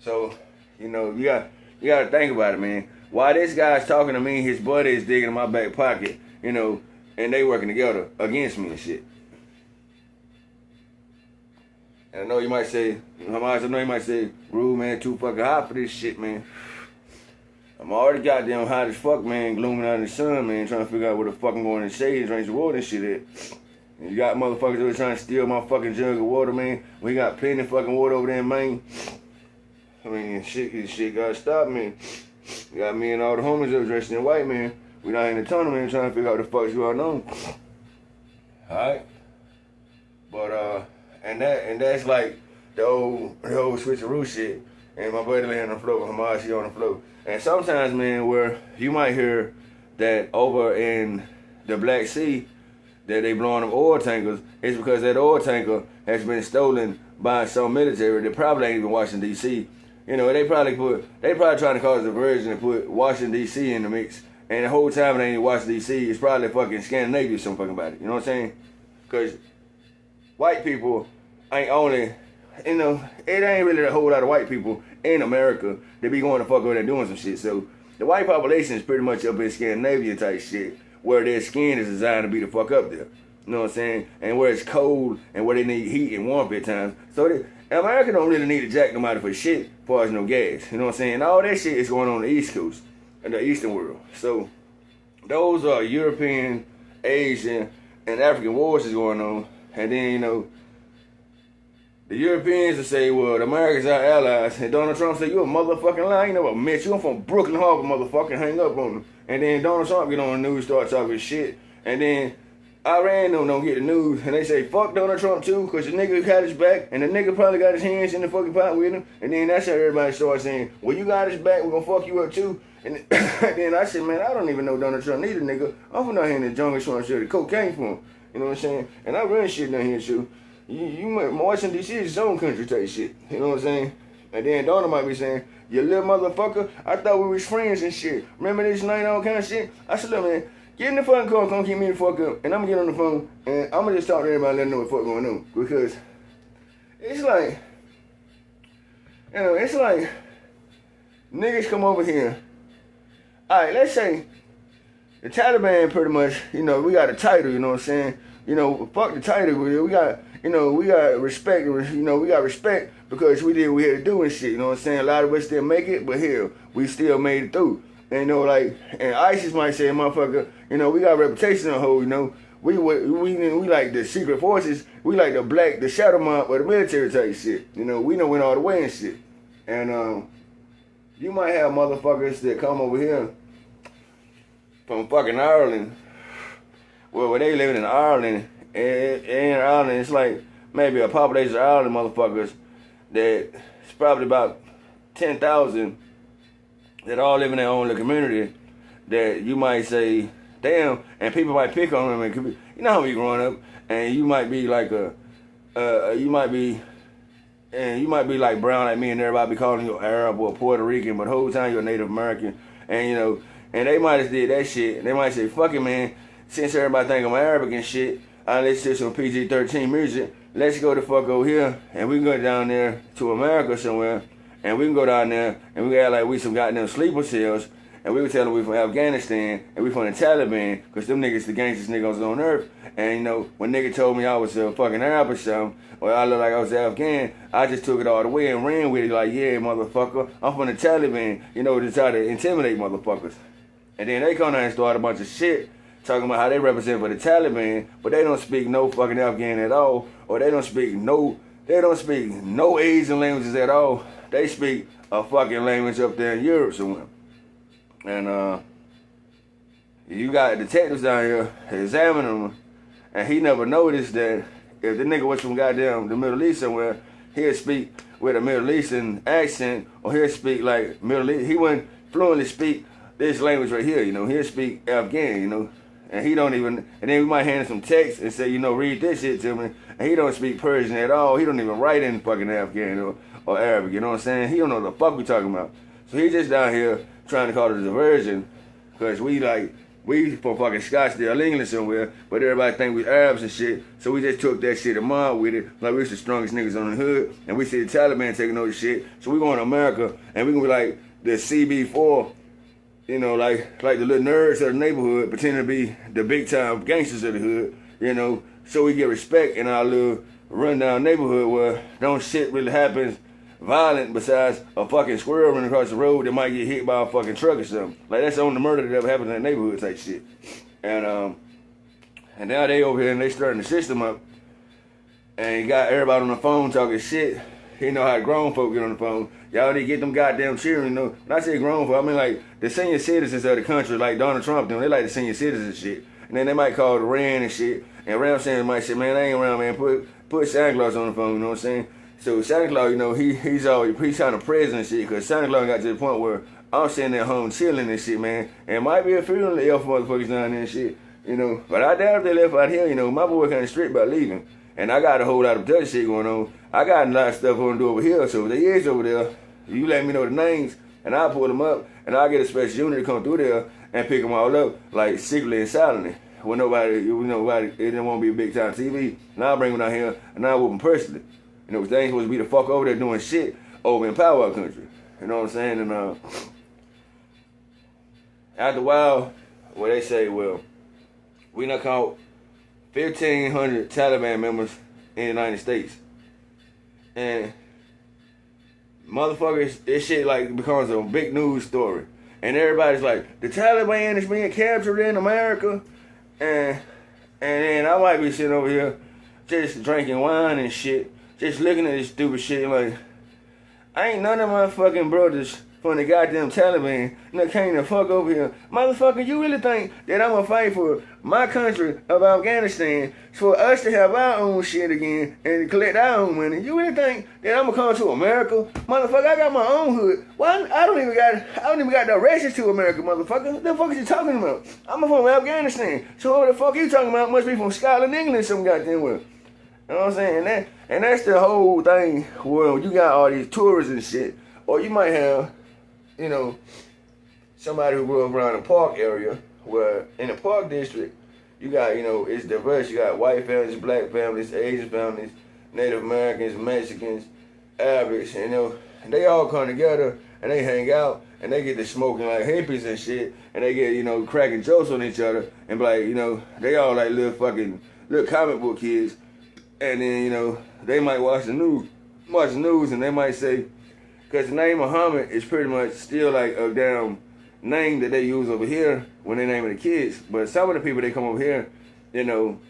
So, you know, you gotta think about it, man. Why this guy's talking to me, his buddy is digging in my back pocket, you know, and they working together against me and shit. And I know you might say, Groove, man, too fucking hot for this shit, man. I'm already goddamn hot as fuck, man, glooming out in the sun, man, trying to figure out where the fuck I'm going in the shade and drink some water and shit at. And you got motherfuckers over trying to steal my fucking jug of water, man. We got plenty of fucking water over there in Maine. I mean, shit gotta stop, man. You got me and all the homies up dressed in white, man. We down in the tunnel, man, trying to figure out what the fuck's going on. Alright? But, and that's like the old switcheroo shit. And my buddy laying on the floor, Hamashi on the floor. And sometimes, man, where you might hear that over in the Black Sea that they blowing up oil tankers, it's because that oil tanker has been stolen by some military that probably ain't even Washington, D.C. You know, they probably trying to cause a diversion and put Washington, D.C. in the mix. And the whole time it ain't Washington, D.C., it's probably fucking Scandinavia or something fucking about it. You know what I'm saying? Because white people ain't only, you know, it ain't really a whole lot of white people in America that be going to fuck over there doing some shit. So the white population is pretty much up in Scandinavia type shit, where their skin is designed to be the fuck up there. You know what I'm saying? And where it's cold and where they need heat and warmth at times. So America don't really need to jack nobody for shit as far as no gas. You know what I'm saying? All that shit is going on the East Coast and the Eastern world. So those are European, Asian, and African wars is going on. And then, you know, the Europeans will say, well, the Americans are allies. And Donald Trump say, you a motherfucking lie. You know what, Mitch, you from Brooklyn Harbor, motherfucker. Hang up on them. And then Donald Trump get on the news, start talking shit. And then Iran don't get the news. And they say, fuck Donald Trump too, because the nigga got his back. And the nigga probably got his hands in the fucking pot with him. And then that's how everybody starts saying, well, you got his back, we're going to fuck you up too. And then I said, man, I don't even know Donald Trump neither, nigga. I'm from down here in the jungle trying to show the cocaine for him. You know what I'm saying? And I run shit down here too. Washington, D.C. is his own country type shit. You know what I'm saying? And then Donald might be saying, you little motherfucker, I thought we was friends and shit. Remember this night, all kind of shit? I said, look, man, get in the fucking car, come keep me the fuck up. And I'm going to get on the phone, and I'm going to just talk to everybody, let them know what the fuck going on. Because it's like, you know, it's like niggas come over here. All right, let's say the Taliban pretty much, you know, we got a title, you know what I'm saying? You know, fuck the title, we got, you know, we got respect, you know, we got respect because we did what we had to do and shit, you know what I'm saying? A lot of us didn't make it, but hell, we still made it through. And, you know, like, and ISIS might say, motherfucker, you know, we got a reputation on hold, you know, we like the secret forces, we like the shadow mob or the military type shit, you know, we done went all the way and shit. And, you might have motherfuckers that come over here from fucking Ireland. Well, when they living in Ireland, in Ireland, it's like maybe a population of Ireland motherfuckers that it's probably about 10,000 that all live in their own little community that you might say, damn, and people might pick on them. And you know how we growing up, and you might be like you might be like brown like me, and everybody be calling you Arab or Puerto Rican, but the whole time you're a Native American, and you know, and they might have did that shit, and they might say, fuck it, man, since everybody think I'm Arabic and shit, I listen to some PG-13 music, let's go the fuck over here, and we can go down there to America somewhere, and we can go down there, and we can act like we some goddamn sleeper cells, and we can tell them we from Afghanistan, and we from the Taliban, because them niggas the gangstest niggas on earth, and you know, when nigga told me I was a fucking Arab or something, or I look like I was Afghan, I just took it all the way and ran with it like, yeah, motherfucker, I'm from the Taliban, you know, to try to intimidate motherfuckers. And then they come down and start a bunch of shit, talking about how they represent for the Taliban, but they don't speak no fucking Afghan at all, or they don't speak no They don't speak no Asian languages at all. They speak a fucking language up there in Europe somewhere. And you got detectives down here examining them, and he never noticed that if the nigga was from goddamn the Middle East somewhere, he'll speak with a Middle Eastern accent, or he'll speak like Middle East. He wouldn't fluently speak this language right here, you know. He'll speak Afghan, you know. And he don't even, and then we might hand him some text and say, you know, read this shit to me. And he don't speak Persian at all. He don't even write in fucking Afghan or Arabic, you know what I'm saying? He don't know what the fuck we talking about. So he just down here trying to call it a diversion, because we from fucking Scottsdale, England somewhere, but everybody think we Arabs and shit. So we just took that shit and mob with it, like we was the strongest niggas on the hood, and we see the Taliban taking over shit. So we going to America, and we gonna be like the CB4, you know, like the little nerds of the neighborhood, pretending to be the big time gangsters of the hood, you know, so we get respect in our little rundown neighborhood where don't shit really happens violent besides a fucking squirrel running across the road that might get hit by a fucking truck or something. Like, that's the only murder that ever happened in that neighborhood type shit. And now they over here and they starting the system up, and you got everybody on the phone talking shit. You know how grown folk get on the phone. Y'all need to get them goddamn cheering, you know. When I say grown folk, I mean like the senior citizens of the country, like Donald Trump doing. They like the senior citizens shit. And then they might call the Rand and shit. And Ram Sanders might say, man, I ain't around, man. Put Santa Claus on the phone, you know what I'm saying? So Santa Claus, you know, he's kind of present and shit, because Santa Claus got to the point where I'm sitting at home chilling and shit, man. And might be a funeral elf motherfuckers down there and shit, you know. But I doubt if they left out here, you know. My boy kind of strict about leaving. And I got a whole lot of other shit going on. I got a lot of stuff on to do over here. So if they is over there, you let me know the names, and I'll pull them up, and I'll get a special unit to come through there and pick them all up, like secretly and silently. When nobody, it didn't want to be a big time TV. And I'll bring them down here, and I'll whoop them personally. You know, they ain't supposed to be the fuck over there doing shit over in Power Country. You know what I'm saying? And after a while, well, they say, well, we done caught 1,500 Taliban members in the United States. And motherfuckers, this shit like becomes a big news story. And everybody's like, the Taliban is being captured in America. And then I might be sitting over here just drinking wine and shit, just looking at this stupid shit like, I ain't none of my fucking brothers from the goddamn Taliban that came the fuck over here. Motherfucker, you really think that I'm gonna fight for my country of Afghanistan for us to have our own shit again and collect our own money? You really think that I'm gonna come to America? Motherfucker, I got my own hood. Why? I don't even got directions to America, motherfucker. What the fuck is you talking about? I'm from Afghanistan. So what the fuck you talking about? Must be from Scotland, England, some goddamn way. You know what I'm saying? And that's the whole thing where you got all these tourists and shit. Or you might have, you know, somebody who grew up around the park area, where in the park district, you got, you know, it's diverse. You got white families, black families, Asian families, Native Americans, Mexicans, Arabics, you know, and they all come together and they hang out and they get to smoking like hippies and shit, and they get, you know, cracking jokes on each other and be like, you know, they all like little comic book kids. And then, you know, they might watch the news and they might say, because the name Muhammad is pretty much still like a damn name that they use over here when they naming the kids. But some of the people that come over here, you know,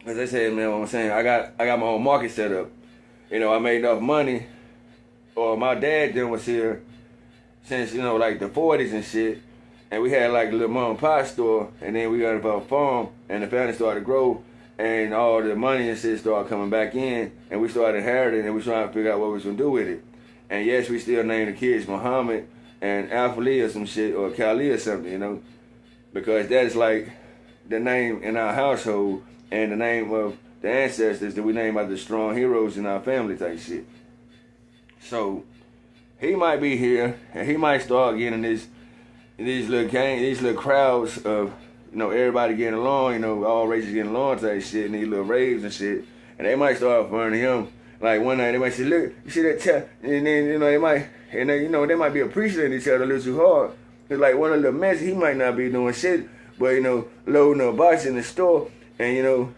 as I said, man, what I'm saying, I got my own market set up. You know, I made enough money, or my dad then was here since, you know, like the 40s and shit. And we had like a little mom and pop store, and then we got into a farm, and the family started to grow. And all the money and shit started coming back in, and we started inheriting, and we trying to figure out what we was gonna do with it. And yes, we still name the kids Muhammad and Alfali or some shit, or Kali or something, you know, because that is like the name in our household and the name of the ancestors that we name after the strong heroes in our family type shit. So he might be here, and he might start getting these little crowds of, you know, everybody getting along, you know, all races getting along type shit, and these little raves and shit. And they might start finding him. Like one night they might say, look, you see that and then, you know, they might be appreciating each other a little too hard. Cause like one of the mess, he might not be doing shit, but, you know, loading a box in the store, and, you know,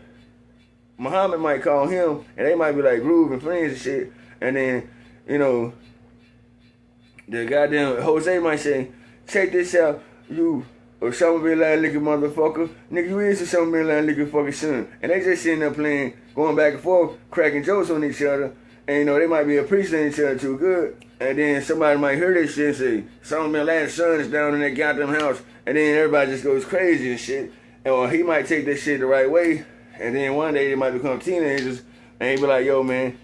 Muhammad might call him, and they might be like grooving friends and shit. And then, you know, the goddamn Jose might say, check this out, you Osama Bin Laden looking motherfucker. Nigga, you is Osama Bin Laden looking fucking son. And they just sitting there playing, going back and forth, cracking jokes on each other. And you know, they might be appreciating each other too good. And then somebody might hear this shit and say, Osama Bin Laden's son is down in that goddamn house. And then everybody just goes crazy and shit. Or he might take this shit the right way. And then one day they might become teenagers. And he be like, yo, man,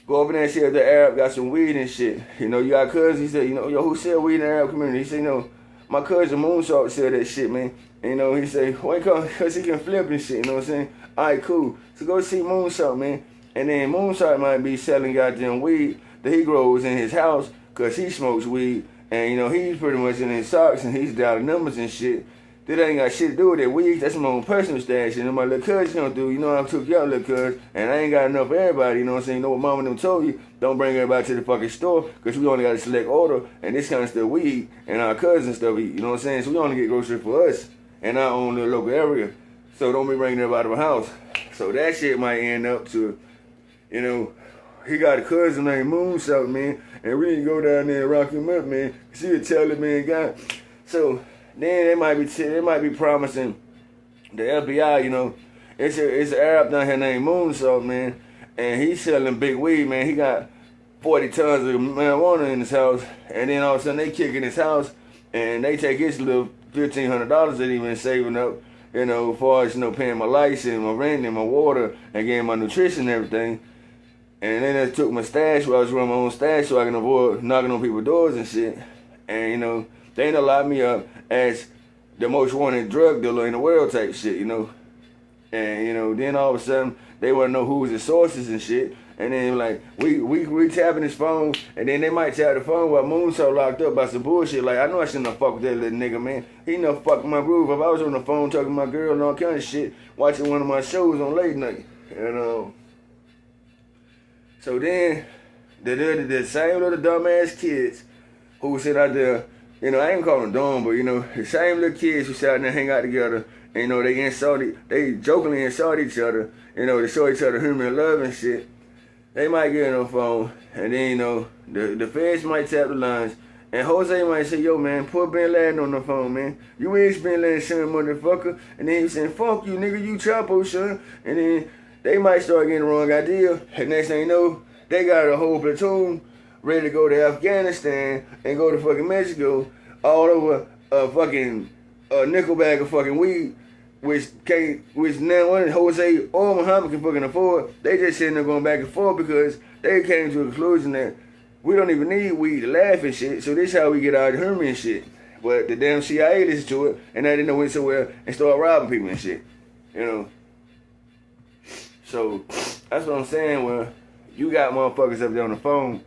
go over there and see if the Arab got some weed and shit. You know, you got cousins. He said, you know, yo, who sell weed in the Arab community? He said, you know, my cousin Moonsalt sell that shit, man. And, you know, he said, why come? Because he can flip and shit, you know what I'm saying? All right, cool. So go see Moonsalt, man. And then Moonsalt might be selling goddamn weed that he grows in his house because he smokes weed. And, you know, he's pretty much in his socks and he's down numbers and shit. That ain't got shit to do with that weed. That's my own personal stash. And my little cousin gonna do, you know, I took y'all little cuz, and I ain't got enough for everybody, you know what I'm saying? You know what mama them told you? Don't bring everybody to the fucking store, because we only got a select order, and this kind of stuff we eat, and our cousins stuff eat, you know what I'm saying? So we only get groceries for us, and our own little local area. So don't be bringing everybody to the house. So that shit might end up to, you know, he got a cousin named Moonsalt, man, and we need to go down there and rock him up, man, because he a talented man guy. So then they might be promising the FBI, you know, it's an Arab down here named Moonsalt, man, and he's selling big weed, man. He got 40 tons of marijuana in his house, and then all of a sudden they kick in his house, and they take his little $1,500 that he been saving up, you know, as far as, you know, paying my lights and my rent and my water and getting my nutrition and everything. And then they took my stash where I was running my own stash so I can avoid knocking on people's doors and shit. And, you know, they done locked me up as the most wanted drug dealer in the world type shit, you know. And, you know, then all of a sudden, they want to know who's the sources and shit. And then, like, we tapping his phone, and then they might tap the phone while Moonsalt locked up by some bullshit. Like, I know I shouldn't have fucked with that little nigga, man. He done fucked my groove. If I was on the phone talking to my girl and all kind of shit, watching one of my shows on late night, you know. So then, the same little dumbass kids who sit out there, you know, I ain't call them dumb, but, you know, the same little kids who sit out there and hang out together, and, you know, they jokingly insult each other, you know, to show each other human love and shit. They might get on the phone, and then, you know, the feds might tap the lines, and Jose might say, yo, man, put Bin Laden on the phone, man. You is Bin Laden, son, motherfucker. And then he saying, fuck you, nigga, you Chapo, son. And then they might start getting the wrong idea, and next thing you know, they got a whole platoon ready to go to Afghanistan and go to fucking Mexico all over a fucking nickel bag of fucking weed, which now one Jose or Muhammad can fucking afford. They just sitting there going back and forth because they came to a conclusion that we don't even need weed to laugh and shit, so this how we get our Herman and shit. But the damn CIA listened to it, and now they went somewhere and started robbing people and shit, you know. So that's what I'm saying. Well, you got motherfuckers up there on the phone,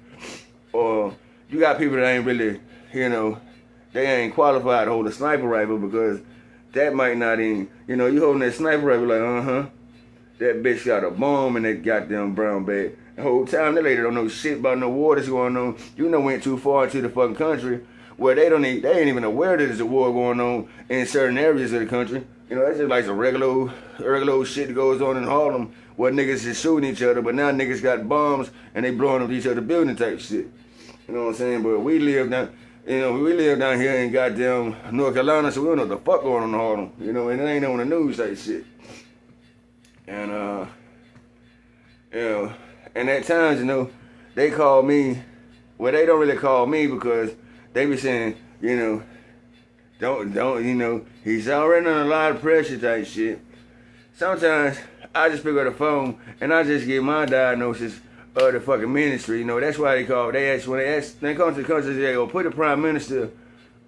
or you got people that ain't really, you know, they ain't qualified to hold a sniper rifle because that might not even, you know, you holding that sniper rifle like, that bitch got a bomb in that goddamn brown bag. The whole time, that lady don't know shit about no war that's going on. You know, went too far into the fucking country where they ain't even aware that there's a war going on in certain areas of the country. You know, that's just like some regular shit that goes on in Harlem where niggas is shooting each other, but now niggas got bombs and they blowing up each other building type shit. You know what I'm saying? But we live down here in goddamn North Carolina, so we don't know what the fuck going on in Harlem. You know, and it ain't on the news type shit. And you know, and at times, you know, they call me. Well, they don't really call me because they be saying, you know, don't, you know, he's already under a lot of pressure type shit. Sometimes I just pick up the phone and I just get my diagnosis of the fucking ministry. You know, that's why they call. When they come to the country, they go put the Prime Minister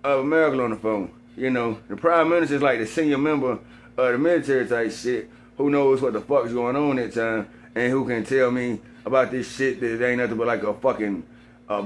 of America on the phone. You know, the Prime Minister is like the senior member of the military type shit who knows what the fuck's going on at time and who can tell me about this shit that ain't nothing but like a fucking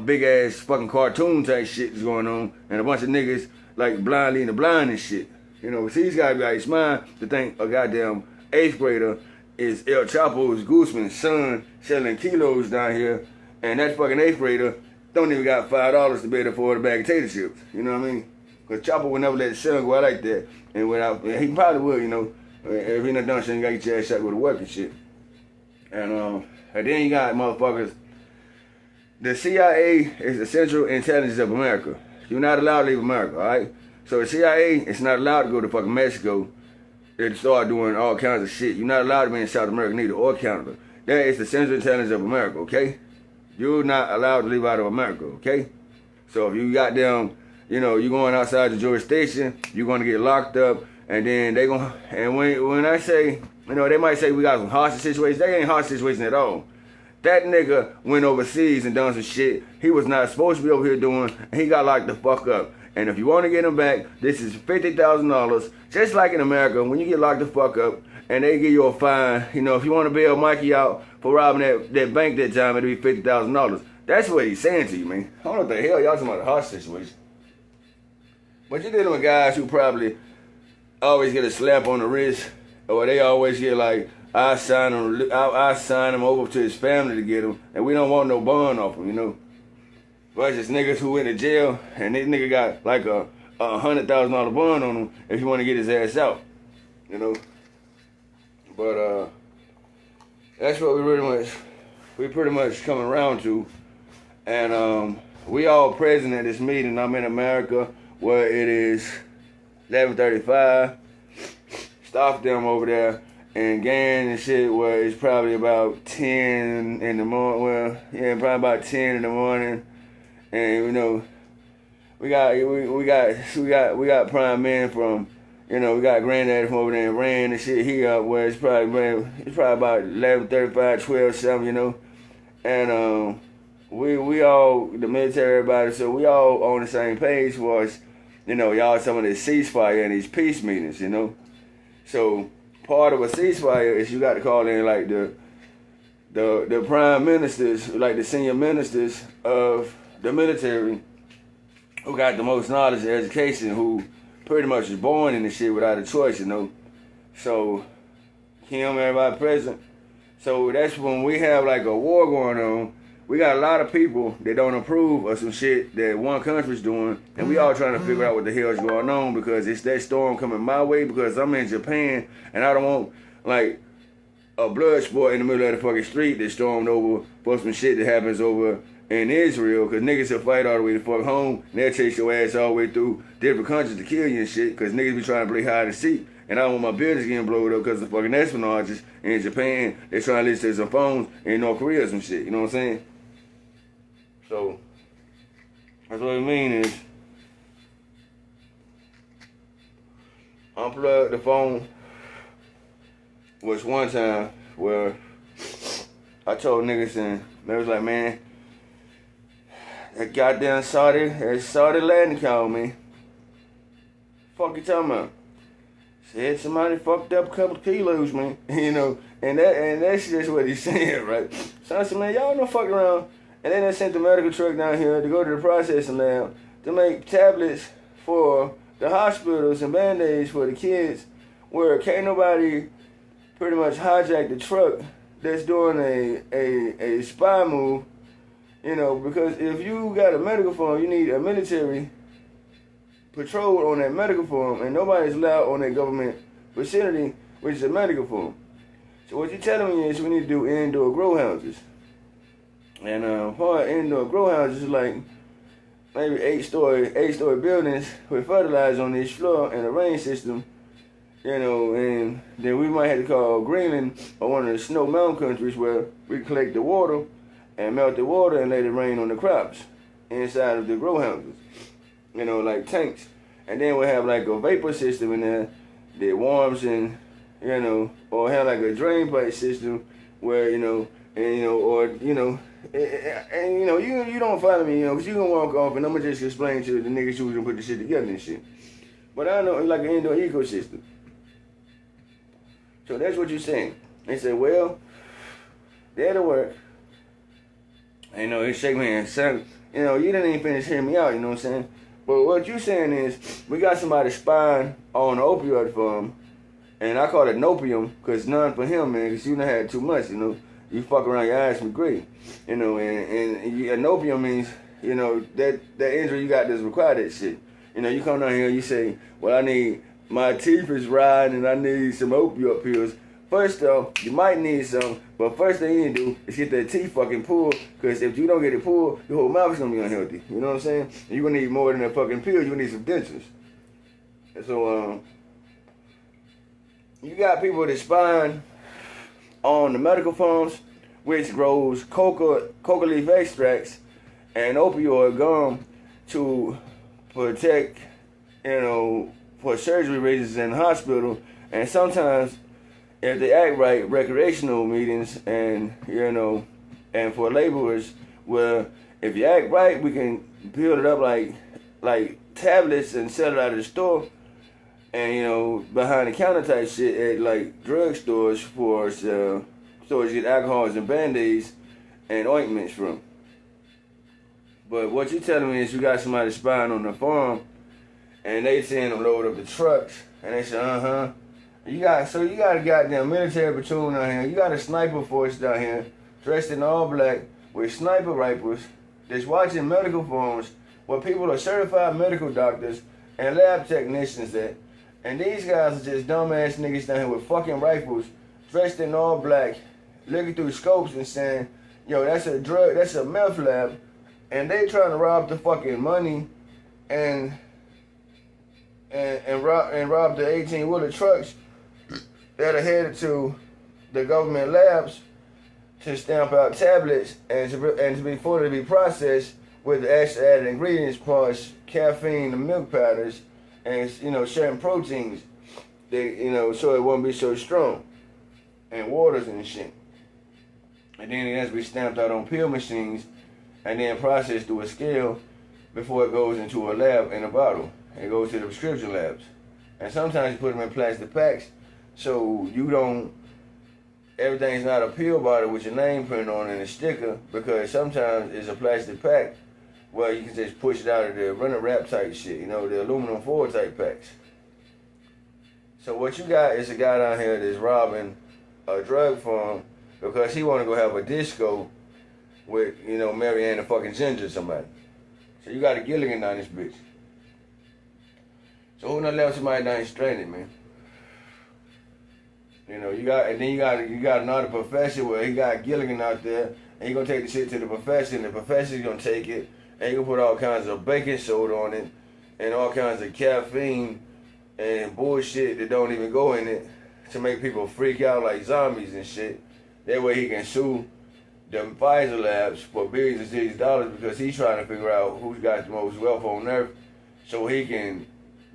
big ass fucking cartoon type shit that's going on, and a bunch of niggas like blindly in the blind and shit. You know, so he's gotta be like smart to think a goddamn 8th grader is El Chapo's Guzman's son selling kilos down here, and that fucking 8th grader don't even got $5 to be able to afford a bag of tater chips. You know what I mean? Because Chapo would never let his son go out like that, and he probably would, you know, if he not done shit, you gotta get your ass shot with a weapon shit. And then you got motherfuckers. The CIA is the Central Intelligence of America. You're not allowed to leave America, all right? So the CIA is not allowed to go to fucking Mexico and start doing all kinds of shit. You're not allowed to be in South America neither, or Canada. That is the Central Intelligence of America, okay? You're not allowed to leave out of America, okay? So if you got them, you know, you're going outside the jurisdiction, you're going to get locked up, and then they going to, and when I say, you know, they might say we got some hostage situations. They ain't hostage situations at all. That nigga went overseas and done some shit he was not supposed to be over here doing, and he got locked the fuck up. And if you want to get him back, this is $50,000. Just like in America, when you get locked the fuck up and they give you a fine, you know, if you want to bail Mikey out for robbing that bank that time, it'll be $50,000. That's what he's saying to you, man. I don't know what the hell y'all talking about a hostage situation. But you're dealing with guys who probably always get a slap on the wrist, or they always get like, I sign him over to his family to get him, and we don't want no bond off him, you know. Versus niggas who went to jail, and this nigga got like a $100,000 bond on him if you want to get his ass out, you know. But that's what we pretty much coming around to, and we all present at this meeting. I'm in America where it is 11:35. Stop them over there. And Gan and shit where it's probably about 10 in the morning. Well, yeah, probably about 10 in the morning. And you know, we got prime men from, you know, we got granddaddy from over there and ran and shit. He up where it's probably about 11:35, 12, something, you know. And we all, the military, everybody, so we all on the same page for us, you know, y'all some of this ceasefire and these peace meetings, you know. So part of a ceasefire is you got to call in like the prime ministers, like the senior ministers of the military, who got the most knowledge and education, who pretty much is born in this shit without a choice, you know. So him, everybody present. So that's when we have like a war going on. We got a lot of people that don't approve of some shit that one country's doing, and we all trying to figure out what the hell's going on, because it's that storm coming my way, because I'm in Japan and I don't want like a blood sport in the middle of the fucking street that stormed over for some shit that happens over in Israel, because niggas will fight all the way to fuck home, and they'll chase your ass all the way through different countries to kill you and shit, because niggas be trying to play hide and seek. And I don't want my business getting blown up because of fucking espionage in Japan. They're trying to listen to some phones in North Korea or some shit, you know what I'm saying? So, that's what I mean is, unplug the phone. Was one time where I told niggas, and they was like, man, that goddamn Saudi landing called me. Fuck you talking about? Said somebody fucked up a couple of kilos, man. You know, and that's just what he's saying, right? So I said, man, y'all don't fuck around. And then they sent the medical truck down here to go to the processing lab to make tablets for the hospitals and band-aids for the kids, where can't nobody pretty much hijack the truck that's doing a spy move, you know, because if you got a medical form, you need a military patrol on that medical form, and nobody's allowed on that government vicinity, which is a medical form. So what you're telling me is we need to do indoor grow houses. And part of indoor grow houses is like maybe eight story buildings with fertilizer on each floor and a rain system, you know, and then we might have to call Greenland or one of the snow mountain countries where we collect the water and melt the water and let it rain on the crops inside of the grow houses, you know, like tanks. And then we'll have like a vapor system in there that warms and, you know, or have like a drain pipe system where, you know, and, you know, or, you know, and, you know, you don't follow me, you know, because you're going to walk off and I'm going to just explain to the niggas who's going to put the shit together and shit. But I know it's like an indoor ecosystem. So that's what you're saying. They say, well, that'll work. And, you know, he shake my hand. Son, you know, you didn't even finish hearing me out, you know what I'm saying? But what you're saying is, we got somebody spying on the opioid farm, and I call it nopium, because none for him, man, because you done had too much, you know. You fuck around, your ass be great, you know, and opium means, you know, that injury you got that's required that shit. You know, you come down here and you say, well, I need, my teeth is riding and I need some opioid pills. First off, you might need some, but first thing you need to do is get that teeth fucking pulled, because if you don't get it pulled, your whole mouth is going to be unhealthy. You know what I'm saying? And you're going to need more than a fucking pill, you're going to need some dentures. So you got people that spying on the medical farms, which grows coca leaf extracts and opioid gum to protect, for surgery reasons in the hospital. And sometimes, if they act right, recreational meetings and for laborers, where if you act right, we can build it up like tablets and sell it out of the store, and behind the counter type shit at like drugstores for stores you get alcohols and band-aids and ointments from. But what you telling me is you got somebody spying on the farm, and they seeing them load up the trucks, and they say, you got a goddamn military platoon down here. You got a sniper force down here, dressed in all black with sniper rifles, that's watching medical farms where people are certified medical doctors and lab technicians at. And these guys are just dumbass niggas down here with fucking rifles, dressed in all black, looking through scopes and saying, yo, that's a meth lab, and they trying to rob the fucking money and rob the 18-wheeler trucks that are headed to the government labs to stamp out tablets and to be fully be processed with the extra added ingredients, plus caffeine, the milk powders, and certain proteins, so it won't be so strong, and waters and shit. And then it has to be stamped out on pill machines and then processed through a scale before it goes into a lab in a bottle. It goes to the prescription labs. And sometimes you put them in plastic packs so everything's not a pill bottle with your name printed on it and a sticker, because sometimes it's a plastic pack where you can just push it out of the runner wrap type shit, the aluminum foil type packs. So what you got is a guy down here that's robbing a drug farm because he want to go have a disco with, Marianne the fucking Ginger or somebody. So you got a Gilligan down this bitch. So who done left somebody down here stranded, man? You got another professor where he got Gilligan out there, and he gonna take the shit to the professor, and the professor's gonna take it, and he gonna put all kinds of baking soda on it, and all kinds of caffeine and bullshit that don't even go in it to make people freak out like zombies and shit. That way he can sue the Pfizer labs for billions and billions of dollars, because he's trying to figure out who's got the most wealth on earth, so he can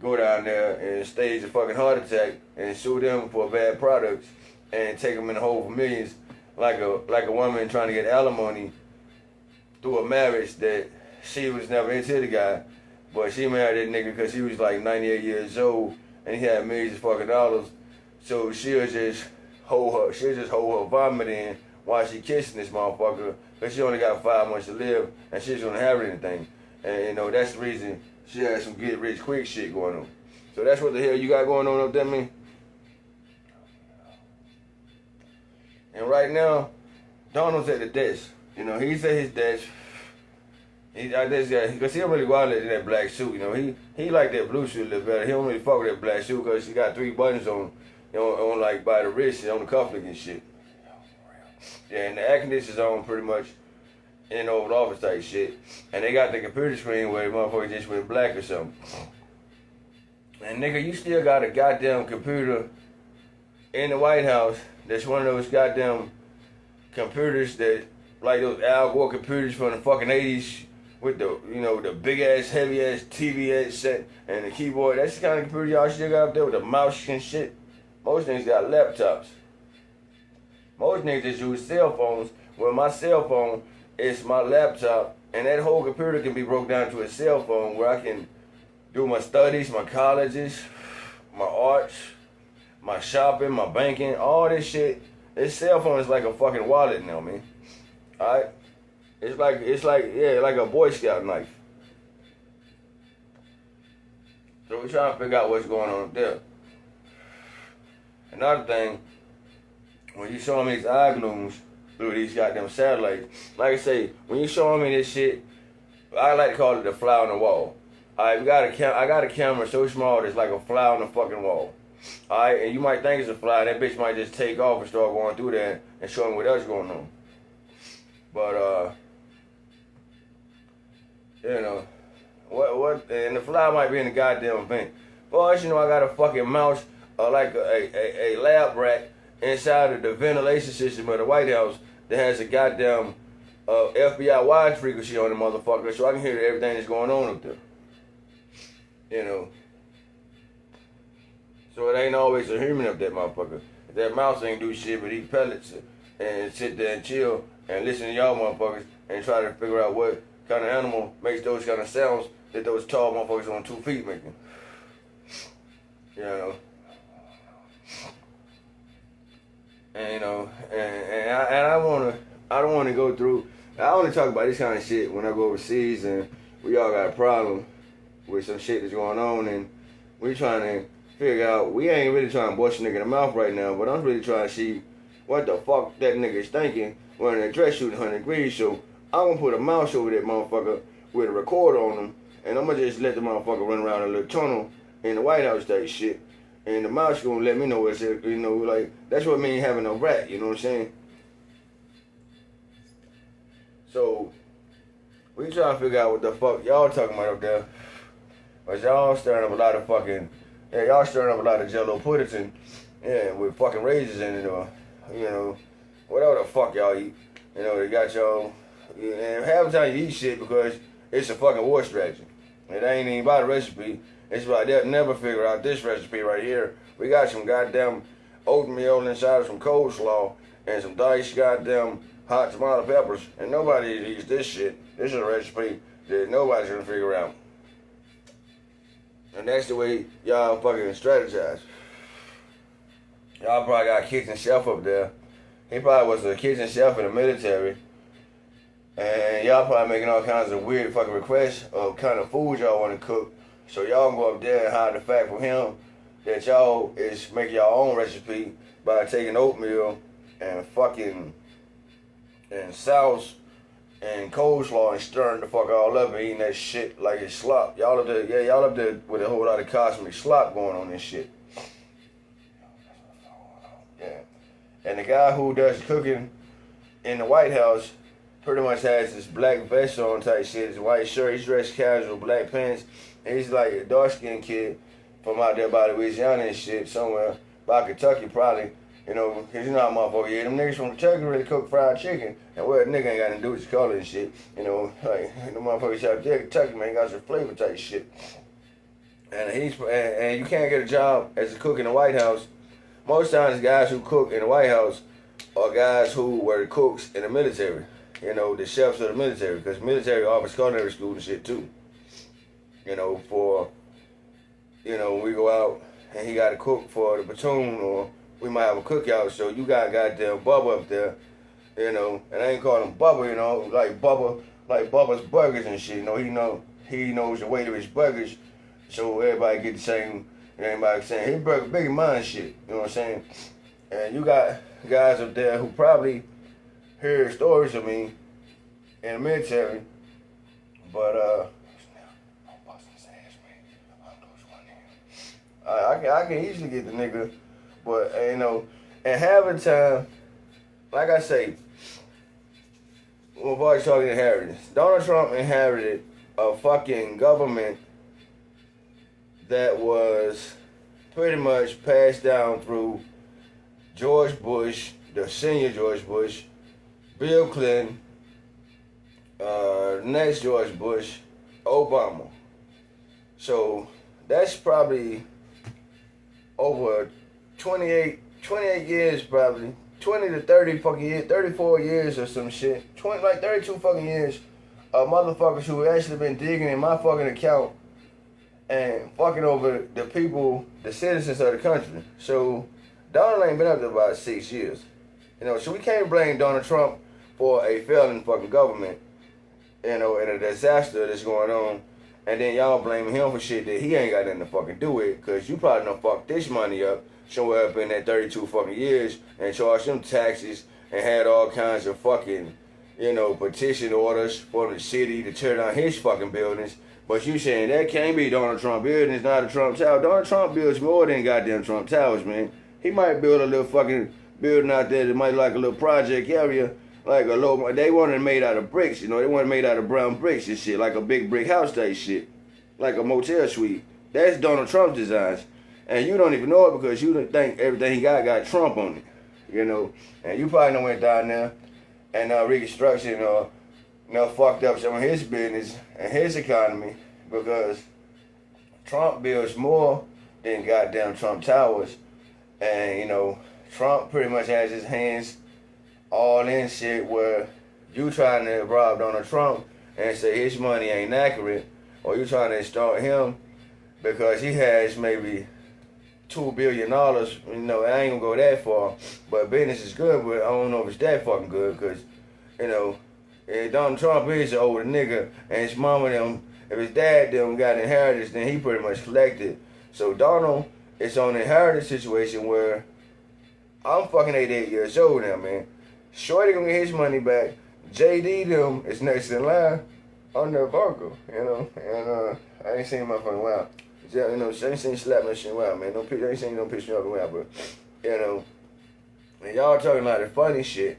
go down there and stage a fucking heart attack and sue them for bad products and take them in the hole for millions, like a woman trying to get alimony through a marriage that she was never into the guy, but she married that nigga because he was like 98 years old and he had millions of fucking dollars. So she'll just hold her vomit in while she kissing this motherfucker, because she only got 5 months to live and she's gonna have anything. And that's the reason she has some get rich quick shit going on. So that's what the hell you got going on up there, man. And right now, Donald's at the desk. He's at his desk. Because he don't really go out in that black suit. He like that blue suit a little better. He don't really fuck with that black suit because he got 3 buttons on like by the wrist and on the cufflink and shit. Yeah, and the air conditioner's on pretty much in the Oval Office type shit. And they got the computer screen where the motherfucker just went black or something. And nigga, you still got a goddamn computer in the White House that's one of those goddamn computers that, like those Al Gore computers from the fucking 80s with the big ass, heavy ass TV set and the keyboard. That's the kind of computer y'all still got up there with the mouse and shit. Most niggas got laptops. Most niggas just use cell phones. Well, my cell phone is my laptop, and that whole computer can be broke down to a cell phone where I can do my studies, my colleges, my arts, my shopping, my banking, all this shit. This cell phone is like a fucking wallet now, man. Alright? It's like a Boy Scout knife. So we're trying to figure out what's going on up there. Another thing, when you show me these eye glooms through these goddamn satellites, like I say, when you show me this shit, I like to call it the fly on the wall. Alright, I got a camera so small it's like a fly on the fucking wall. Alright, and you might think it's a fly, that bitch might just take off and start going through there and showing what else going on. But what and the fly might be in the goddamn vent. Boys, you know I got a fucking mouse, like a lab rat inside of the ventilation system of the White House that has a goddamn FBI wide frequency on the motherfucker, so I can hear everything that's going on up there. You know. So it ain't always a human up that motherfucker. If that mouse ain't do shit but eat pellets and sit there and chill and listen to y'all motherfuckers and try to figure out what kind of animal makes those kind of sounds that those tall motherfuckers on 2 feet making. You know. And you know, and I don't wanna go through, I only talk about this kind of shit when I go overseas and we all got a problem with some shit that's going on and we trying to figure out, we ain't really trying to bust a nigga in the mouth right now, but I'm really trying to see what the fuck that nigga is thinking when the dress shooting 100 degrees. So I'm gonna put a mouse over that motherfucker with a recorder on him, and I'm gonna just let the motherfucker run around a little tunnel in the White House type shit. And the mouse gonna let me know what's it, you know, like, that's what means having a rat, you know what I'm saying? So, we trying to figure out what the fuck y'all talking about up there. But y'all stirring up a lot of fucking, yeah, y'all stirring up a lot of Jello pudding, yeah, with fucking raisins in it, or, you know, whatever the fuck y'all eat. You know, they got y'all, and half the time you eat shit because it's a fucking war strategy. It ain't even about a recipe. It's like they'll never figure out this recipe right here. We got some goddamn oatmeal inside of some coleslaw and some diced goddamn hot tomato peppers, and nobody eats this shit. This is a recipe that nobody's gonna figure out. And that's the way y'all fucking strategize. Y'all probably got a kitchen chef up there. He probably was a kitchen chef in the military. And y'all probably making all kinds of weird fucking requests of kind of food y'all want to cook. So y'all go up there and hide the fact from him that y'all is making your own recipe by taking oatmeal and fucking and sauce and coleslaw and stirring the fuck all up and eating that shit like it's slop. Y'all up there, yeah, y'all up there with a whole lot of cosmic slop going on this shit. Yeah. And the guy who does cooking in the White House pretty much has this black vest on type shit, his white shirt, he's dressed casual, black pants, and he's like a dark-skinned kid from out there by Louisiana and shit, somewhere by Kentucky probably, you know, cause you know how motherfuckers, yeah, them niggas from Kentucky really cook fried chicken, and well, nigga ain't got nothing to do with his color and shit, you know, like, the motherfuckers out there, Kentucky, man, got some flavor type shit. And and you can't get a job as a cook in the White House. Most times guys who cook in the White House are guys who were cooks in the military. You know, the chefs of the military, because military offers culinary school and shit too. You know, for, you know, when we go out and he got to cook for the platoon, or we might have a cookout, so you got goddamn Bubba up there, you know, and I ain't calling him Bubba, you know, like Bubba's Burgers and shit, you know, he knows the way to his burgers, so everybody get the same, everybody saying, his burger bigger than mine shit, you know what I'm saying? And you got guys up there who probably hear stories of me in the military, but I can easily get the nigga, but you know, and half the time, like I say, when boys talking inheritance, Donald Trump inherited a fucking government that was pretty much passed down through George Bush, the senior George Bush, Bill Clinton, next George Bush, Obama. So that's probably over 28 years probably, 20 to 30 fucking years, 34 years or some shit, 32 fucking years of motherfuckers who actually been digging in my fucking account and fucking over the people, the citizens of the country. So Donald ain't been up there about 6 years. You know, so we can't blame Donald Trump for a failing fucking government, you know, and a disaster that's going on, and then y'all blaming him for shit that he ain't got nothing to fucking do with, because you probably done fucked this money up, somewhere up in that 32 fucking years, and charged them taxes, and had all kinds of fucking, you know, petition orders for the city to tear down his fucking buildings. But you saying that can't be Donald Trump building, it's not a Trump Tower. Donald Trump builds more than goddamn Trump Towers, man. He might build a little fucking building out there that might like a little project area, like a low, they weren't made out of bricks, you know, they weren't made out of brown bricks and shit, like a big brick house type shit, like a motel suite. That's Donald Trump's designs. And you don't even know it because you don't think everything he got Trump on it. You know, and you probably done went down there and reconstruction fucked up some of his business and his economy because Trump builds more than goddamn Trump Towers. And, you know, Trump pretty much has his hands all in shit where you trying to rob Donald Trump and say his money ain't accurate, or you trying to extort him because he has maybe $2 billion. You know, I ain't gonna go that far, but business is good, but I don't know if it's that fucking good because, you know, Donald Trump is an older nigga, and his mama them, if his dad them got inheritance, then he pretty much collected. So Donald is on an inheritance situation where I'm fucking 88 years old now, man. Shorty gonna get his money back. JD them is next in line on their Virgo, you know, and I ain't seen my fucking wow. You know, I ain't seen slap my shit wow, man. I ain't seen no picture of the wow, but you know, and y'all talking like the funny shit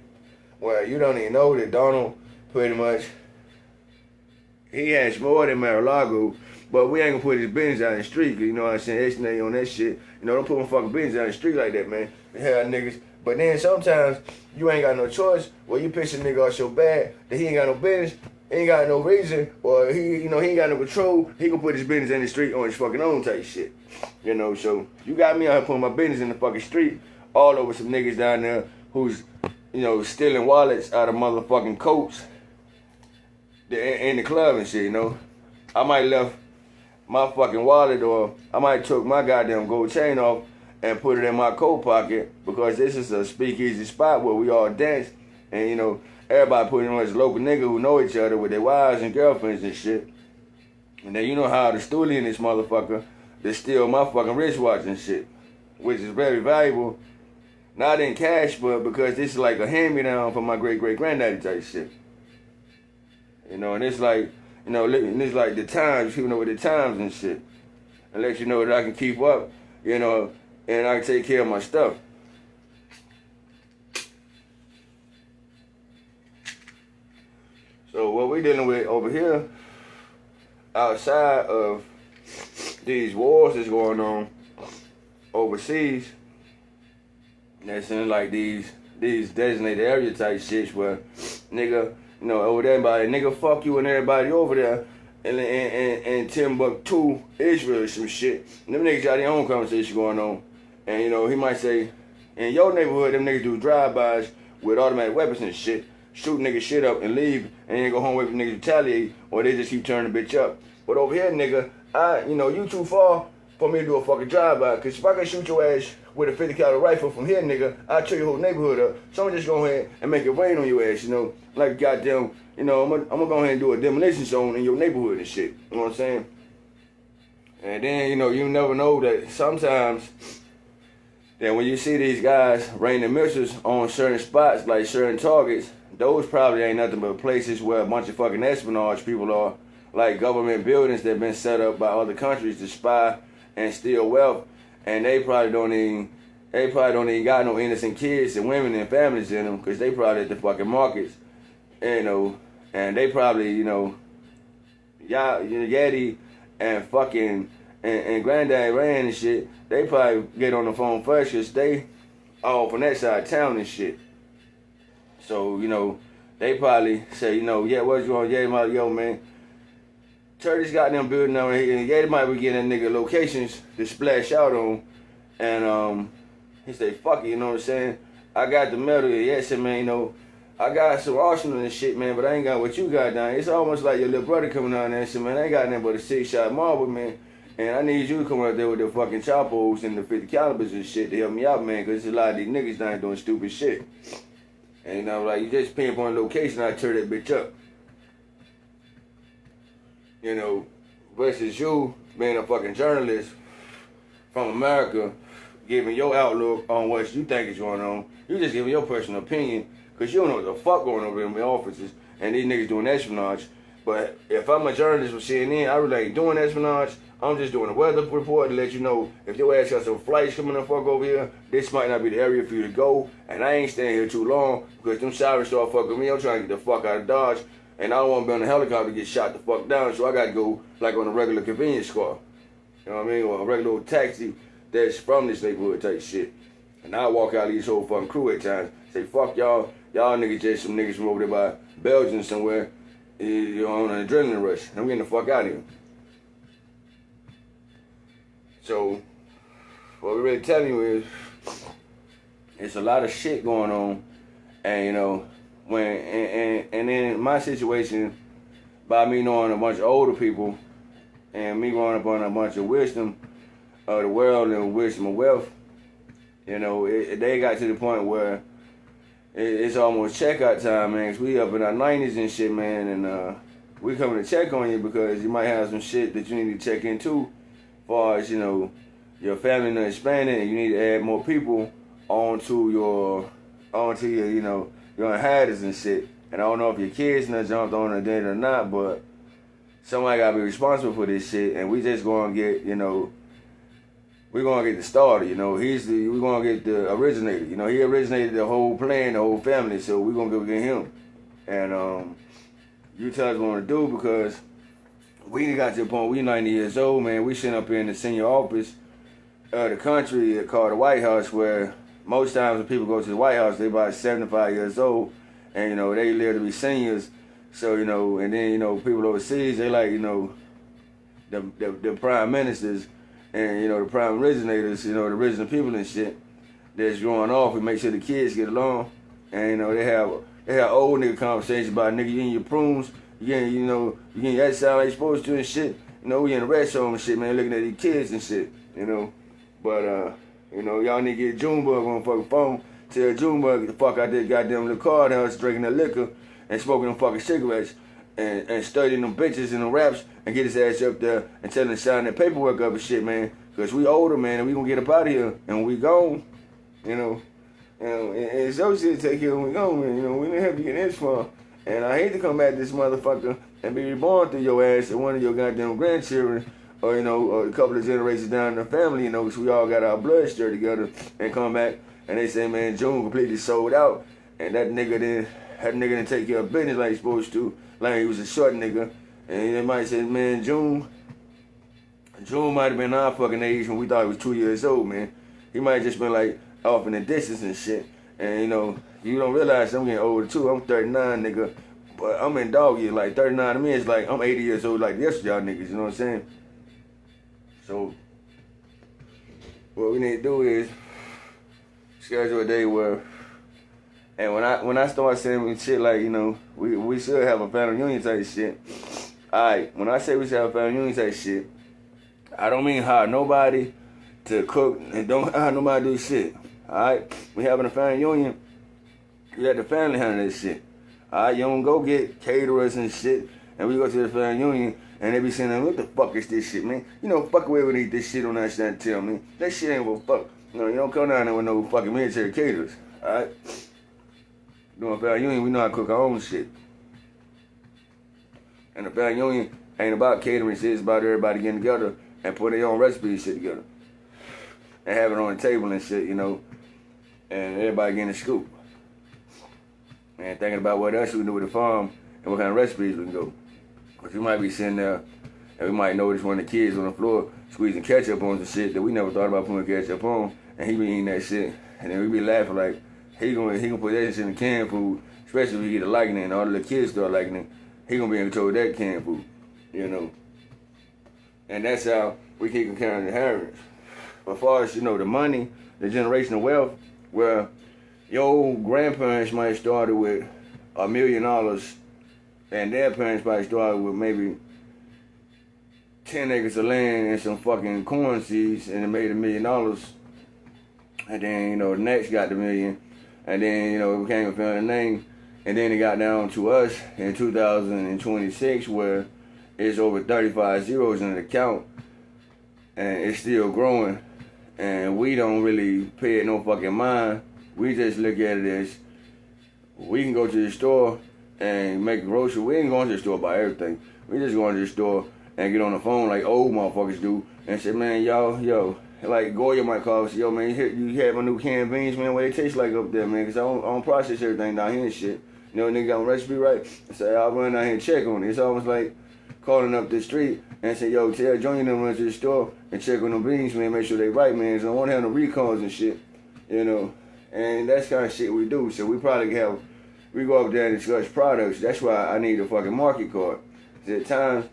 where you don't even know that Donald pretty much he has more than Mar-a-Lago, but we ain't gonna put his business out in the street, you know what I'm saying? X-nay on that shit. You know, don't put my fucking business out in the street like that, man. We have niggas. But then sometimes you ain't got no choice. Well, you piss a nigga off so bad that he ain't got no business, ain't got no reason, or he ain't got no control. He can put his business in the street on his fucking own type shit. You know, so you got me out here putting my business in the fucking street all over some niggas down there who's, you know, stealing wallets out of motherfucking coats in the club and shit, you know. I might left my fucking wallet, or I might took my goddamn gold chain off and put it in my coat pocket because this is a speakeasy spot where we all dance, and you know, everybody putting on this local nigga who know each other with their wives and girlfriends and shit. And then you know how the stoolie in this motherfucker, they steal my fucking wristwatch and shit, which is very valuable. Not in cash, but because this is like a hand-me-down from my great-great-granddaddy type shit. You know, and it's like, you know, and it's like the times, you know, with the times and shit. And let you know that I can keep up, you know, and I can take care of my stuff. So what we dealing with over here, outside of these wars that's going on overseas, that's in like these designated area type shits where nigga, you know, over there, everybody, nigga, fuck you and everybody over there in Timbuktu, Israel, some shit. And them niggas got their own conversation going on. And, you know, he might say, in your neighborhood, them niggas do drive-bys with automatic weapons and shit, shoot niggas shit up and leave, and then go home wait for niggas to retaliate, or they just keep turning the bitch up. But over here, nigga, you know, you too far for me to do a fucking drive-by, because if I can shoot your ass with a 50 caliber rifle from here, nigga, I'll tear your whole neighborhood up. So I'm just go ahead and make it rain on your ass, you know, like goddamn, you know, I'm gonna go ahead and do a demolition zone in your neighborhood and shit, you know what I'm saying? And then, you know, you never know that sometimes that when you see these guys raining missiles on certain spots, like certain targets, those probably ain't nothing but places where a bunch of fucking espionage people are, like government buildings that have been set up by other countries to spy and steal wealth, and they probably don't even got no innocent kids and women and families in them, because they probably at the fucking markets, you know, and they probably, you know, Yeti and fucking and Granddaddy Rand and shit, they probably get on the phone first because they all from that side of town and shit. So, you know, they probably say, you know, yeah, what's going on? Yeah, yo, man, tear this goddamn building over here. And yeah, they might be getting that nigga locations to splash out on. And he say, fuck it, you know what I'm saying? I got the metal. Yeah, said, man, you know, I got some arsenal and shit, man, but I ain't got what you got down. It's almost like your little brother coming down there and said, man, I ain't got nothing but a 6-shot marble, man. And I need you to come out there with the fucking choppers and the 50 calibers and shit to help me out, man, because a lot of these niggas down doing stupid shit. And, you know, like, you just pinpoint location, I tear that bitch up. You know, versus you being a fucking journalist from America, giving your outlook on what you think is going on. You just giving your personal opinion, because you don't know what the fuck going on over in the offices, and these niggas doing espionage. But if I'm a journalist with CNN, I really ain't doing espionage. I'm just doing a weather report to let you know if your ass got some flights coming the fuck over here, this might not be the area for you to go. And I ain't staying here too long because them sirens start fucking me. I'm trying to get the fuck out of Dodge. And I don't want to be on a helicopter to get shot the fuck down, so I got to go like on a regular convenience car. You know what I mean? Or a regular old taxi that's from this neighborhood type shit. And I walk out of these whole fucking crew at times, say, fuck y'all, y'all niggas just some niggas from over there by Belgium somewhere, you know, on an adrenaline rush. I'm getting the fuck out of here. So, what we're really telling you is, it's a lot of shit going on, and you know, and then my situation, by me knowing a bunch of older people, and me growing up on a bunch of wisdom of the world and wisdom of wealth, you know, they got to the point where it's almost checkout time, man. 'Cause we up in our 90s and shit, man, and we coming to check on you because you might have some shit that you need to check into, as far as, you know, your family not expanding, and you need to add more people onto your, you know, your inheritance and shit. And I don't know if your kids not jumped on it or not, but somebody gotta be responsible for this shit, and we just gonna get, you know, we're gonna get the starter, you know. We're gonna get the originator, you know. He originated the whole plan, the whole family, so we're gonna go get him. And you tell us what we wanna do, because we got to the point, we 90 years old, man. We sitting up in the senior office of the country called the White House, where most times when people go to the White House, they about 75 years old, and you know, they live to be seniors. So, you know, and then, you know, people overseas, they like, you know, the prime ministers and, you know, the prime originators, you know, the original people and shit that's growing off. We make sure the kids get along. And, you know, they have old nigga conversations about, nigga, you eating your prunes, you getting your exercise like you're supposed to and shit. You know, we in the restaurant and shit, man, looking at these kids and shit, you know. But, you know, y'all need to get Junebug on the fucking phone. Tell Junebug, get the fuck out there, goddamn little card house, drinking that liquor and smoking them fucking cigarettes and studying them bitches and them raps and get his ass up there and tell him to sign that paperwork up and shit, man. Because we older, man, and we gonna get up out of here. And when we gone, you know, and it's your shit to take care when we gone, man. You know, we didn't have to get this far. And I hate to come back to this motherfucker and be reborn through your ass and one of your goddamn grandchildren, or, you know, or a couple of generations down in the family, you know, because we all got our blood stirred together, and come back and they say, man, June completely sold out, and that nigga didn't take care of business like he's supposed to, like he was a short nigga. And they might say, man, June might have been our fucking age when we thought he was 2 years old, man. He might have just been like off in the distance and shit. And you know, you don't realize I'm getting older too. I'm 39, nigga, but I'm in dog year. Like 39 to me is like I'm 80 years old, like the rest of y'all niggas. You know what I'm saying? So what we need to do is schedule a day where, and when I start saying shit like, you know, we should have a family reunion type shit. Alright, when I say we should have a family reunion type shit, I don't mean hire nobody to cook and don't hire nobody to do shit. Alright? We having a family reunion, you let the family handle this shit. Alright, you don't go get caterers and shit, and we go to the family reunion and they be saying, what the fuck is this shit, man? You know, fuck away with eat this shit on that shit and tell me. That shit ain't what fuck. You don't come down there with no fucking military caterers. Alright? Doing family reunion, we know how to cook our own shit. And the family reunion ain't about catering shit, it's about everybody getting together and put their own recipe shit together. And have it on the table and shit, you know. And everybody getting a scoop. And thinking about what else we can do with the farm and what kind of recipes we can go. Because we might be sitting there and we might notice one of the kids on the floor squeezing ketchup on some shit that we never thought about putting ketchup on. And he be eating that shit. And then we be laughing like, he gonna put that shit in canned food, especially if he get a liking it and all the little kids start liking it. He gonna be in control of that canned food, you know. And that's how we keep carrying the inheritance. As far as, you know, the money, the generational wealth, where your old grandparents might have started with $1 million and their parents probably started with maybe 10 acres of land and some fucking corn seeds and it made $1 million. And then, you know, the next got the million. And then, you know, it became a family name. And then it got down to us in 2026 where it's over 35 zeros in the account. And it's still growing. And we don't really pay it no fucking mind. We just look at it as we can go to the store and make a grocery. We ain't going to the store buy everything. We just going to the store and get on the phone like old motherfuckers do and say, man, yo, like Goya might call us, yo, man, you had my new canned beans, man, what they taste like up there, man, because I don't process everything down here and shit. You know, nigga got my recipe right. I say, I'll run down here and check on it. It's almost like calling up the street and say, yo, tell Junior to run to the store and check on them beans, man, make sure they right, man. So I don't want to have no recalls and shit, you know. And that's kind of shit we do. So we probably we go up there and discuss products. That's why I need a fucking market card. At times,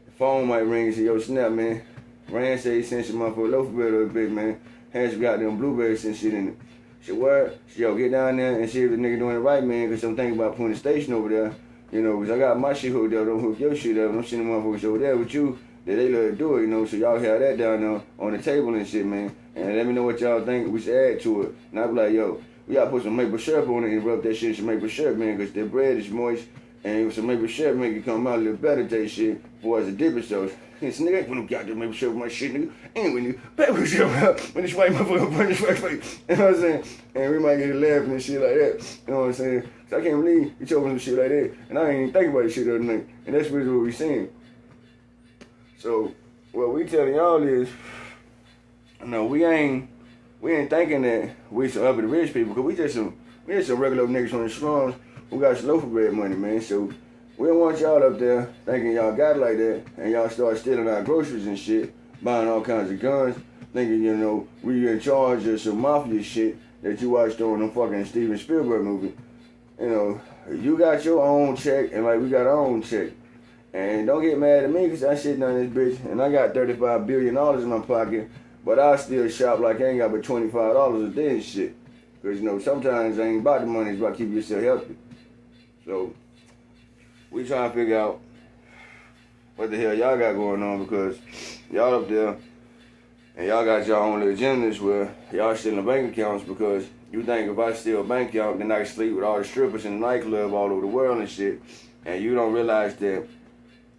the phone might ring and say, yo, Snap, man. Rand said he sent some motherfucker loaf bread or a bit, man. Has got them blueberries and shit in it. She word, yo, get down there and see if the nigga doing it right, man, because I'm thinking about putting a station over there. You know, because I got my shit hooked up, don't hook your shit up. I'm sending motherfuckers over there with you that they let it do it, you know, so y'all have that down there on the table and shit, man. And let me know what y'all think we should add to it. And I be like, yo, we gotta put some maple syrup on it and rub that shit in some maple syrup, man, because the bread is moist. And some maple syrup make it come out a little better taste shit, boy, as a dipping sauce. This nigga ain't put no goddamn maple syrup on my shit, nigga. Anyway, nigga, maple syrup when this white motherfucker burn this white face. You know what I'm saying? And we might get a laughing and shit like that. You know what I'm saying? So I can't believe you told me some shit like that. And I ain't even think about this shit the other night. And that's really what we saying. So what we telling y'all is, no, we ain't thinking that we some uppity rich people, because we just some regular niggas on the slums who got some loaf of bread money, man. So we don't want y'all up there thinking y'all got it like that, and y'all start stealing our groceries and shit, buying all kinds of guns, thinking, you know, we in charge of some mafia shit that you watched on the fucking Steven Spielberg movie. You know, you got your own check, and like we got our own check. And don't get mad at me, because I sitting on this bitch, and I got $35 billion in my pocket, but I still shop like I ain't got but $25 a day and shit. Because, you know, sometimes it ain't about the money, it's about keeping yourself healthy. So we trying to figure out what the hell y'all got going on, because y'all up there and y'all got your own little agendas where y'all stealing bank accounts, because you think if I steal a bank account, then I can sleep with all the strippers in the nightclub all over the world and shit. And you don't realize that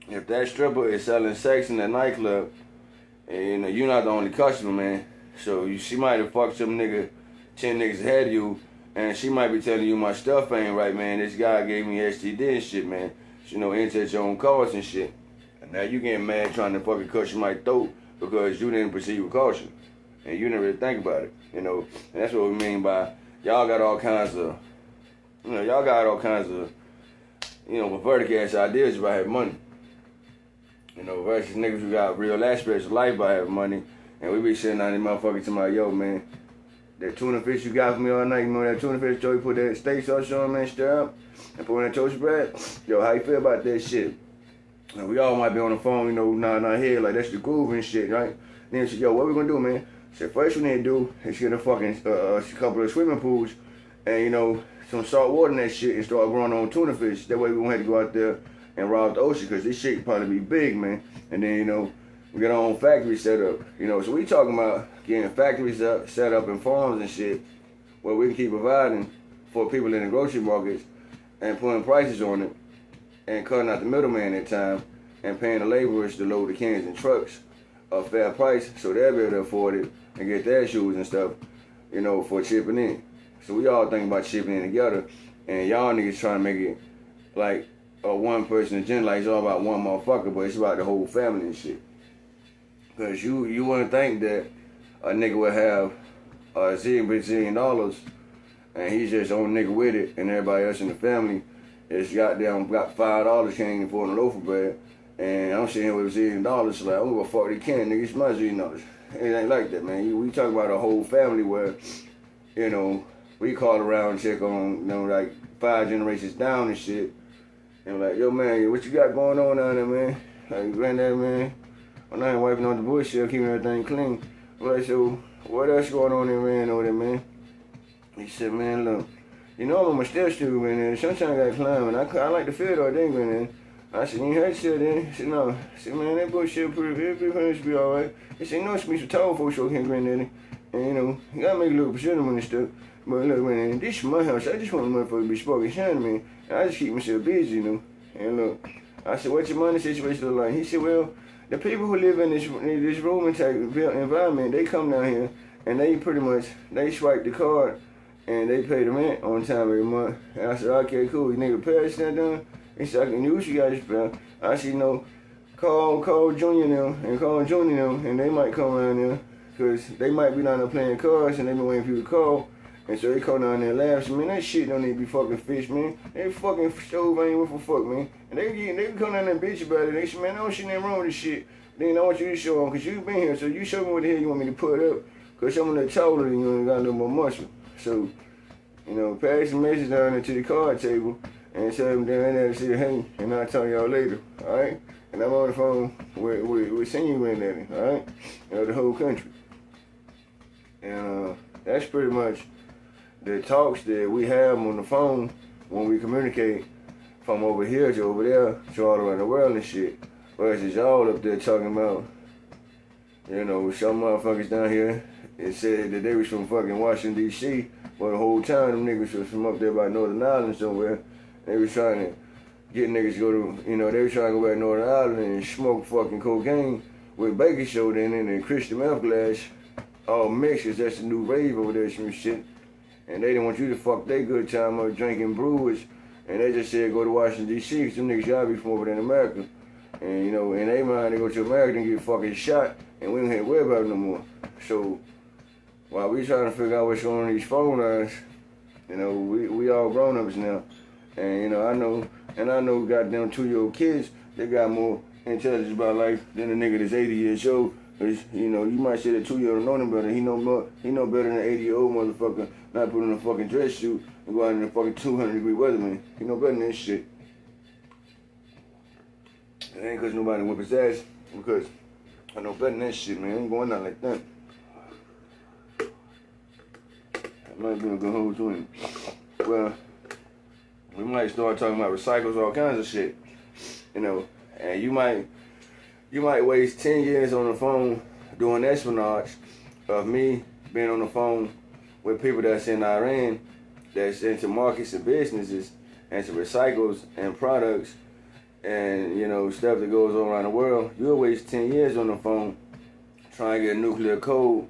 if that stripper is selling sex in that nightclub, and you know, you're not the only customer, man. So she might have fucked some nigga, 10 niggas ahead of you, and she might be telling you my stuff ain't right, man. This guy gave me STD and shit, man. You know, enter your own cause and shit. And now you getting mad trying to fucking cut my throat because you didn't proceed with caution. And you didn't really think about it, you know. And that's what we mean by y'all got all kinds of, you know, y'all got all kinds of, you know, perverted ass ideas about having money. You know, versus niggas who got real aspects of life by having money. And we be sitting on this motherfucker to my, yo, man, that tuna fish you got for me all night, you know that tuna fish, Joe, you put that steak sauce on, man, stir up, and put in that toast bread. Yo, how you feel about that shit? And we all might be on the phone, you know, nodding here, like that's the groove and shit, right? Then she said, yo, what we gonna do, man? Said, first we need to do is get a fucking couple of swimming pools and, you know, some salt water in that shit and start growing on tuna fish. That way we won't have to go out there and rob the ocean, because this shit probably be big, man. And then, you know, we got our own factory set up, you know. So we talking about getting factories set up in farms and shit where we can keep providing for people in the grocery markets and putting prices on it and cutting out the middleman at time and paying the laborers to load the cans and trucks a fair price so they'll be able to afford it and get their shoes and stuff, you know, for chipping in. So we all thinking about chipping in together, and y'all niggas trying to make it like a one person agenda, like it's all about one motherfucker, but it's about the whole family and shit. Cause you wouldn't think that a nigga would have a zillion dollars and he's just own nigga with it, and everybody else in the family is got $5 can't afford a loaf of bread, and I'm sitting here with $1 zillion, so like, I'm gonna fuck they can, nigga, it's my $1 zillion. It ain't like that, man. We talk about a whole family where, you know, we call around and check on, you know, like 5 generations down and shit, and like, yo, man, what you got going on down there, man? Like, granddad, man, I'm not wiping out the bullshit, keeping everything clean. I'm like, so what else going on in Rand over there, man? He said, man, look, you know I'm on my step stool, man. Sometimes I gotta climb, and I like to feel all day, man. I said, you heard shit, then? He said, no. I said, man, that bullshit pretty be alright. He said, you know, it's me some tall folks over here, granddaddy. And, you know, you gotta make a little percent and stuff. But look, man, this is my house. I just want the motherfucker to be sparking shiny, man. And I just keep myself busy, you know. And look, I said, what's your money situation look like? He said, well, the people who live in this room type environment, they come down here and they pretty much, they swipe the card and they pay the rent on time every month. And I said, okay, cool. You nigga pay that done? He said, I can use you guys, bro. I said, no, call Junior now and call Junior now, and they might come around there because they might be down there playing cards and they been waiting for you to call. And so they come down there and laugh. Man, that shit don't need to be fucking fixed, man. They fucking stove ain't worth a fuck, man. And they come down there and bitch about it. They say, man, I don't see nothing wrong with this shit. Then I want you to show them, because you been here. So you show me what the hell you want me to put up. Because I'm a little taller than you and got a little more muscle. So, you know, pass the message down into the card table and tell them down there to say, hey, and I'll tell y'all later, all right? And I'm on the phone with Senior in there, all right? You know, the whole country. And that's pretty much the talks that we have on the phone when we communicate from over here to over there to all around the world and shit. Versus y'all up there talking about, you know, some motherfuckers down here that said that they was from fucking Washington, D.C., but the whole time them niggas was from up there by Northern Ireland somewhere. They was trying to get niggas to go to, you know, they was trying to go back to Northern Ireland and smoke fucking cocaine with baking soda in it and crystal meth glass, all mixed, 'cause that's the new rave over there, some shit. And they didn't want you to fuck their good time up drinking brews, and they just said go to Washington, D.C., 'cause them niggas y'all be from over there in America. And, you know, in their mind, they go to America and get fucking shot, and we don't have to worry about it no more. So, while we trying to figure out what's going on in these phone lines, you know, we all grown-ups now. And, you know, I know goddamn 2-year-old kids, they got more intelligence about life than a nigga that's 80 years old. You know, you might say that 2-year-old know him better. He know better than an 80-year-old motherfucker not putting on a fucking dress suit and go out in a fucking 200-degree weather, man. He know better than this shit. It ain't because nobody whip his ass, because I know better than that shit, man. I ain't going out like that. I might be a good hold to him. Well, we might start talking about recycles, all kinds of shit. You know, and you might waste 10 years on the phone doing espionage of me being on the phone with people that's in Iran, that's into markets and businesses, and to recycles and products, and, you know, stuff that goes on around the world. You'll waste 10 years on the phone trying to get a nuclear code,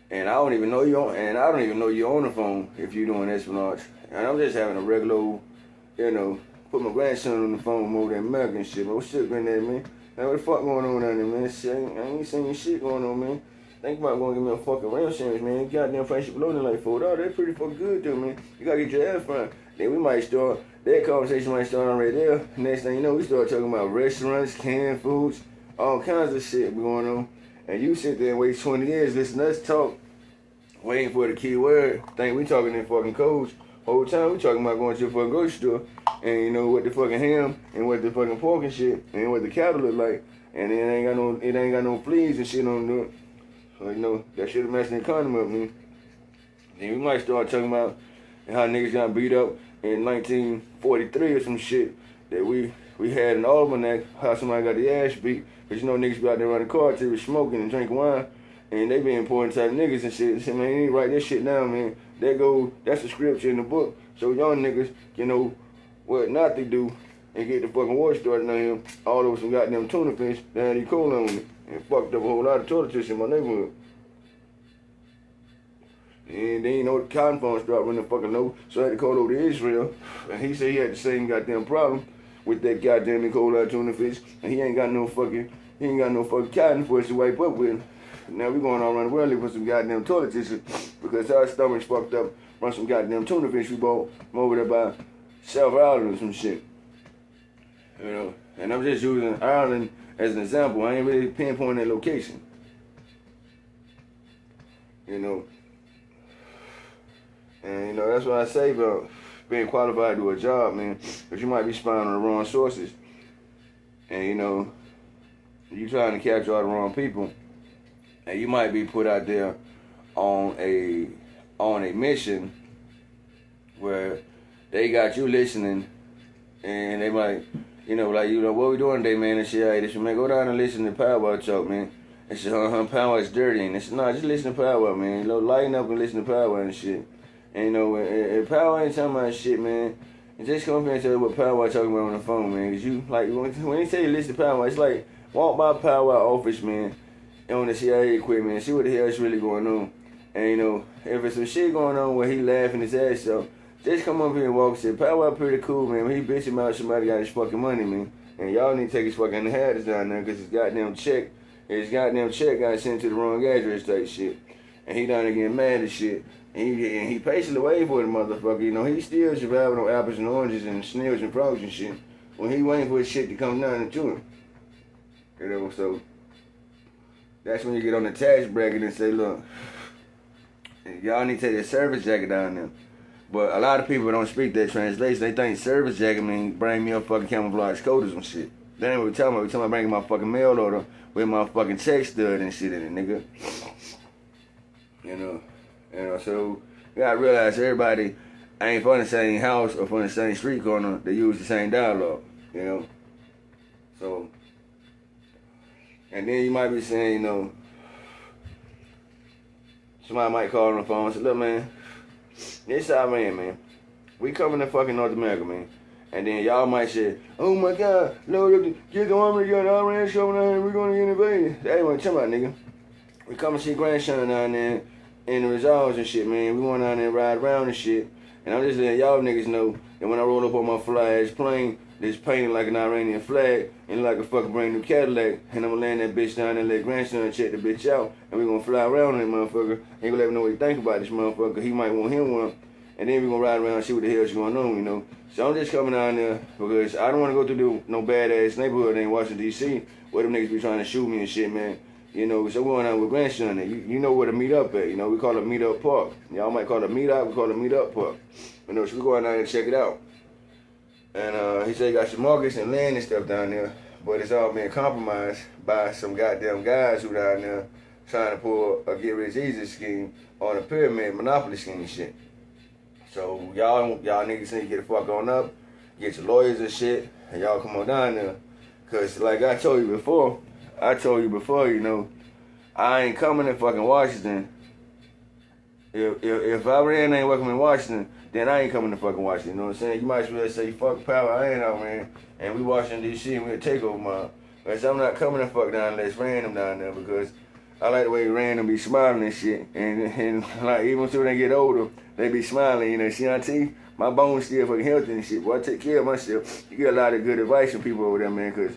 and I don't even know you're on the phone if you're doing espionage. And I'm just having a regular, you know, put my grandson on the phone over there in America and shit. Man, what's up, granddad, man? Man, what the fuck going on down there, man? Shit, I ain't seen shit going on, man. Think about going to get me a fucking ram sandwich, man. Goddamn friendship loading like $4. They're pretty fucking good, though, man. You gotta get your ass frying. Then we might start, that conversation might start on right there. Next thing you know, we start talking about restaurants, canned foods, all kinds of shit going on. And you sit there and wait 20 years, listen to us talk, waiting for the key word. Think we talking in fucking codes. Whole time we talking about going to the fucking grocery store and, you know, what the fucking ham and what the fucking pork and shit and what the cattle look like. And it ain't got no fleas and shit on it. So, you know, that shit will mess the economy up, man. Then we might start talking about how niggas got beat up in 1943 or some shit that we had in Almanac, how somebody got the ass beat. But you know, niggas be out there running cars, they was smoking and drinking wine, and they be important type niggas and shit. So, man, you need to write this shit down, man. That's the scripture in the book. So y'all niggas, you know, what not to do and get the fucking war started on him. All over some goddamn tuna fish, they had E. coli on it. And fucked up a whole lot of toiletries in my neighborhood. And then, you know, the cotton farms started running fucking low, so I had to call over to Israel. And he said he had the same goddamn problem with that goddamn E. coli tuna fish. And he ain't got no fucking cotton for us to wipe up with. Now we going all around the world looking for some goddamn toilet tissue because our stomach's fucked up from some goddamn tuna fish we bought from over there by South Ireland or some shit. You know, and I'm just using Ireland as an example. I ain't really pinpointing that location. You know, and you know that's what I say about being qualified to do a job, man. Because you might be spying on the wrong sources, and you know, you trying to capture all the wrong people. And you might be put out there on a mission where they got you listening, and they might, you know, like, you know, what we doing today, man? And shit, hey, they should, man, go down and listen to Powwow talk, man. And shit, Powwow is dirty, and they said, no, just listen to Powwow, man. You know, lighten up and listen to Powwow and shit. And you know, and Powwow ain't talking about shit, man. And just come up here and tell you what Powwow talking about on the phone, man. Cause you, like, when they say you listen to Powwow, it's like walk by Powwow office, man, on the CIA equipment and see what the hell is really going on. And you know, if it's some shit going on where he laughing his ass off, just come up here and walk and say, Powwow pretty cool, man. He bitching about somebody got his fucking money, man. And y'all need to take his fucking head down there because his goddamn check got sent to the wrong address type shit. And he down there getting mad as shit And he patiently waited for the motherfucker. You know, he still surviving on apples and oranges and snails and frogs and shit. When he waiting for his shit to come down to him. You know, so that's when you get on the tax bracket and say, look, y'all need to take that service jacket down there. But a lot of people don't speak that translation. They think service jacket means bring me a fucking camouflage coat or some shit. That ain't what we talking about. We talking about bringing my fucking mail order with my fucking check stud and shit in it, nigga. You know, so you gotta realize everybody ain't from the same house or from the same street corner. They use the same dialogue, you know. So, and then you might be saying, you know, somebody might call on the phone and say, look, man, this Iran, man. We coming to fucking North America, man. And then y'all might say, oh my God, Lord, get the army together, Iran showing down here, we're gonna get invaded. That ain't what I'm talking about, nigga. We come to see grandson down there in the resorts and shit, man. We went down there and ride around and shit. And I'm just letting y'all niggas know that when I roll up on my fly-ass plane, it's painted like an Iranian flag and like a fucking brand new Cadillac. And I'm gonna land that bitch down there and let grandson check the bitch out. And we gonna fly around that motherfucker. He gonna let me know what he think about this motherfucker. He might want him one. And then we gonna ride around and see what the hell's going on, you know. So I'm just coming down there because I don't want to go through no badass neighborhood in Washington, D.C. where them niggas be trying to shoot me and shit, man. You know, so we're going out with grandson. You know where to meet up at. You know, we call it Meet Up Park. Y'all might call it Meet Up. We call it Meet Up Park. You know, so we go out there and check it out. And he said he got some markets and land and stuff down there. But it's all being compromised by some goddamn guys who down there trying to pull a get rich easy scheme on a pyramid monopoly scheme and shit. So y'all niggas need to get the fuck on up, get your lawyers and shit, and y'all come on down there. Cause like I told you before, you know, I ain't coming to fucking Washington. If Iran ain't welcome in Washington, then I ain't coming to fucking Washington. You know what I'm saying? You might as well say fuck power, I ain't Iran, and we Washington D.C. and we'll take over my. But I'm not coming to fuck down unless random down there because I like the way random be smiling and shit. And like even until they get older, they be smiling, you know. See, auntie, my bones still fucking healthy and shit. Boy, I take care of myself. You get a lot of good advice from people over there, man, because,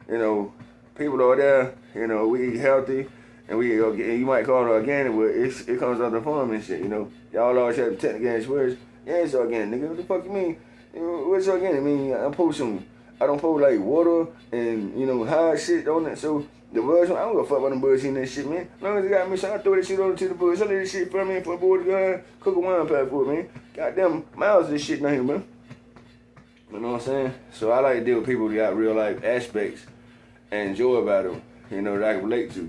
you know, people over there, you know, we eat healthy, and you might call it organic, but it comes out the farm and shit, you know. Y'all always have technical ass words. Yeah, it's organic, nigga. What the fuck you mean? You know, what's organic? I mean, I don't put like water and, you know, hard shit on it, so the bugs, I don't give a fuck about them bugs eating that shit, man. As long as they got me, so I throw that shit over to the bugs. I let this shit for me for a board gun, cook a wine pack for it, man. Goddamn miles of this shit down here, man. You know what I'm saying? So I like to deal with people who got real life aspects and enjoy about them, you know, that I can relate to.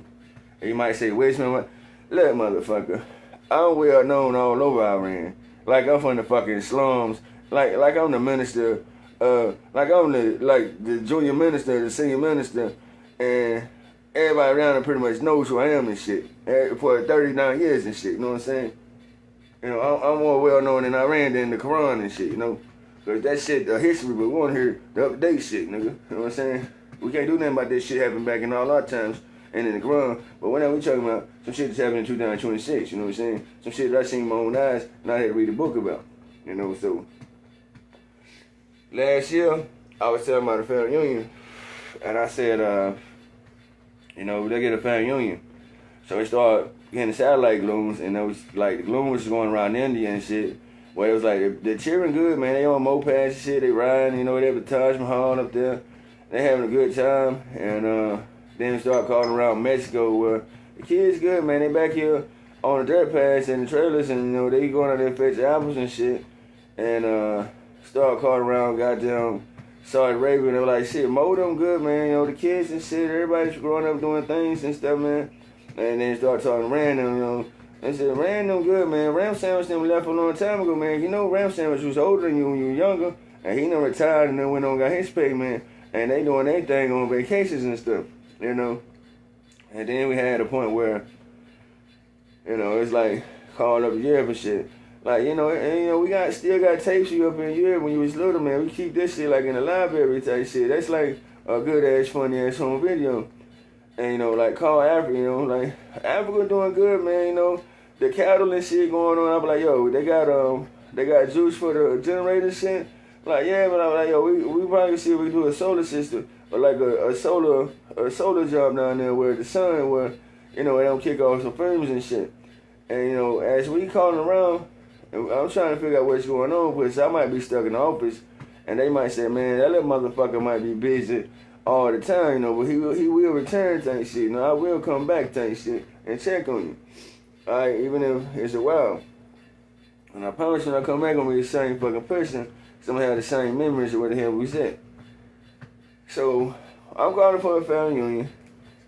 And you might say, wait a minute, look, motherfucker, I'm well known all over Iran. Like I'm from the fucking slums. Like I'm the minister, like I'm the junior minister, the senior minister, and everybody around there pretty much knows who I am and shit. For 39 years and shit, you know what I'm saying? You know, I'm more well known in Iran than the Quran and shit, you know? Because that shit, history, but we want to hear the up-to-date shit, nigga. You know what I'm saying? We can't do nothing about this shit happening back in all our times and in the Quran. But whenever we talking about some shit that's happening in 2026, you know what I'm saying? Some shit that I seen with my own eyes and I had to read a book about, you know? So, last year, I was telling about the family union, and I said, you know, they get a family union. So they started getting satellite glooms, and it was like the gloom was going around India and shit. Where it was like, they're cheering good, man. They on mopeds and shit, they riding, you know, they have the Taj Mahal up there. They having a good time. And then start calling around Mexico where the kids good, man. They back here on the dirt pads and the trailers, and, you know, they going out there and fetch apples and shit. And start calling around goddamn Saudi Arabia, and they were like, shit, mow them good, man. You know, the kids and shit, everybody's growing up doing things and stuff, man. And then start talking random, you know. They said, random good, man. Ram Sandwich them left a long time ago, man. You know, Ram Sandwich was older than you when you were younger. And he done retired and then went on got his pay, man. And they doing their thing on vacations and stuff, you know. And then we had a point where, you know, it's like called up Europe and shit. Like, you know, and, you know, we still got tapes of you up in Europe when you was little, man. We keep this shit like in the library type shit. That's like a good ass, funny ass home video. And, you know, like call Africa, you know, like Africa doing good, man, you know. The cattle and shit going on. I be like, yo, they got juice for the generator shit. Like, yeah, but I was like, yo, we probably can see if we do a solar system or like a solar job down there where the sun, where, you know, it don't kick off some fumes and shit. And, as we calling around, I'm trying to figure out what's going on, because I might be stuck in the office, and they might say, man, that little motherfucker might be busy all the time, but he will return type shit. I will come back type shit and check on you. All right, even if it's a while. And I promise when I come back, I'm gonna be the same fucking person. So I'm gonna have the same memories of where the hell we was at. So I'm calling for a family reunion.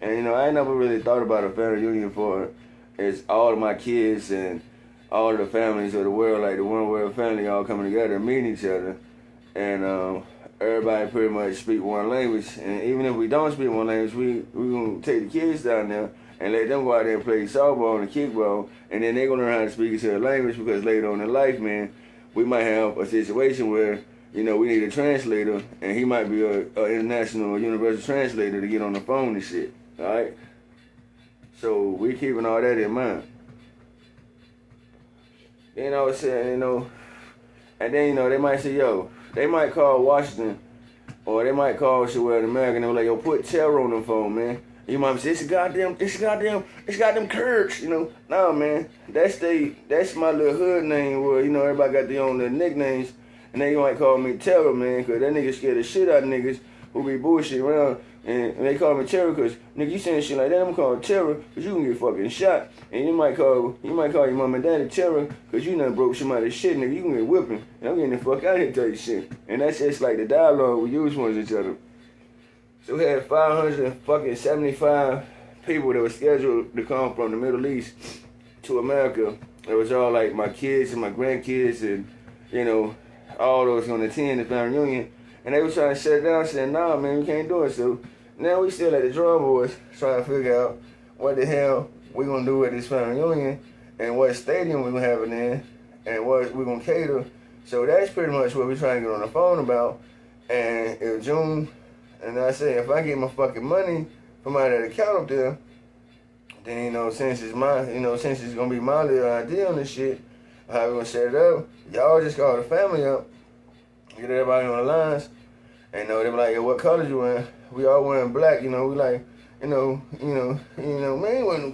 And I ain't never really thought about a family reunion for it's all of my kids and all of the families of the world, like the one world family all coming together and meeting each other. And everybody pretty much speak one language. And even if we don't speak one language, we gonna take the kids down there and let them go out there and play softball and kickball, and then they're gonna learn how to speak each other's language, because later on in life, man, we might have a situation where, we need a translator, and he might be a international or universal translator to get on the phone and shit. Alright? So we keeping all that in mind. Then I was saying, and then, they might say, they might call Washington, or they might call somewhere in America, and they're like, yo, put terror on the phone, man. You might say, it's goddamn Kurds, Nah, man, that's my little hood name where, everybody got their own little nicknames, and they might call me Terror, man, because that nigga scared the shit out of niggas who be bullshit around, and they call me Terror because, nigga, you saying shit like that, I'm called Terror because you can get fucking shot, and you might call your mom and daddy Terror because you done broke somebody's shit, nigga, you can get whipping, and I'm getting the fuck out of here type shit, and that's just like the dialogue we use with each other. So we had 575 people that were scheduled to come from the Middle East to America. It was all like my kids and my grandkids, and all those gonna attend the family reunion. And they was trying to shut it down, saying, nah, man, we can't do it. So now we still at the drum boards trying to figure out what the hell we gonna do at this family reunion, and what stadium we gonna have it in, and what we gonna cater. So that's pretty much what we're trying to get on the phone about. And it was June. And I say, if I get my fucking money from out of the account up there, then, since it's since it's gonna be my little idea on this shit, how we gonna set it up, y'all just call the family up, get everybody on the lines, and they be like, yo, what colors you wearing? We all wearing black, we like, man, we all wearing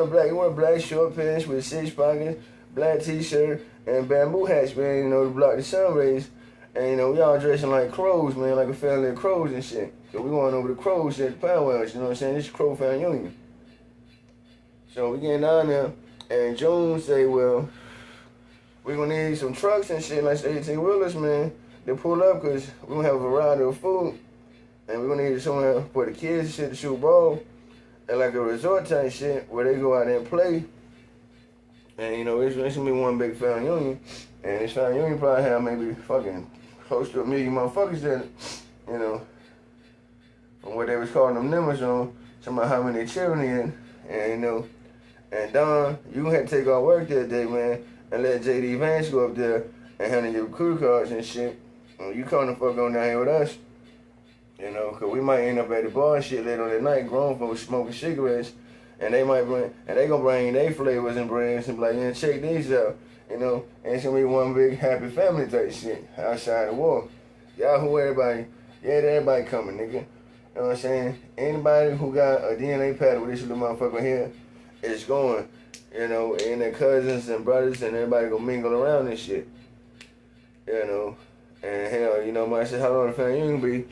black. You wear black short pants with 6 pockets, black t-shirt, and bamboo hats, man, to block the sun rays. And, we all dressing like crows, man, like a family of crows and shit. So we going over the crows at the powwows, you know what I'm saying? This is Crow Family Union. So we getting down there, and June say, well, we gonna need some trucks and shit, like 18-wheelers, man, to pull up, because we gonna have a variety of food, and we gonna need somewhere for the kids and shit to shoot ball, and like a resort type shit where they go out there and play. And, it's gonna be one big family reunion, and this family reunion probably have maybe fucking close to 1 million motherfuckers in it, from what they was calling them numbers on, talking about how many children in, and, and Don, you gonna have to take off work that day, man, and let JD Vance go up there and handle your recruit cards and shit. You come the fuck on down here with us, because we might end up at the bar and shit later on that night, grown folks smoking cigarettes, and they gonna bring their flavors and brands and be like, yeah, check these out. And it's gonna be one big happy family type shit outside the war. Yahoo, everybody coming, nigga. You know what I'm saying? Anybody who got a DNA pattern with this little motherfucker here is going, and their cousins and brothers and everybody gonna mingle around this shit. And hell, might say how long the family union be.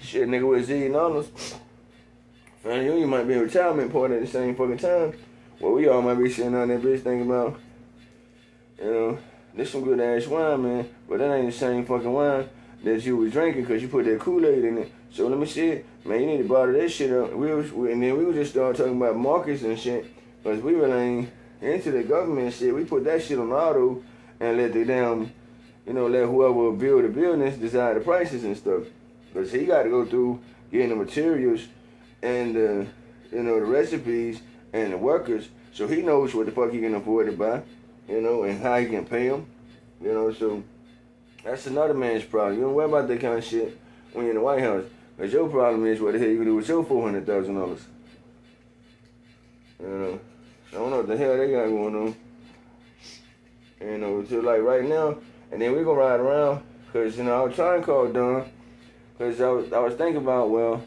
Shit, nigga, with Z and all those. Family union might be a retirement party at the same fucking time. Well, we all might be sitting on that bitch thinking about, this some good ass wine, man, but that ain't the same fucking wine that you was drinking because you put that Kool-Aid in it. So let me see it. Man, you need to bottle that shit up. And then we would just start talking about markets and shit, because we really ain't into the government shit. We put that shit on auto and let the damn, let whoever build the buildings decide the prices and stuff. Because he got to go through getting the materials and the recipes and the workers, so he knows what the fuck he can afford to buy, and how he can pay them, so that's another man's problem. You don't worry about that kind of shit when you're in the White House, because your problem is what the hell you can do with your $400,000. So I don't know what the hell they got going on, so like right now, and then we gonna ride around, because, I was trying to call Don, because I was thinking about,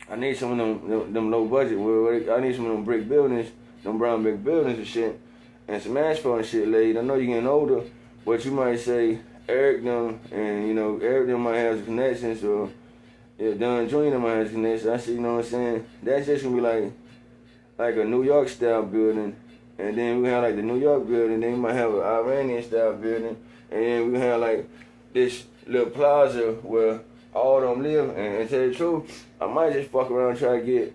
I need some of them low budget, I need some of them brick buildings them brown brick buildings and shit, and some asphalt and shit laid. I know you're getting older, but you might say Eric them, and Eric them might have some connections, or yeah, Don Jr. might have some connections. I see, you know what I'm saying? That's just gonna be like a New York style building, and then we have like the New York building, then we might have an Iranian style building, and then we have like this little plaza where all of them live. And to tell you the truth, I might just fuck around and try to get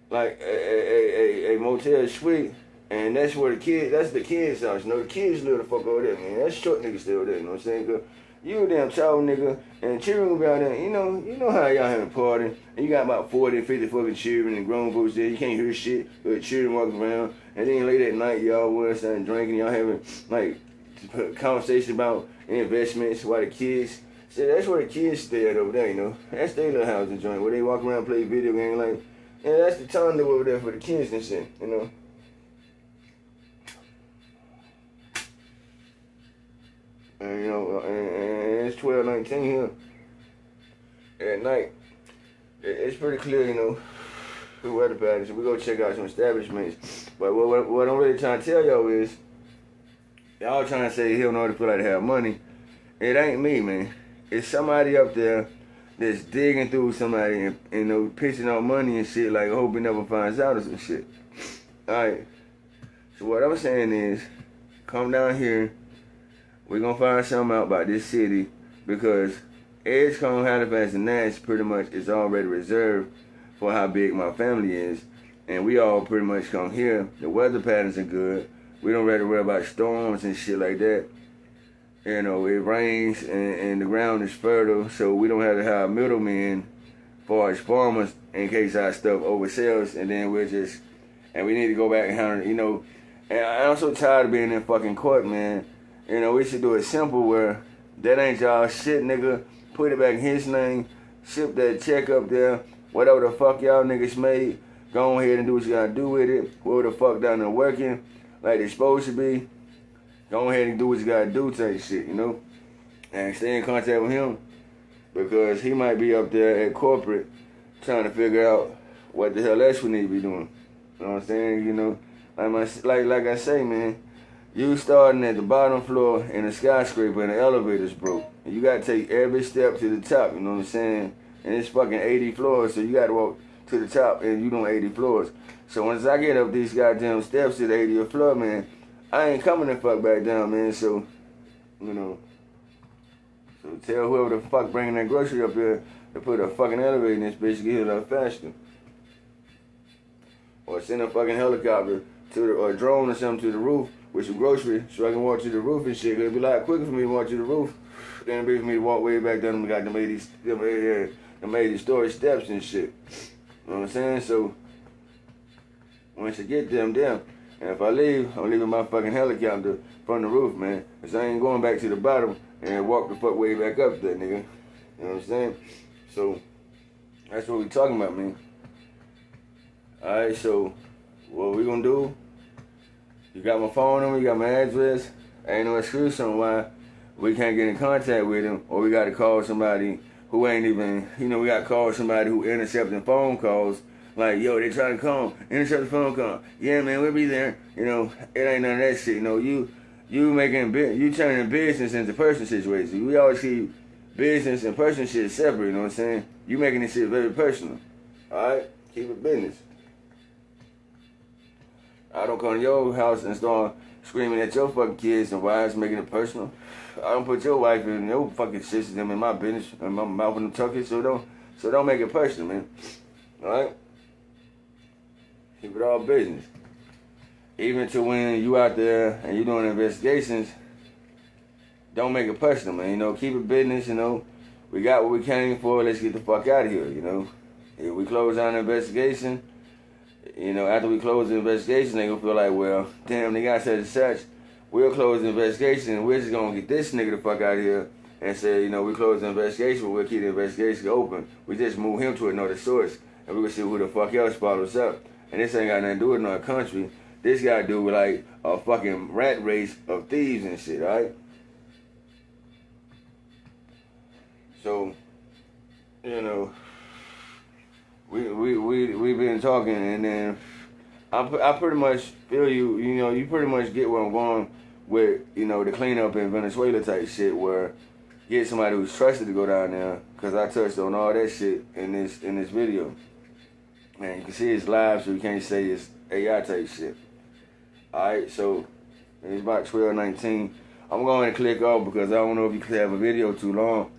like a motel suite, and that's where that's the kids' house. The kids live the fuck over there, man. That short nigga still there, you know what I'm saying? Cause you a damn tall nigga, and children gonna be out there, you know how y'all having a party, and you got about 40, 50 fucking children and grown folks there, you can't hear shit, but children walking around, and then late at night, y'all was starting drinking, y'all having, like, conversation about investments while the kids, see, that's where the kids stay at over there, That's their little house and joint, where they walk around and play video games, like, and that's the time over there for the kids and shit, And, and it's 12:19 here at night. It's pretty clear, the weather patterns. So we go check out some establishments. But what I'm really trying to tell y'all is, y'all trying to say he don't know what to feel like to have money. It ain't me, man. It's somebody up there that's digging through somebody and pitching out money and shit, like, I hope he never finds out or some shit. Alright. So what I'm saying is, come down here. We're gonna find something out about this city, because Edgecombe, Halifax, and Nash pretty much is already reserved for how big my family is. And we all pretty much come here. The weather patterns are good. We don't really worry about storms and shit like that. It rains and the ground is fertile, so we don't have to have middlemen for as farmers in case our stuff oversells, and then and we need to go back and handle, and I'm so tired of being in fucking court, man. We should do it simple where that ain't y'all shit, nigga. Put it back in his name, ship that check up there, whatever the fuck y'all niggas made, go ahead and do what you gotta do with it. Whoever the fuck down there working like they supposed to be, go ahead and do what you gotta do type shit, And stay in contact with him, because he might be up there at corporate trying to figure out what the hell else we need to be doing. You know what I'm saying? Like I say, man, you starting at the bottom floor in a skyscraper and the elevator's broke. And you gotta take every step to the top, you know what I'm saying? And it's fucking 80 floors, so you gotta walk to the top and you doing 80 floors. So once I get up these goddamn steps to the 80th floor, man, I ain't coming the fuck back down, man. So, so tell whoever the fuck bringing that grocery up here to put a fucking elevator in this bitch to get here a lot faster. Or send a fucking helicopter or a drone or something to the roof with some groceries so I can walk to the roof and shit. It'd be a lot quicker for me to walk to the roof than it'd be for me to walk way back down. We got them 80 story steps and shit. You know what I'm saying? So once I get them down, and if I leave, I'm leaving my fucking helicopter from the roof, man. Cause I ain't going back to the bottom and walk the fuck way back up there, nigga. You know what I'm saying? So that's what we talking about, man. Alright, so what we gonna do? You got my phone number, you got my address. Ain't no excuse on why we can't get in contact with him, or we gotta call somebody who ain't even, we gotta call somebody who intercepting phone calls. Like, yo, they trying to come, intercept the phone call. Yeah, man, we'll be there. It ain't none of that shit. You turning business into personal situation. We always keep business and personal shit separate, you know what I'm saying? You making this shit very personal. Alright? Keep it business. I don't come to your house and start screaming at your fucking kids and wives, making it personal. I don't put your wife and your fucking system in my business and my mouth and tuck so don't make it personal, man. Alright? Keep it all business. Even to when you out there and you doing investigations, don't make it personal, man. Keep it business, We got what we came for, let's get the fuck out of here, If we close down the investigation, after we close the investigation, they gonna feel like, well, damn, they got such and such. We'll close the investigation and we're just gonna get this nigga the fuck out of here and say, we close the investigation, but we'll keep the investigation open. We just move him to another source and we're gonna see who the fuck else follows up. And this ain't got nothing to do with our country. This got to do with like a fucking rat race of thieves and shit, alright? So, we've been talking, and then I pretty much feel you. You know, you pretty much get where I'm going with, you know, the cleanup in Venezuela type shit, where get somebody who's trusted to go down there, because I touched on all that shit in this video. And you can see it's live, so you can't say it's AI type shit. Alright, so it's about 12:19. I'm going to click off because I don't know if you could have a video too long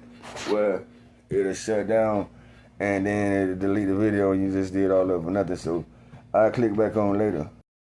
where it'll shut down and then it'll delete the video and you just did all of it for nothing. So I'll click back on later.